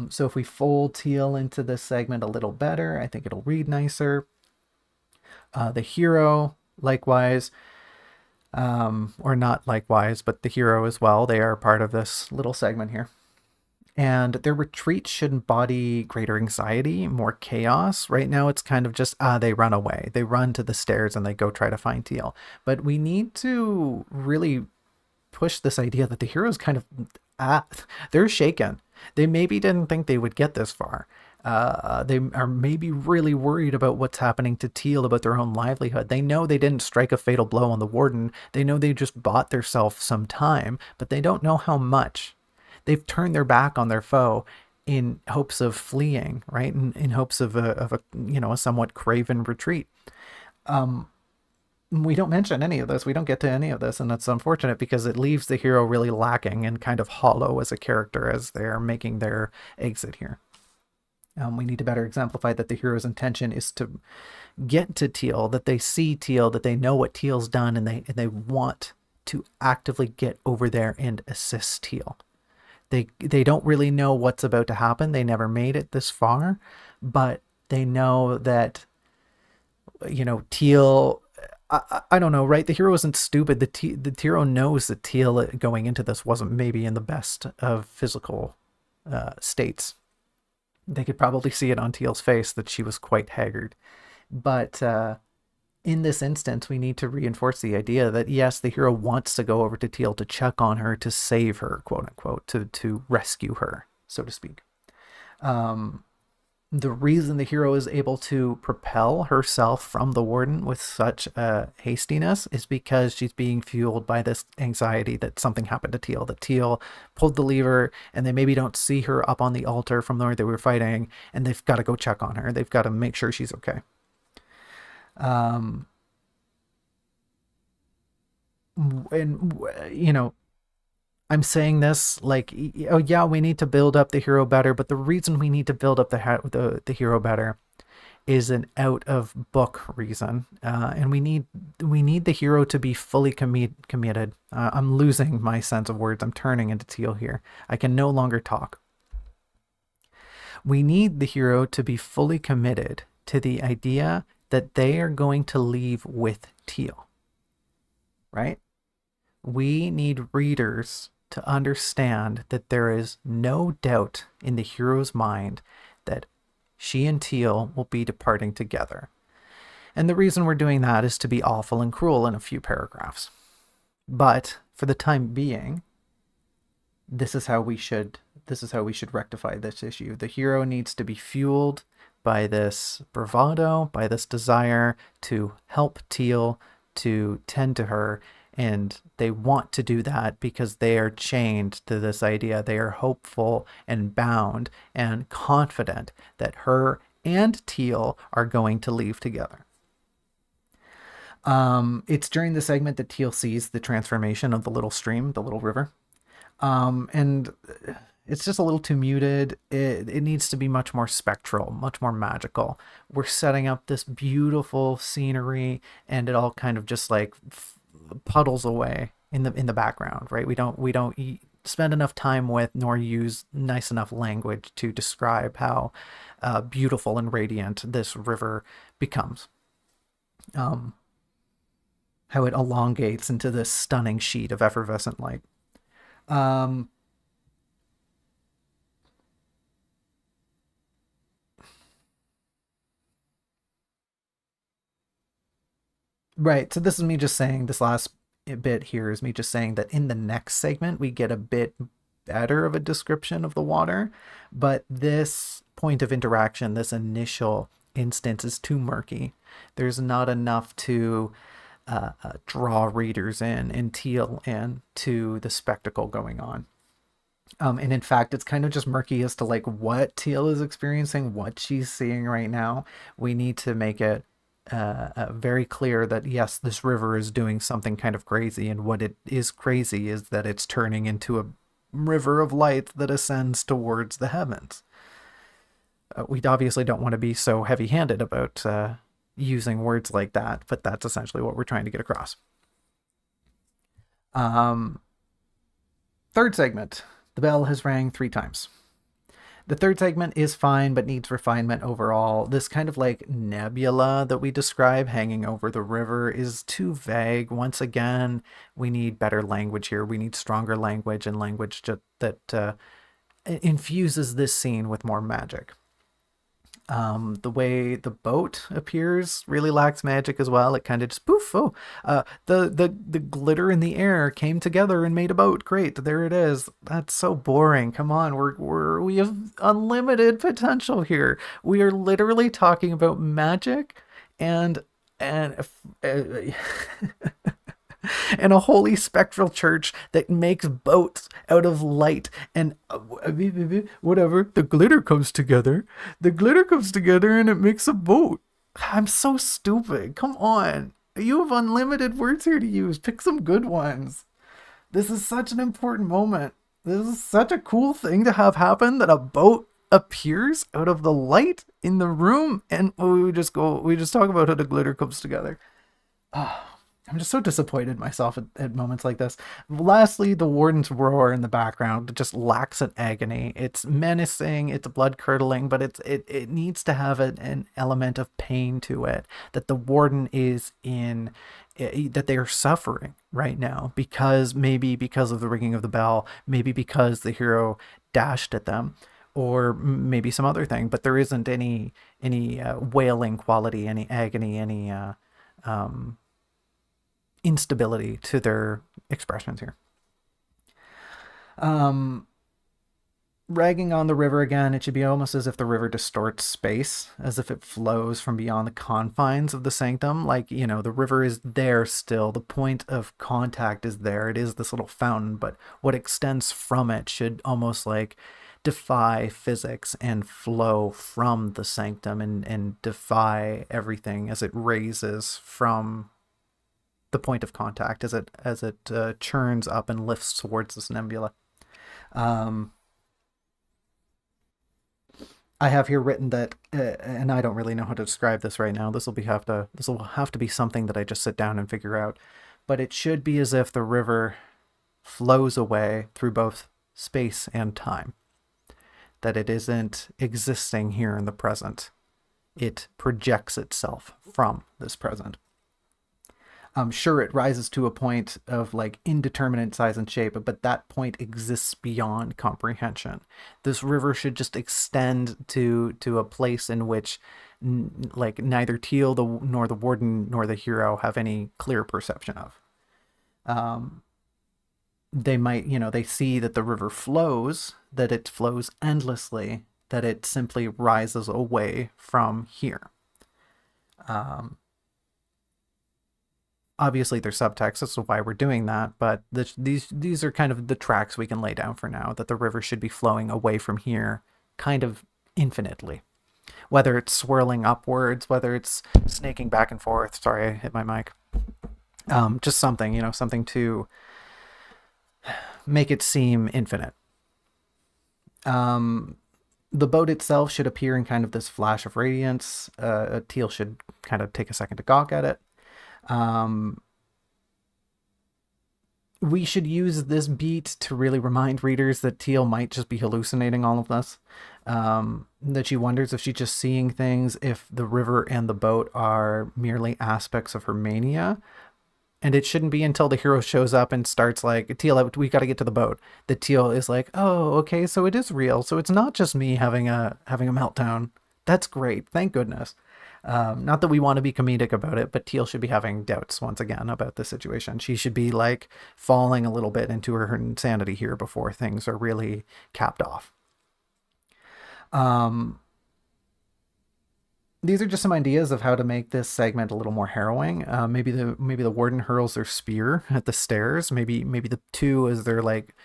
So if we fold Teal into this segment a little better, I think it'll read nicer. The hero, likewise, or not likewise, but the hero as well. They are part of this little segment here. And their retreat should embody greater anxiety, more chaos. Right now, it's kind of just, they run away. They run to the stairs and they go try to find Teal. But we need to really push this idea that the heroes kind of, they're shaken. They maybe didn't think they would get this far. They are maybe really worried about what's happening to Teal, about their own livelihood. They know they didn't strike a fatal blow on the warden. They know they just bought themselves some time, but they don't know how much. They've turned their back on their foe in hopes of fleeing, right? In hopes of a somewhat craven retreat. We don't mention any of this. We don't get to any of this, and it's unfortunate because it leaves the hero really lacking and kind of hollow as a character as they're making their exit here. We need to better exemplify that the hero's intention is to get to Teal, that they see Teal, that they know what Teal's done, and they want to actively get over there and assist Teal. They don't really know what's about to happen. They never made it this far, but they know that, Teal, I don't know, right? The hero isn't stupid. The hero knows that Teal going into this wasn't maybe in the best of physical states. They could probably see it on Teal's face that she was quite haggard. But in this instance, we need to reinforce the idea that, yes, the hero wants to go over to Teal to check on her, to save her, quote unquote, to rescue her, so to speak. The reason the hero is able to propel herself from the warden with such hastiness is because she's being fueled by this anxiety that something happened to Teal, that Teal pulled the lever and they maybe don't see her up on the altar from where they were fighting, and they've got to go check on her. They've got to make sure she's okay. And I'm saying this like, oh yeah, we need to build up the hero better, but the reason we need to build up the hero better is an out of book reason, and we need the hero to be fully committed. I'm losing my sense of words. I'm turning into Teal here. I can no longer talk. We need the hero to be fully committed to the idea that they are going to leave with Teal, right? We need readers to understand that there is no doubt in the hero's mind that she and Teal will be departing together. And the reason we're doing that is to be awful and cruel in a few paragraphs. But for the time being, this is how we should rectify this issue. The hero needs to be fueled by this bravado, by this desire to help Teal, to tend to her, and they want to do that because they are chained to this idea. They are hopeful and bound and confident that her and Teal are going to leave together. It's during the segment that Teal sees the transformation of the little stream, the little river. And it's just a little too muted. It needs to be much more spectral, much more magical. We're setting up this beautiful scenery, and it all kind of just like puddles away in the background, right? We don't spend enough time with nor use nice enough language to describe how beautiful and radiant this river becomes. How it elongates into this stunning sheet of effervescent light. Right. So this is me just saying, this last bit here is me just saying that in the next segment, we get a bit better of a description of the water, but this point of interaction, this initial instance is too murky. There's not enough to draw readers in and Teal in to the spectacle going on. And in fact, it's kind of just murky as to like what Teal is experiencing, what she's seeing right now. We need to make it very clear that yes, this river is doing something kind of crazy, and what it is crazy is that it's turning into a river of light that ascends towards the heavens. We obviously don't want to be so heavy-handed about using words like that, but that's essentially what we're trying to get across. Third segment. The bell has rang 3 times. The third segment is fine, but needs refinement overall. This kind of like nebula that we describe hanging over the river is too vague. Once again, we need better language here. We need stronger language and language that infuses this scene with more magic. The way the boat appears really lacks magic as well. It kind of just poof. Oh, the glitter in the air came together and made a boat. Great, there it is. That's so boring. Come on, we have unlimited potential here. We are literally talking about magic and and a holy spectral church that makes boats out of light and whatever. The glitter comes together. The glitter comes together and it makes a boat. I'm so stupid. Come on. You have unlimited words here to use. Pick some good ones. This is such an important moment. This is such a cool thing to have happen, that a boat appears out of the light in the room, and we just talk about how the glitter comes together. I'm just so disappointed in myself at moments like this. Lastly, the warden's roar in the background just lacks an agony. It's menacing, it's blood curdling, but it needs to have an element of pain to it. That the warden is in, that they are suffering right now maybe because of the ringing of the bell, maybe because the hero dashed at them, or maybe some other thing. But there isn't any wailing quality, any agony, any instability to their expressions here. Ragging on the river again, it should be almost as if the river distorts space, as if it flows from beyond the confines of the sanctum. Like, the river is there still. The point of contact is there. It is this little fountain, but what extends from it should almost like defy physics and flow from the sanctum and defy everything as it raises from the point of contact, as it churns up and lifts towards this nebula. I have here written that, and I don't really know how to describe this right now. This will have to be something that I just sit down and figure out. But it should be as if the river flows away through both space and time. That it isn't existing here in the present. It projects itself from this present. Sure, it rises to a point of like indeterminate size and shape, but that point exists beyond comprehension. This river should just extend to a place in which like neither Teal nor the warden nor the hero have any clear perception of. They might, they see that the river flows, that it flows endlessly, that it simply rises away from here. Obviously, there's subtext, that's why we're doing that, but these are kind of the tracks we can lay down for now, that the river should be flowing away from here kind of infinitely. Whether it's swirling upwards, whether it's snaking back and forth. Sorry, I hit my mic. Just something, something to make it seem infinite. The boat itself should appear in kind of this flash of radiance. Teal should kind of take a second to gawk at it. We should use this beat to really remind readers that Teal might just be hallucinating all of this. That she wonders if she's just seeing things, if the river and the boat are merely aspects of her mania. And it shouldn't be until the hero shows up and starts like, Teal, we got to get to the boat, that Teal is like, oh, okay, so it is real. So it's not just me having a meltdown. That's great. Thank goodness. Not that we want to be comedic about it, but Teal should be having doubts once again about the situation. She should be like falling a little bit into her insanity here before things are really capped off. these are just some ideas of how to make this segment a little more harrowing. Maybe the warden hurls their spear at the stairs. Maybe the two, as they're like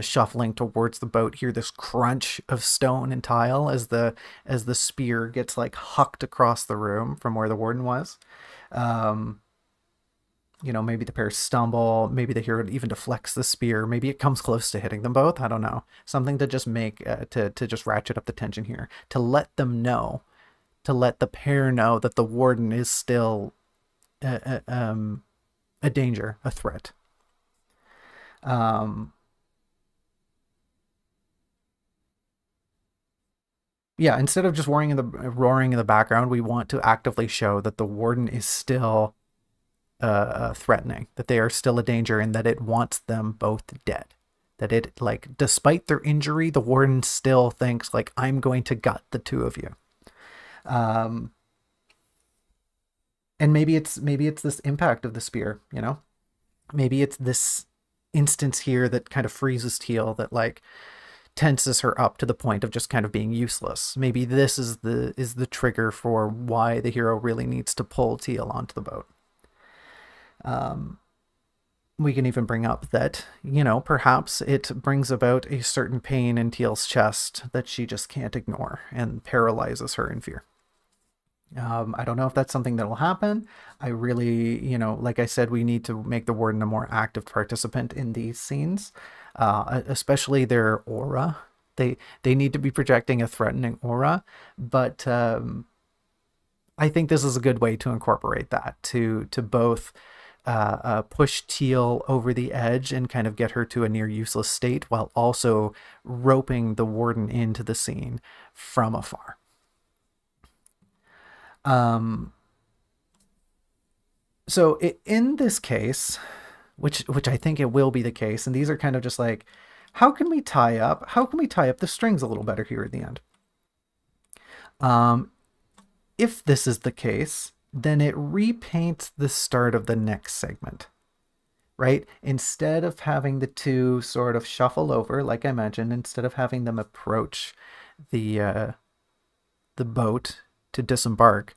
shuffling towards the boat, hear this crunch of stone and tile as the spear gets like hucked across the room from where the warden was. Um, maybe the pair stumble. Maybe the hero even deflects the spear. Maybe it comes close to hitting them both. I don't know. Something to just make to just ratchet up the tension here, to let them know, to let the pair know that the warden is still a danger, a threat. Um, yeah, instead of just roaring in the background, we want to actively show that the warden is still threatening, that they are still a danger, and that it wants them both dead. That it, like, despite their injury, the warden still thinks like, I'm going to gut the two of you. Um, and maybe it's this impact of the spear, maybe it's this instance here that kind of freezes Teal, that like tenses her up to the point of just kind of being useless. Maybe this is the trigger for why the hero really needs to pull Teal onto the boat. Um, we can even bring up that, perhaps it brings about a certain pain in Teal's chest that she just can't ignore and paralyzes her in fear. I don't know if that's something that will happen. I really, like I said, we need to make the warden a more active participant in these scenes, especially their aura. They need to be projecting a threatening aura, but I think this is a good way to incorporate that, to both push Teal over the edge and kind of get her to a near useless state, while also roping the warden into the scene from afar. Um, so in this case, which I think it will be the case, and these are kind of just like, how can we tie up the strings a little better here at the end? Um, if this is the case, then it repaints the start of the next segment, right? Instead of having the two sort of shuffle over, like I mentioned, instead of having them approach the the boat to disembark,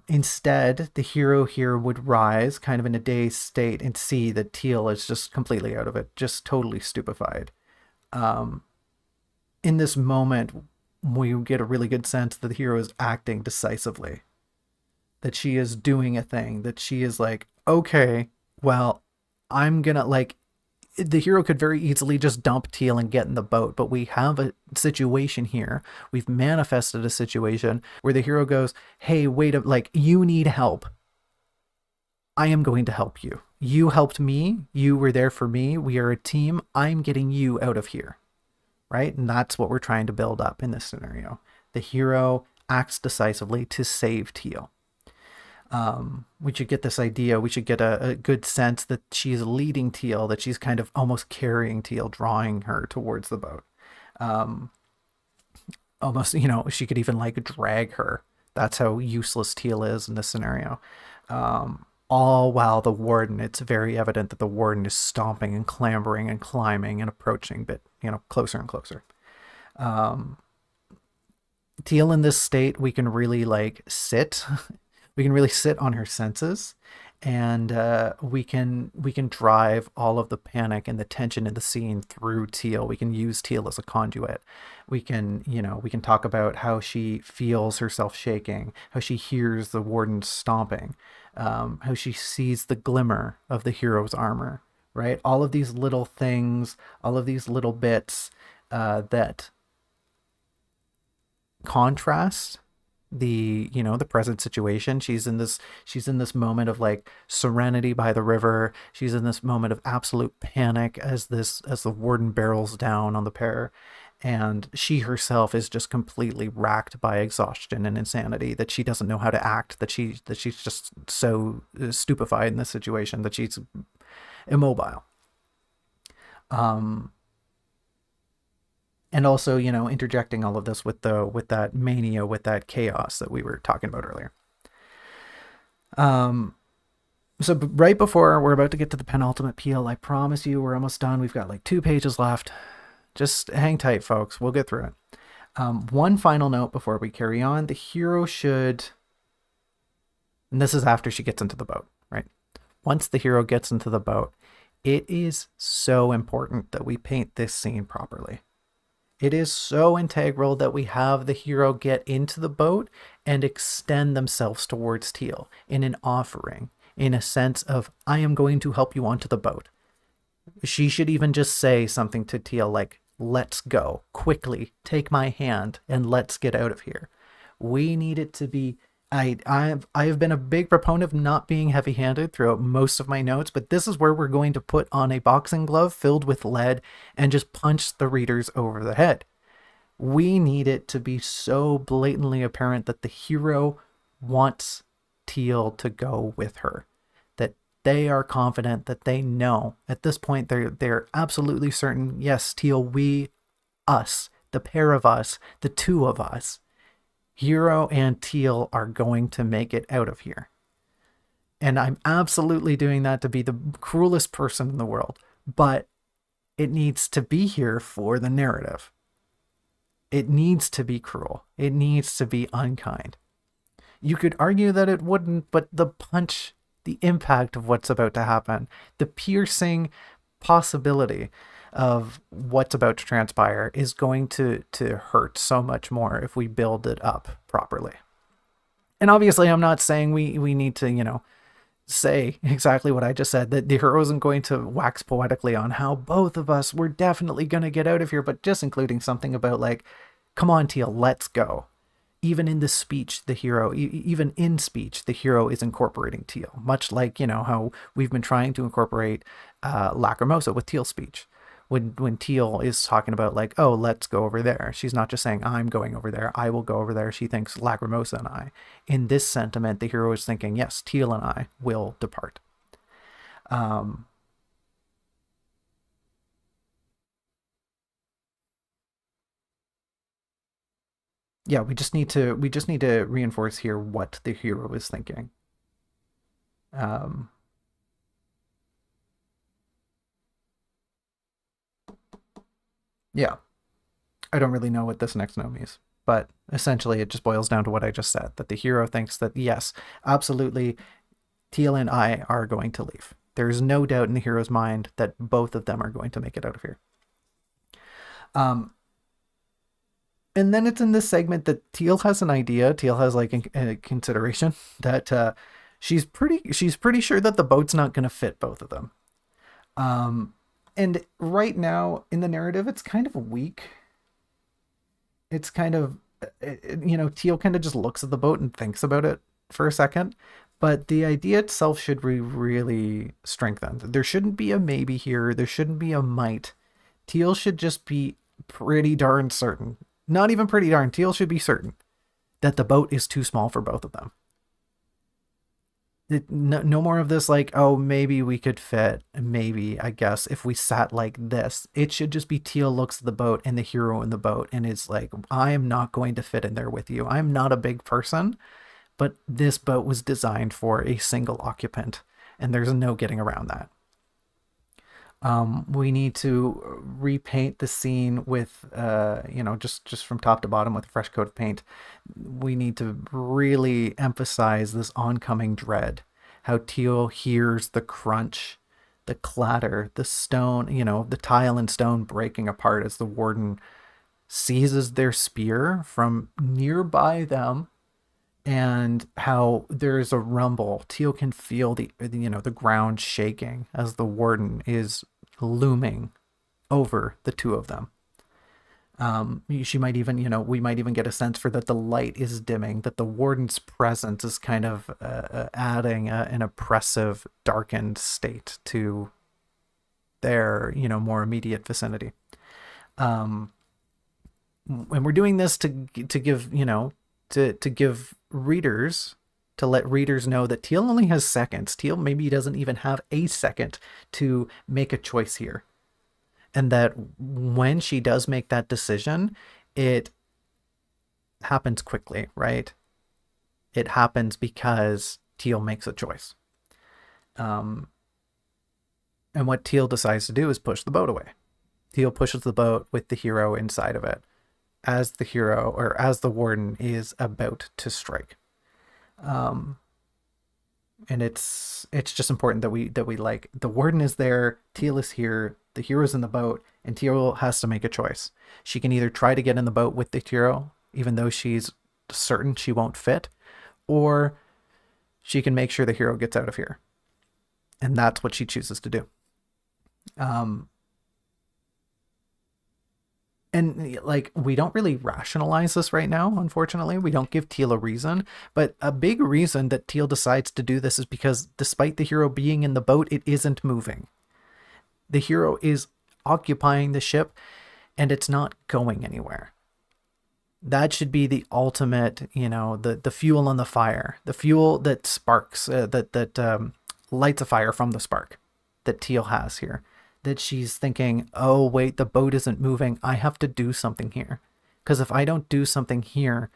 instead the hero here would rise kind of in a dazed state and see that Teal is just completely out of it, just totally stupefied. Um, in this moment, we get a really good sense that the hero is acting decisively, that she is doing a thing, that she is like, okay, well, I'm gonna, like, the hero could very easily just dump Teal and get in the boat, but we have a situation here. We've manifested a situation where the hero goes, hey, wait, like, you need help. I am going to help you. You helped me. You were there for me. We are a team. I'm getting you out of here. Right? And that's what we're trying to build up in this scenario. The hero acts decisively to save Teal. We should get this idea. We should get a good sense that she's leading Teal, that she's kind of almost carrying Teal, drawing her towards the boat. Um, Almost, she could even like drag her. That's how useless Teal is in this scenario. All while the warden, it's very evident that the warden is stomping and clambering and climbing and approaching, but closer and closer. Um, Teal in this state, we can really like sit. We can really sit on her senses, and we can drive all of the panic and the tension in the scene through Teal. We can use Teal as a conduit. We can talk about how she feels herself shaking, how she hears the warden stomping, how she sees the glimmer of the hero's armor, right? All of these little things, all of these little bits that contrast the present situation. She's in this moment of like serenity by the river. She's in this moment of absolute panic as the warden barrels down on the pair, and she herself is just completely racked by exhaustion and insanity, that she doesn't know how to act, that she's just so stupefied in this situation that she's immobile. um and also, interjecting all of this with that mania, with that chaos that we were talking about earlier. um so right before we're about to get to the penultimate peel, I promise you we're almost done. We've got like 2 pages left. Just hang tight, folks. We'll get through it. One final note before we carry on: the hero should, and this is after she gets into the boat, right? Once the hero gets into the boat, it is so important that we paint this scene properly. It is so integral that we have the hero get into the boat and extend themselves towards Teal in an offering, in a sense of, I am going to help you onto the boat. She should even just say something to Teal like, let's go, quickly, take my hand, and let's get out of here. We need it to be. I've been a big proponent of not being heavy-handed throughout most of my notes, but this is where we're going to put on a boxing glove filled with lead and just punch the readers over the head. We need it to be so blatantly apparent that the hero wants Teal to go with her, that they are confident, that they know at this point they're absolutely certain. Yes, Teal, we, us, the pair of us, the two of us, Hero and Teal, are going to make it out of here. And I'm absolutely doing that to be the cruelest person in the world, but it needs to be here for the narrative. It needs to be cruel. It needs to be unkind. You could argue that it wouldn't, but the punch, the impact of what's about to happen, the piercing possibility of what's about to transpire is going to hurt so much more if we build it up properly. And obviously, I'm not saying we need to, say exactly what I just said, that the hero isn't going to wax poetically on how both of us were definitely going to get out of here, but just including something about like, come on, Teal, let's go. Even in the speech, the hero, even in speech, the hero is incorporating Teal, much like, how we've been trying to incorporate Lacrimosa with Teal's speech. When Teal is talking about like, oh, let's go over there, she's not just saying, I'm going over there, I will go over there. She thinks Lacrimosa and I. In this sentiment, the hero is thinking, yes, Teal and I will depart. Yeah, we just need to reinforce here what the hero is thinking. Um, yeah, I don't really know what this next note means, but essentially it just boils down to what I just said, that the hero thinks that, yes, absolutely, Teal and I are going to leave. There's no doubt in the hero's mind that both of them are going to make it out of here. Um, and then it's in this segment that Teal has an idea. Teal has like a consideration that she's pretty sure that the boat's not going to fit both of them. Um, and right now in the narrative, it's kind of weak. It's kind of, Teal kind of just looks at the boat and thinks about it for a second. But the idea itself should be really strengthened. There shouldn't be a maybe here. There shouldn't be a might. Teal should just be pretty darn certain. Not even pretty darn. Teal should be certain that the boat is too small for both of them. No more of this like, oh, maybe we could fit, maybe, I guess, if we sat like this. It should just be Teal looks at the boat and the hero in the boat and is like, I am not going to fit in there with you. I'm not a big person, but this boat was designed for a single occupant, and there's no getting around that. We need to repaint the scene with, just from top to bottom with a fresh coat of paint. We need to really emphasize this oncoming dread. How Teal hears the crunch, the clatter, the stone, the tile and stone breaking apart as the warden seizes their spear from nearby them, and how there's a rumble. Teal can feel the ground shaking as the warden is looming over the two of them. She might even, we might even get a sense for that the light is dimming, that the warden's presence is kind of adding an oppressive, darkened state to their, more immediate vicinity. And we're doing this to give, to give readers, to let readers know that Teal only has seconds. Teal maybe doesn't even have a second to make a choice here. And that when she does make that decision, it happens quickly, right? It happens because Teal makes a choice. And what Teal decides to do is push the boat away. Teal pushes the boat with the hero inside of it. as the hero or as the warden is about to strike. Um, and it's just important that we like the warden is there, Teal is here, the hero's in the boat, and Teal has to make a choice. She can either try to get in the boat with the hero, even though she's certain she won't fit, or she can make sure the hero gets out of here. And that's what she chooses to do. Um, and like we don't really rationalize this right now, unfortunately. We don't give Teal a reason, but a big reason that Teal decides to do this is because despite the hero being in the boat, it isn't moving. The hero is occupying the ship and it's not going anywhere. That should be the ultimate, the fuel on the fire, the fuel that sparks, that lights a fire from the spark that Teal has here. That she's thinking, oh wait, the boat isn't moving. I have to do something here, because if I don't do something here,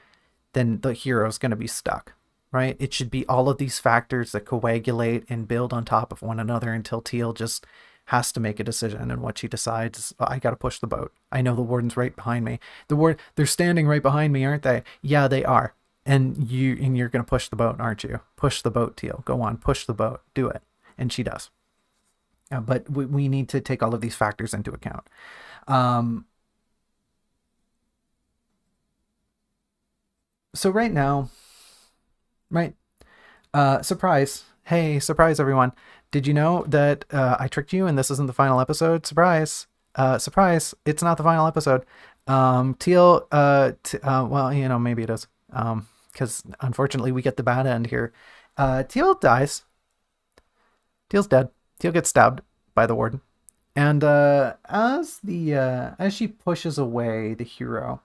then the hero's going to be stuck. Right? It should be all of these factors that coagulate and build on top of one another until Teal just has to make a decision, and what she decides is, I got to push the boat. I know the warden's right behind me. They're standing right behind me, aren't they? Yeah, they are. And you're going to push the boat, aren't you? Push the boat, Teal. Go on, push the boat. Do it. And she does. But we need to take all of these factors into account. So right now, right? Surprise. Hey, surprise, everyone. Did you know that I tricked you and this isn't the final episode? Surprise. Surprise. It's not the final episode. Teal, well, maybe it is. Because unfortunately we get the bad end here. Teal dies. Teal's dead. Teal gets stabbed by the warden. And as she pushes away the hero,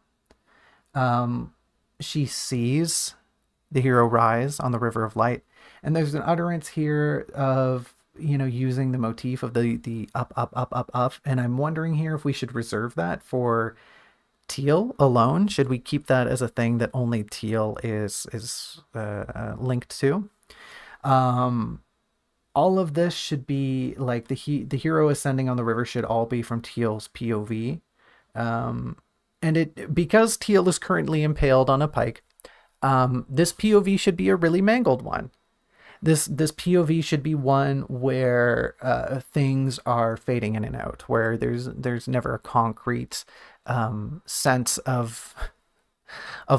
she sees the hero rise on the river of light. And there's an utterance here of, using the motif of the up, up, up, up, up. And I'm wondering here if we should reserve that for Teal alone. Should we keep that as a thing that only Teal is linked to? All of this should be like the hero ascending on the river should all be from Teal's POV. And because Teal is currently impaled on a pike, this POV should be a really mangled one. This POV should be one where things are fading in and out, where there's never a concrete sense of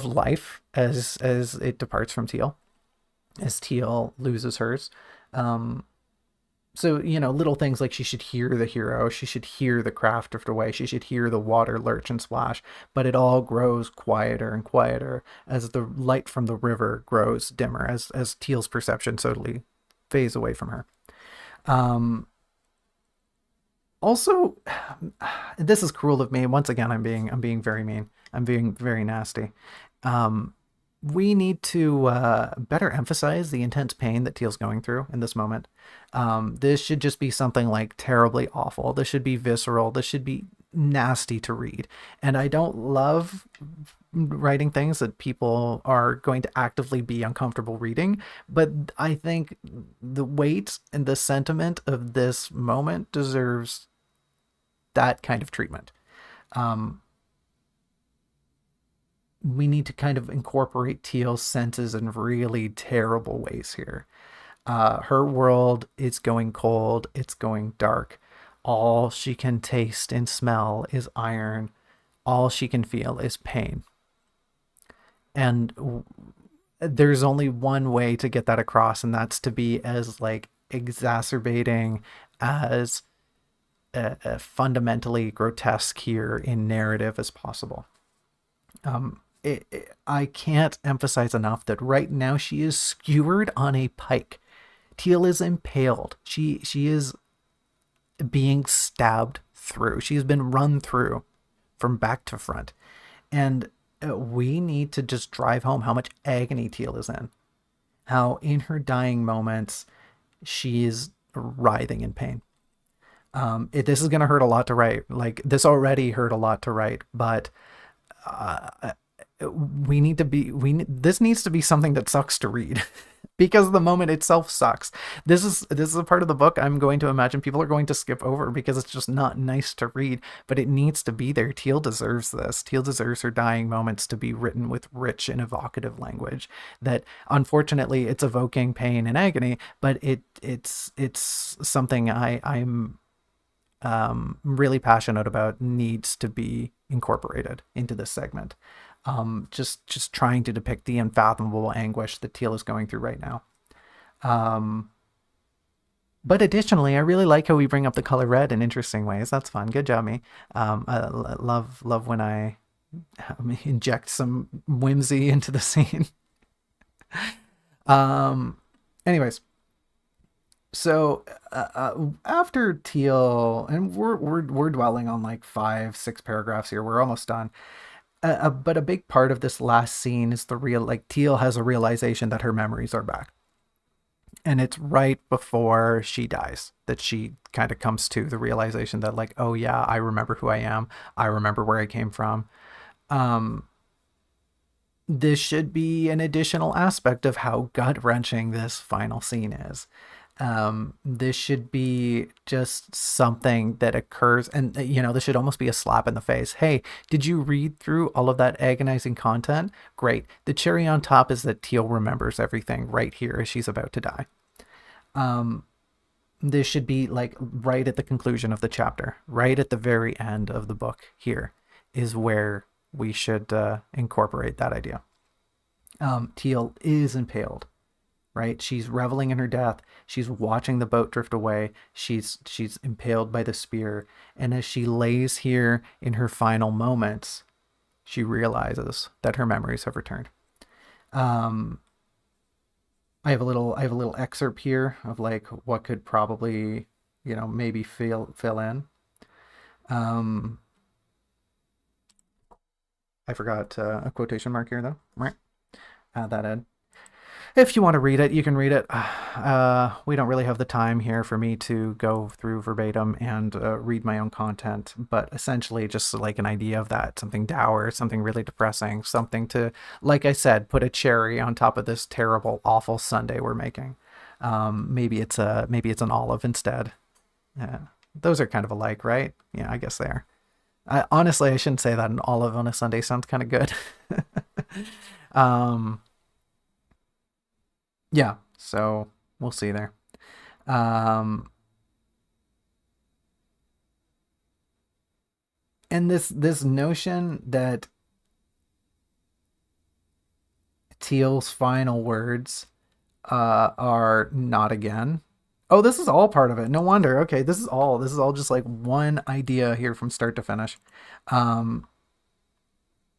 life as it departs from Teal, as Teal loses hers. So, little things like she should hear the hero, she should hear the craft drift away, she should hear the water lurch and splash, but it all grows quieter and quieter as the light from the river grows dimmer, as Teal's perception totally fades away from her. Also, this is cruel of me. Once again, I'm being very mean. I'm being very nasty. We need to better emphasize the intense pain that Teal's going through in this moment. This should just be something like terribly awful. This should be visceral. This should be nasty to read. And I don't love writing things that people are going to actively be uncomfortable reading, but I think the weight and the sentiment of this moment deserves that kind of treatment. We need to kind of incorporate Teal's senses in really terrible ways here. Her world is going cold. It's going dark. All she can taste and smell is iron. All she can feel is pain. And there's only one way to get that across, and that's to be as exacerbating, as fundamentally grotesque here in narrative as possible. I can't emphasize enough that right now she is skewered on a pike. Teal is impaled. She is being stabbed through. She's been run through from back to front. And we need to just drive home how much agony Teal is in. How in her dying moments, she's writhing in pain. This is going to hurt a lot to write. This already hurt a lot to write, but this needs to be something that sucks to read. because the moment itself sucks. This is a part of the book I'm going to imagine people are going to skip over because it's just not nice to read, but it needs to be there. Teal deserves this. Teal deserves her dying moments to be written with rich and evocative language that unfortunately it's evoking pain and agony, but it's something I'm really passionate about, needs to be incorporated into this segment. Just trying to depict the unfathomable anguish that Teal is going through right now. Um, but additionally, I really like how we bring up the color red in interesting ways. That's fun. Good job, me. Love when I inject some whimsy into the scene. um, anyways, so after Teal, and we're dwelling on like 5 6 paragraphs here. We're almost done. But a big part of this last scene is the real, like, Teal has a realization that her memories are back, and it's right before she dies that she kind of comes to the realization that, like, oh yeah, I remember who I am. I remember where I came from. Um, this should be an additional aspect of how gut wrenching this final scene is. This should be just something that occurs, and this should almost be a slap in the face. Hey, did you read through all of that agonizing content? Great. The cherry on top is that Teal remembers everything right here as she's about to die. Um, this should be like right at the conclusion of the chapter, right at the very end of the book. Here is where we should incorporate that idea. Teal is impaled, right? She's reveling in her death. She's watching the boat drift away. She's impaled by the spear. And as she lays here in her final moments, she realizes that her memories have returned. Um, I have a little excerpt here of like what could probably, maybe fill in. Um, I forgot a quotation mark here though. Right, add that in. If you want to read it, you can read it. We don't really have the time here for me to go through verbatim and read my own content, but essentially just like an idea of that, something dour, something really depressing, something to, like I said, put a cherry on top of this terrible, awful sundae we're making. Maybe it's an olive instead. Yeah, those are kind of alike, right? Yeah, I guess they are. Honestly, I shouldn't say that. An olive on a sundae sounds kind of good. um, yeah, so we'll see there. Um, and this notion that Teal's final words are not again. Oh, this is all part of it. No wonder. Okay, this is all just like one idea here from start to finish. Um,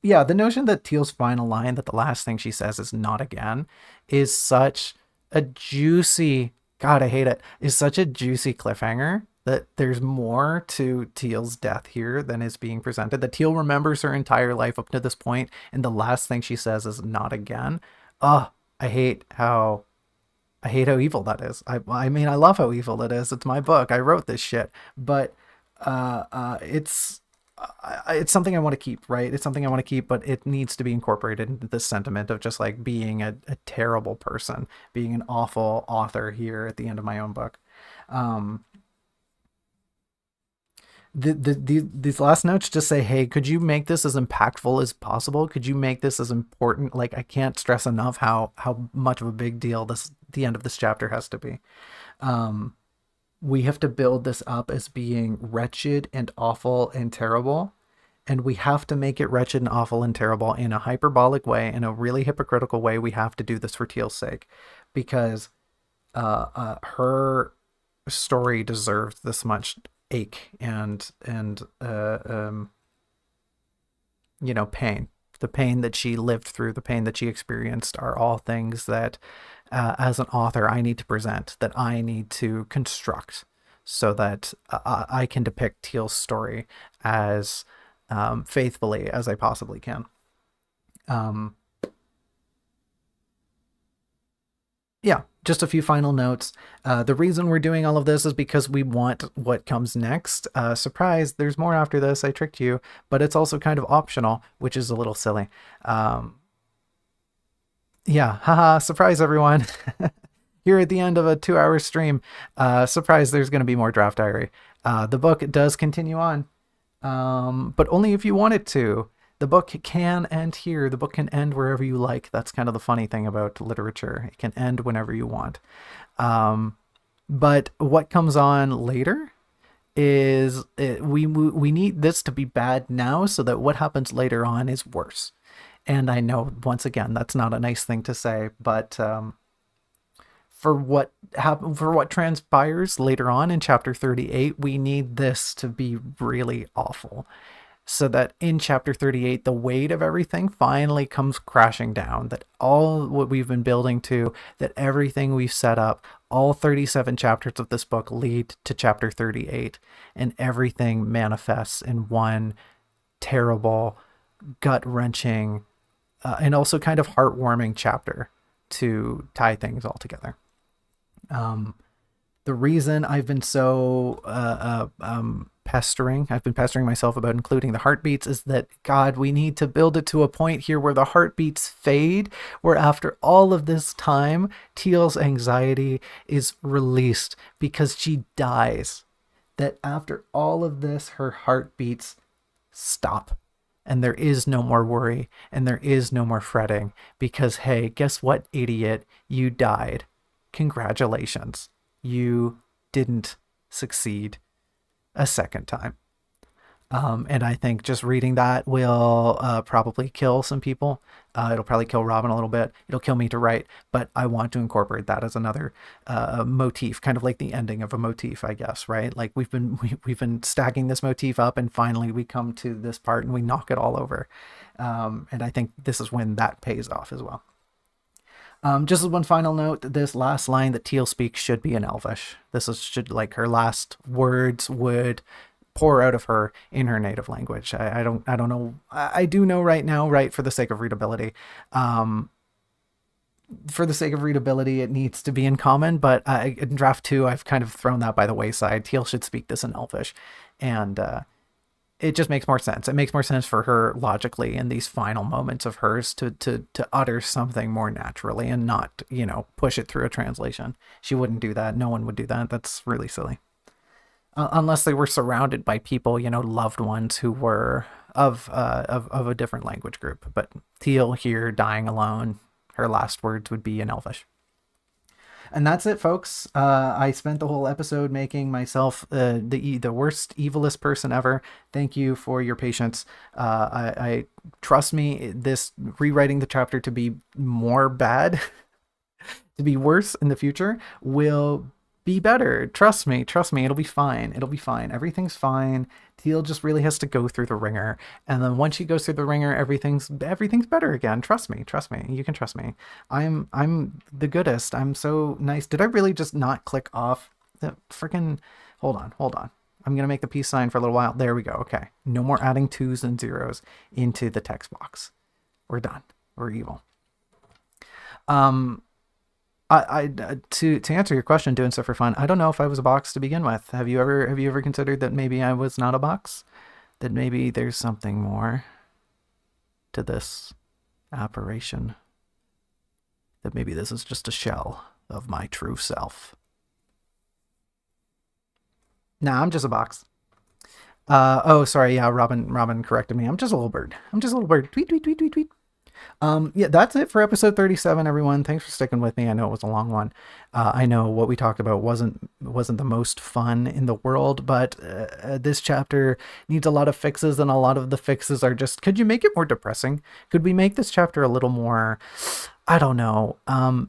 yeah, the notion that Teal's final line, that the last thing she says is not again, is such a juicy, God, I hate it, is such a juicy cliffhanger that there's more to Teal's death here than is being presented. That Teal remembers her entire life up to this point, and the last thing she says is not again. Oh, I hate how I hate how evil that is. I mean, I love how evil it is. It's my book. I wrote this shit, but it's something I want to keep, right? It's something I want to keep, but it needs to be incorporated into the sentiment of just like being a terrible person, being an awful author here at the end of my own book. Um, these last notes just say, hey, could you make this as impactful as possible? Could you make this as important? Like, I can't stress enough how much of a big deal this the end of this chapter has to be. Um, we have to build this up as being wretched and awful and terrible, and we have to make it wretched and awful and terrible in a hyperbolic way, in a really hypocritical way. We have to do this for Teal's sake, because her story deserves this much ache and pain. The pain that she lived through, the pain that she experienced, are all things that, as an author, I need to present, that I need to construct, so that I can depict Teal's story as faithfully as I possibly can. Um, yeah, just a few final notes. The reason we're doing all of this is because we want what comes next. Surprise, there's more after this. I tricked you, but it's also kind of optional, which is a little silly. Um, Yeah, haha, surprise everyone. Here at the end of a 2 hour stream, surprise, there's going to be more Draft Diary. The book does continue on, but only if you want it to. The book can end here. The book can end wherever you like. That's kind of the funny thing about literature. It can end whenever you want. Um, but what comes on later is we need this to be bad now so that what happens later on is worse. And I know once again that's not a nice thing to say, but for what transpires later on in chapter 38, we need this to be really awful so that in chapter 38 the weight of everything finally comes crashing down, that all what we've been building to, that everything we've set up, all 37 chapters of this book lead to chapter 38, and everything manifests in one terrible, gut-wrenching, and also kind of heartwarming chapter to tie things all together. um, the reason I've been so I've been pestering myself about including the heartbeats is that, God, we need to build it to a point here where the heartbeats fade, where after all of this time, Teal's anxiety is released because she dies. That after all of this, her heartbeats stop. And there is no more worry and there is no more fretting because, hey, guess what, idiot? You died. Congratulations. You didn't succeed a second time. And I think just reading that will probably kill some people. It'll probably kill Robin a little bit. It'll kill me to write, but I want to incorporate that as another motif, kind of like the ending of a motif, I guess, right? Like we've been stacking this motif up, and finally we come to this part and we knock it all over. And I think this is when that pays off as well. Just as one final note, this last line that Teal speaks should be in Elvish. Should, like, her last words would pour out of her in her native language. I don't know. I do know right now, right, for the sake of readability. For the sake of readability, it needs to be in common, but in draft 2, I've kind of thrown that by the wayside. Teal should speak this in Elvish, and it just makes more sense. It makes more sense for her logically in these final moments of hers to utter something more naturally and not, push it through a translation. She wouldn't do that. No one would do that. That's really silly. Unless they were surrounded by people, loved ones who were of a different language group. But Teal here dying alone, her last words would be in Elvish. And that's it, folks. I spent the whole episode making myself the worst, evilest person ever. Thank you for your patience. I trust me, this rewriting the chapter to be more bad, to be worse in the future, will be better. Trust me. It'll be fine. Everything's fine. Teal just really has to go through the ringer, and then once she goes through the ringer, everything's better again. Trust me. You can trust me. I'm the goodest. I'm so nice. Did I really just not click off the freaking? Hold on. I'm gonna make the peace sign for a little while. There we go. Okay. No more adding 2s and 0s into the text box. We're done. We're evil. To answer your question, doing stuff for fun, I don't know if I was a box to begin with. Have you ever considered that maybe I was not a box? That maybe there's something more to this apparition? That maybe this is just a shell of my true self? Nah, I'm just a box. Oh, sorry. Yeah, Robin corrected me. I'm just a little bird. Tweet, tweet, tweet, tweet, tweet. Yeah, that's it for episode 37, everyone. Thanks for sticking with me. I know it was a long one. I know what we talked about wasn't the most fun in the world, but this chapter needs a lot of fixes, and a lot of the fixes are just, could you make it more depressing? Could we make this chapter a little more, I don't know,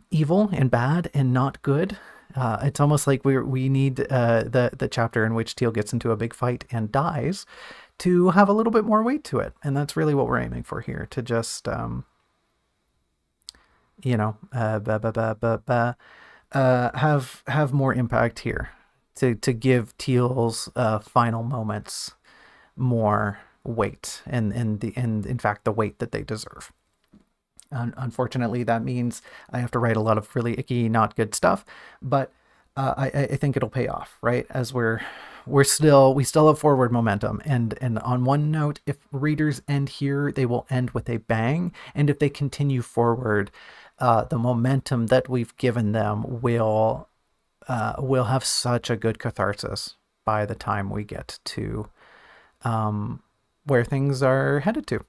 evil and bad and not good? It's almost like we need the chapter in which Teal gets into a big fight and dies to have a little bit more weight to it. And that's really what we're aiming for here, to just, have more impact here, to give Teal's final moments more weight, and in fact the weight that they deserve. Unfortunately, that means I have to write a lot of really icky, not good stuff, but I think it'll pay off, right? As we still have forward momentum, and on one note, if readers end here, they will end with a bang, and if they continue forward, the momentum that we've given them will have such a good catharsis by the time we get to where things are headed to.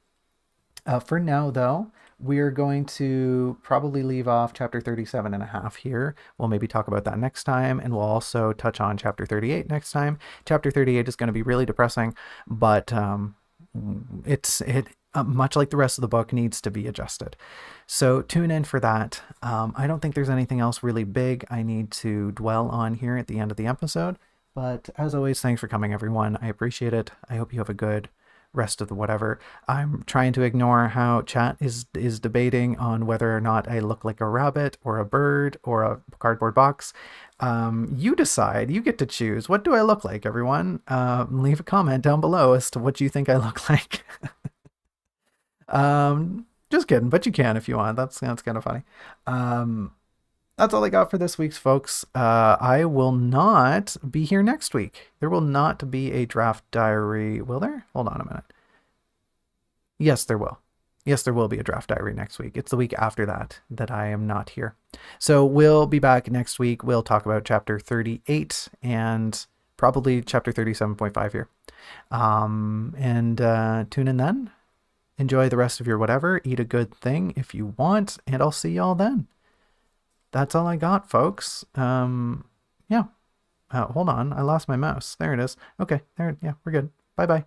For now, though, we're going to probably leave off chapter 37 and a half here. We'll maybe talk about that next time, and we'll also touch on chapter 38 next time. Chapter 38 is going to be really depressing, but it much like the rest of the book needs to be adjusted. So tune in for that. I don't think there's anything else really big I need to dwell on here at the end of the episode. But as always, thanks for coming, everyone. I appreciate it. I hope you have a good rest of the whatever. I'm trying to ignore how chat is debating on whether or not I look like a rabbit or a bird or a cardboard box. You decide. You get to choose. What do I look like, everyone? Leave a comment down below as to what you think I look like. Just kidding, but you can if you want. That's kind of funny. That's all I got for this week's folks. I will not be here next week. There will not be a draft diary. Will there? Hold on a minute. Yes, there will. Yes, there will be a draft diary next week. It's the week after that I am not here. So we'll be back next week. We'll talk about chapter 38 and probably chapter 37.5 here. Tune in then. Enjoy the rest of your whatever. Eat a good thing if you want, and I'll see y'all then. That's all I got, folks. Yeah. Hold on. I lost my mouse. There it is. Okay. There. Yeah, we're good. Bye-bye.